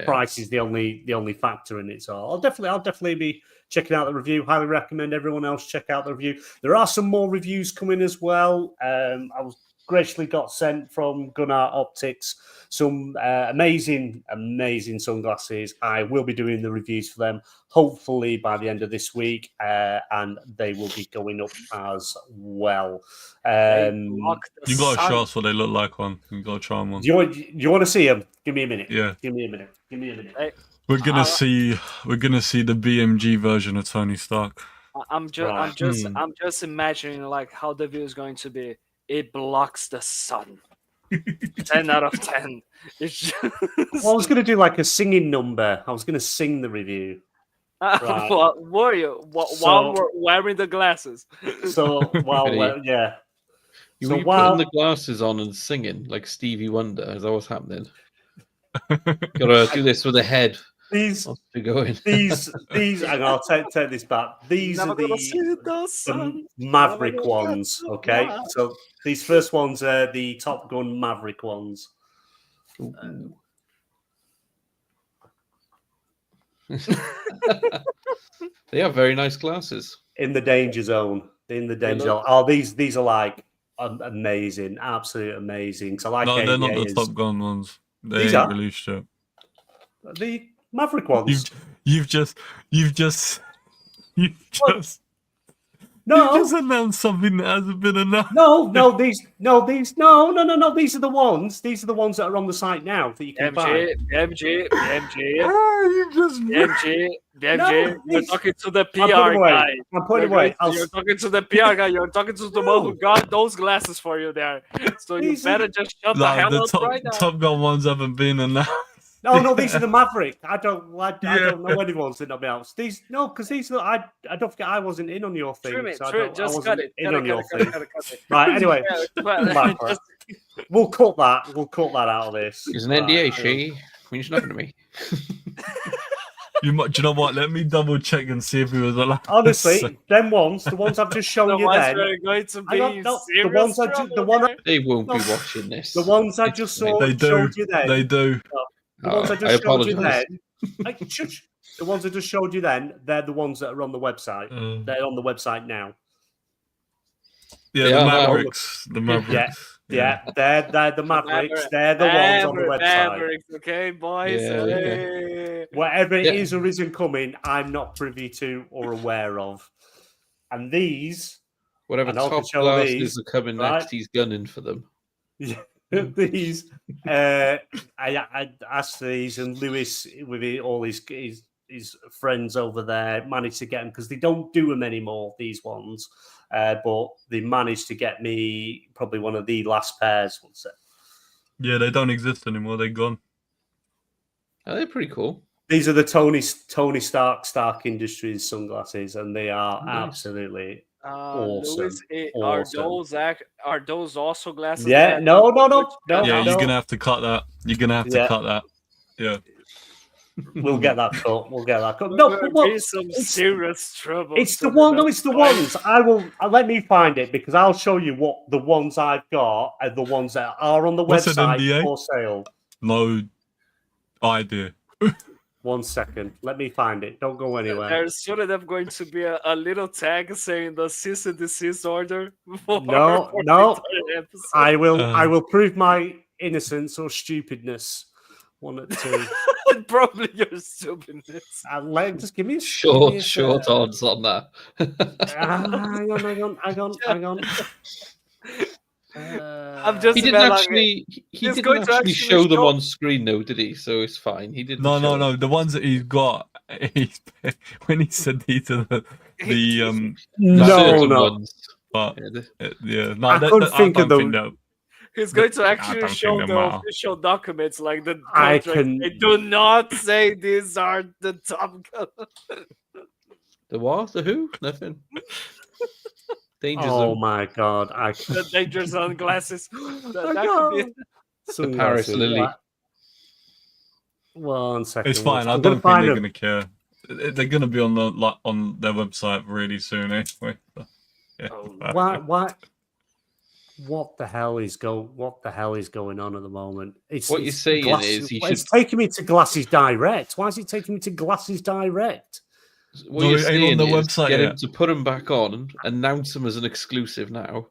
Speaker 2: price is the only factor in it. So I'll definitely be checking out the review. Highly recommend everyone else check out the review. There are some more reviews coming as well. I was graciously got sent from Gunnar Optics some amazing sunglasses. I will be doing the reviews for them hopefully by the end of this week, and they will be going up as well.
Speaker 5: You got to show us what they look like on. You got to try them on.
Speaker 2: Do you want to see them? Give me a minute.
Speaker 5: Yeah.
Speaker 2: Give me a minute.
Speaker 6: Hey,
Speaker 5: we're gonna see the BMG version of Tony Stark.
Speaker 6: I'm just imagining how the view is going to be. It blocks the sun. 10 out of 10. It's just...
Speaker 2: Well, I was going to do a singing number. I was going to sing the review. Right.
Speaker 6: What were you? While we're wearing the glasses.
Speaker 2: So, yeah.
Speaker 4: You
Speaker 2: so
Speaker 4: were putting the glasses on and singing like Stevie Wonder. Is that what's happening? Gotta do this with the head. These,
Speaker 2: and I'll take this back. These are the Maverick ones, okay? So these first ones are the Top Gun Maverick ones.
Speaker 4: They are very nice glasses.
Speaker 2: In the danger zone. Oh, these are amazing, absolutely amazing. So
Speaker 5: no, they're not the Top Gun ones. They ain't released yet.
Speaker 2: The Maverick ones.
Speaker 5: You've just announced something that hasn't been announced.
Speaker 2: These are the ones. These are the ones that are on the site now that you can buy.
Speaker 6: BMG. You're talking to the PR guy.
Speaker 2: I'm putting away.
Speaker 6: You're talking to the PR guy. You're talking to the one who got those glasses for you there. So you better just shut the hell up right now.
Speaker 5: Top Gun ones haven't been announced.
Speaker 2: No, these are the Maverick. I don't know anyone's in something else. Because these are. I don't forget I wasn't in on your thing.
Speaker 6: Just cut it.
Speaker 2: Right. Anyway, we'll cut that. We'll cut that out of this.
Speaker 4: It's an NDA. She means nothing to me.
Speaker 5: Do you know what? Let me double check and see if he was allowed.
Speaker 2: Honestly, the ones I've just shown you then.
Speaker 4: They won't be watching this.
Speaker 2: The ones I just showed you then.
Speaker 5: They do.
Speaker 2: The ones I just showed you then. The ones I just showed you then. They're the ones that are on the website. They're on the website now.
Speaker 5: Yeah,
Speaker 4: They
Speaker 5: the
Speaker 4: are now.
Speaker 5: Mavericks. The Mavericks.
Speaker 2: Yeah, they're the Mavericks. They're the ones on the website.
Speaker 6: Mavericks, okay, boys.
Speaker 4: Yeah, yeah.
Speaker 6: Hey.
Speaker 2: Whatever it
Speaker 4: Yeah.
Speaker 2: is or isn't coming, I'm not privy to or aware of. And these,
Speaker 4: Whatever
Speaker 2: and I can
Speaker 4: top
Speaker 2: show
Speaker 4: classes
Speaker 2: these,
Speaker 4: are coming
Speaker 2: right?
Speaker 4: next, he's gunning for them.
Speaker 2: these, I asked these, and Lewis, with all his friends over there, managed to get them because they don't do them anymore, these ones. But they managed to get me probably one of the last pairs, we'll say.
Speaker 5: Yeah, they don't exist anymore. They're gone.
Speaker 4: Oh, they're pretty cool.
Speaker 2: These are the Tony Stark Industries sunglasses, and they are absolutely awesome.
Speaker 6: Lewis,
Speaker 2: Awesome.
Speaker 6: are those also glasses?
Speaker 2: Yeah,
Speaker 6: that-
Speaker 2: no.
Speaker 5: Yeah,
Speaker 2: no.
Speaker 5: you're gonna have to cut that. You're gonna have to
Speaker 2: Yeah.
Speaker 5: cut that. Yeah.
Speaker 2: We'll get that cut. No,
Speaker 6: We're
Speaker 2: but
Speaker 6: in some serious trouble.
Speaker 2: it's the one. No, it's the ones. I will. Let me find it because I'll show you what the ones I've got are the ones that are on the
Speaker 5: What's an
Speaker 2: website
Speaker 5: NDA?
Speaker 2: for sale.
Speaker 5: No idea.
Speaker 2: 1 second. Let me find it. Don't go anywhere.
Speaker 6: There's soon enough going to be a little tag saying the cease and desist order. For
Speaker 2: No.
Speaker 6: the episode.
Speaker 2: I will prove my innocence or stupidness. 1 or 2.
Speaker 6: Probably your stupidness.
Speaker 2: Just give me a
Speaker 4: Short odds on that.
Speaker 2: Hang on.
Speaker 6: I'm just
Speaker 4: He didn't
Speaker 6: imagining-
Speaker 4: actually. He
Speaker 6: He's
Speaker 4: didn't
Speaker 6: going to
Speaker 4: actually
Speaker 6: actually
Speaker 4: show them
Speaker 6: show-
Speaker 4: on screen, though, did he? So it's fine. He didn't.
Speaker 5: No. The ones that he's got. When he said these are the
Speaker 2: No.
Speaker 4: Ones.
Speaker 5: But
Speaker 4: Yeah,
Speaker 5: no,
Speaker 2: I couldn't think of them.
Speaker 5: that.
Speaker 6: He's going to
Speaker 5: I
Speaker 6: actually
Speaker 5: don't
Speaker 6: show
Speaker 5: think
Speaker 6: the
Speaker 5: they matter.
Speaker 6: official documents, like the
Speaker 2: I
Speaker 6: contract.
Speaker 2: can-
Speaker 6: They do not say these are the top gun.
Speaker 4: The what? The who? Nothing. Danger
Speaker 2: Oh
Speaker 4: Zone.
Speaker 2: my god!
Speaker 6: The danger zone glasses. That
Speaker 2: know.
Speaker 6: could be.
Speaker 2: Sunglasses,
Speaker 4: Paris Lily.
Speaker 2: right. 1 second.
Speaker 5: It's fine. I
Speaker 2: I'm
Speaker 5: don't think
Speaker 2: find
Speaker 5: they're
Speaker 2: them.
Speaker 5: gonna care. They're gonna be on on their website really soon anyway. So, yeah.
Speaker 2: Why? What the hell is going on at the moment?
Speaker 4: What you're saying is you
Speaker 2: it's
Speaker 4: should-
Speaker 2: taking me to Glasses Direct. Why is it taking me to Glasses Direct?
Speaker 4: What
Speaker 5: No,
Speaker 4: you're
Speaker 5: it ain't
Speaker 4: saying
Speaker 5: on the
Speaker 4: is
Speaker 5: website
Speaker 4: get him
Speaker 5: yet.
Speaker 4: to put them back on, announce them as an exclusive now,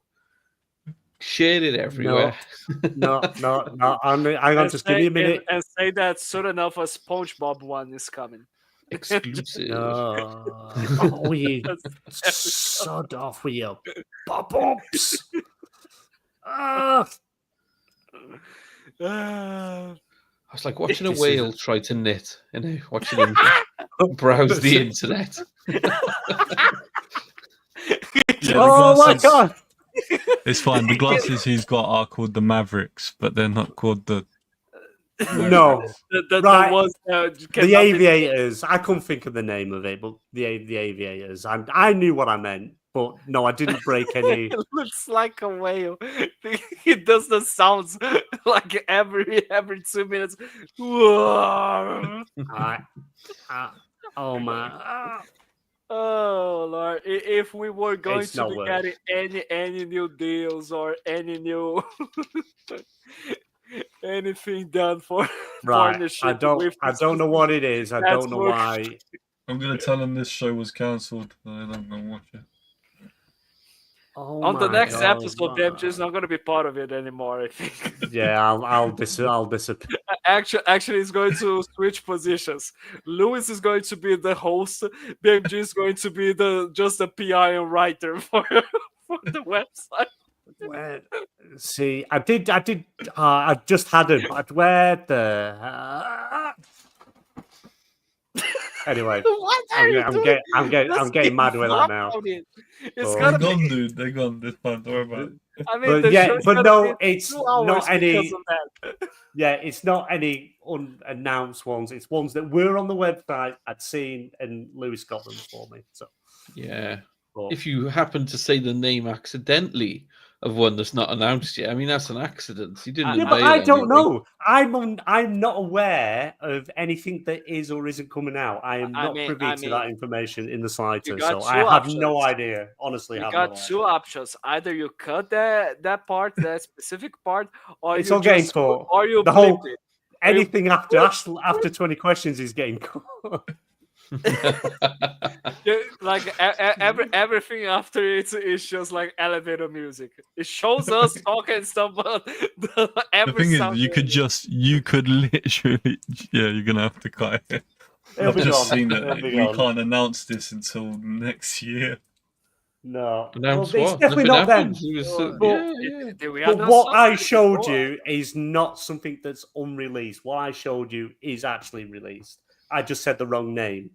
Speaker 4: share it everywhere.
Speaker 2: No. Hang on,
Speaker 6: And
Speaker 2: just give me a minute.
Speaker 6: And say that soon enough a SpongeBob one is coming.
Speaker 4: Exclusive.
Speaker 2: No. Oh, you sod off with your pop-ups.
Speaker 6: Ah.
Speaker 4: I was like watching a
Speaker 2: This is-
Speaker 4: whale try to knit, watching him browse the internet.
Speaker 5: Yeah, the
Speaker 2: Oh my
Speaker 5: glasses-
Speaker 2: god!
Speaker 5: It's fine. The glasses he's got are called the Mavericks, but they're not called the.
Speaker 2: No,
Speaker 6: The
Speaker 2: Right.
Speaker 6: ones
Speaker 2: the
Speaker 6: cannot be-
Speaker 2: aviators. I couldn't think of the name of it, but the aviators. I knew what I meant, but no, I didn't break any.
Speaker 6: It looks like a whale. It does the sounds like every 2 minutes. Whoa.
Speaker 2: Oh my!
Speaker 6: Oh Lord! If we were going
Speaker 2: It's
Speaker 6: to
Speaker 2: not
Speaker 6: be
Speaker 2: worth
Speaker 6: getting any new deals or any new anything done for
Speaker 2: Right,
Speaker 6: partnership
Speaker 2: I don't
Speaker 6: with
Speaker 2: know what it is. I
Speaker 6: That's
Speaker 2: don't know
Speaker 6: work.
Speaker 2: why.
Speaker 5: I'm gonna tell him this show was cancelled. I'm not gonna watch it.
Speaker 2: Oh
Speaker 6: on the
Speaker 2: my
Speaker 6: next
Speaker 2: God,
Speaker 6: episode,
Speaker 2: wow.
Speaker 6: MJ is not going to be part of it anymore. I think.
Speaker 2: Yeah, I'll disappear.
Speaker 6: Actually, it's going to switch positions. Lewis is going to be the host. BMG is going to be just a PI and writer for the website.
Speaker 2: Where, see, I just had him. Where the? Anyway,
Speaker 6: What are you doing?
Speaker 2: I'm getting mad with that now.
Speaker 6: It's
Speaker 2: Oh.
Speaker 5: They're
Speaker 6: gonna
Speaker 5: gone,
Speaker 6: be.
Speaker 5: dude. They're gone. This time, don't worry about it.
Speaker 6: I mean,
Speaker 2: But
Speaker 6: the
Speaker 2: yeah,
Speaker 6: show's
Speaker 2: but
Speaker 6: gonna
Speaker 2: no,
Speaker 6: be
Speaker 2: it's
Speaker 6: 2 hours
Speaker 2: not any.
Speaker 6: because of that.
Speaker 2: Yeah, it's not any unannounced ones. It's ones that were on the website I'd seen, and Lewis got them for me. So,
Speaker 4: Yeah.
Speaker 2: but-
Speaker 4: If you happen to say the name accidentally of one that's not announced yet, I mean that's an accident. You didn't.
Speaker 2: yeah, but
Speaker 4: unveil
Speaker 2: I don't
Speaker 4: anything.
Speaker 2: know. I'm not aware of anything that is or isn't coming out. I am
Speaker 6: I
Speaker 2: not
Speaker 6: mean-
Speaker 2: privy
Speaker 6: I
Speaker 2: to
Speaker 6: mean,
Speaker 2: that information in the slightest.
Speaker 6: got
Speaker 2: So I
Speaker 6: two
Speaker 2: have no
Speaker 6: options.
Speaker 2: idea. Honestly,
Speaker 6: You
Speaker 2: have
Speaker 6: got
Speaker 2: no
Speaker 6: two
Speaker 2: idea.
Speaker 6: options. Either you cut that part, that specific part, or
Speaker 2: It's
Speaker 6: you
Speaker 2: all getting
Speaker 6: just,
Speaker 2: cut.
Speaker 6: or you
Speaker 2: The whole-
Speaker 6: bleep it.
Speaker 2: Anything after 20 questions is getting cut.
Speaker 6: Yeah, like everything after it is just like elevator music. It shows us talking and stuff, but
Speaker 5: The
Speaker 6: every
Speaker 5: thing is,
Speaker 6: sound
Speaker 5: you could literally, yeah, you're gonna have to cut it.
Speaker 2: It'll
Speaker 5: I've
Speaker 2: be
Speaker 5: just
Speaker 2: gone.
Speaker 5: seen
Speaker 2: It'll
Speaker 5: that
Speaker 2: be
Speaker 5: we
Speaker 2: gone.
Speaker 5: can't announce this until next year.
Speaker 2: No.
Speaker 4: Announce
Speaker 2: Well, it's
Speaker 4: what?
Speaker 2: definitely
Speaker 4: Nothing
Speaker 2: not them.
Speaker 4: happened. It was,
Speaker 2: But-
Speaker 6: Did we
Speaker 2: But
Speaker 6: announce
Speaker 2: what I
Speaker 6: something
Speaker 2: showed
Speaker 6: before?
Speaker 2: you is not something that's unreleased. What I showed you is actually released. I just said the wrong name.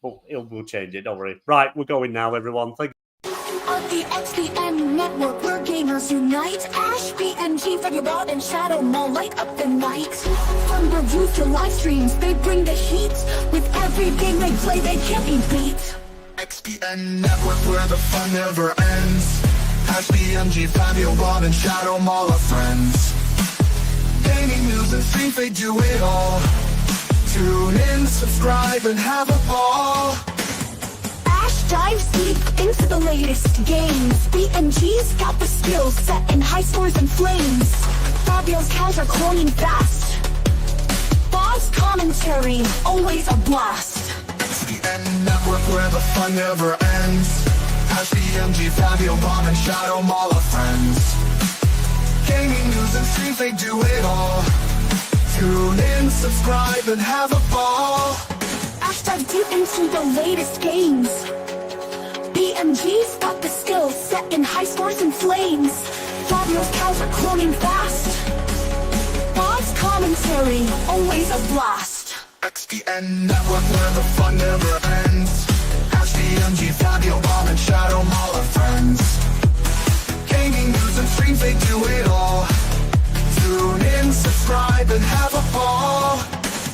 Speaker 2: But we'll change it, don't worry. Right, we're going now, everyone. Thank
Speaker 1: On the XBN network, where gamers unite. Ash, BNG, Figure and Shadow Mall light up the night. From reviews to live streams, they bring the heat. With every game they play, they can't be beat.
Speaker 8: XBN Network where the fun never ends. Hash BMG, Fabio, Bob, and Shadow, all our friends. Gaming news and streams, they do it all. Tune in, subscribe, and have a ball.
Speaker 1: Ash dives deep into the latest games. BMG's got the skills set in high scores and flames. Fabio's cows are cloning fast. Bob's commentary, always a blast.
Speaker 8: XBN Network where the fun never ends. Hash BMG, Fabio, Bob, and Shadow, all our friends. Gaming news and streams, they do it all. Tune in, subscribe, and have a ball.
Speaker 1: Ash dives deep into the latest games. BMG's got the skills set in high scores and flames. Fabio's cows are cloning fast. Bob's commentary, always a blast.
Speaker 8: XBN Network where the fun never ends. Hash BMG, Fabio, Bob, and Shadow, all our friends. Gaming news and streams, they do it all. Tune in, subscribe, and have a ball.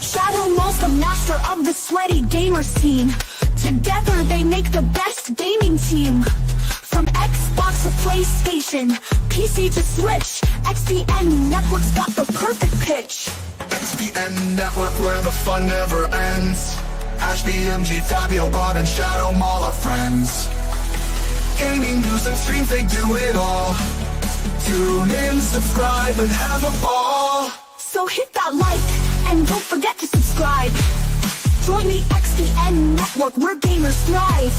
Speaker 1: Shadow Mall's the master of the sweaty gamer scene. Together they make the best gaming team. From Xbox to PlayStation, PC to Switch, XBN Network's got the perfect pitch.
Speaker 8: XBN Network where the fun never ends. Hash BMG, Fabio, Bob, and Shadow, all our friends. Gaming news and streams, they do it all. Tune in, subscribe, and have a ball.
Speaker 1: So hit that like, and don't forget to subscribe. Join the XBN Network where gamers thrive.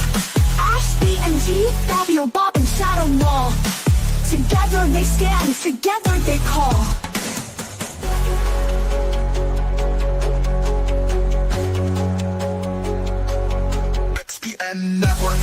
Speaker 1: Ash, BMG, Fabio, Bob, and Shadow Mall. Together they stand, together they call.
Speaker 8: XBN Network.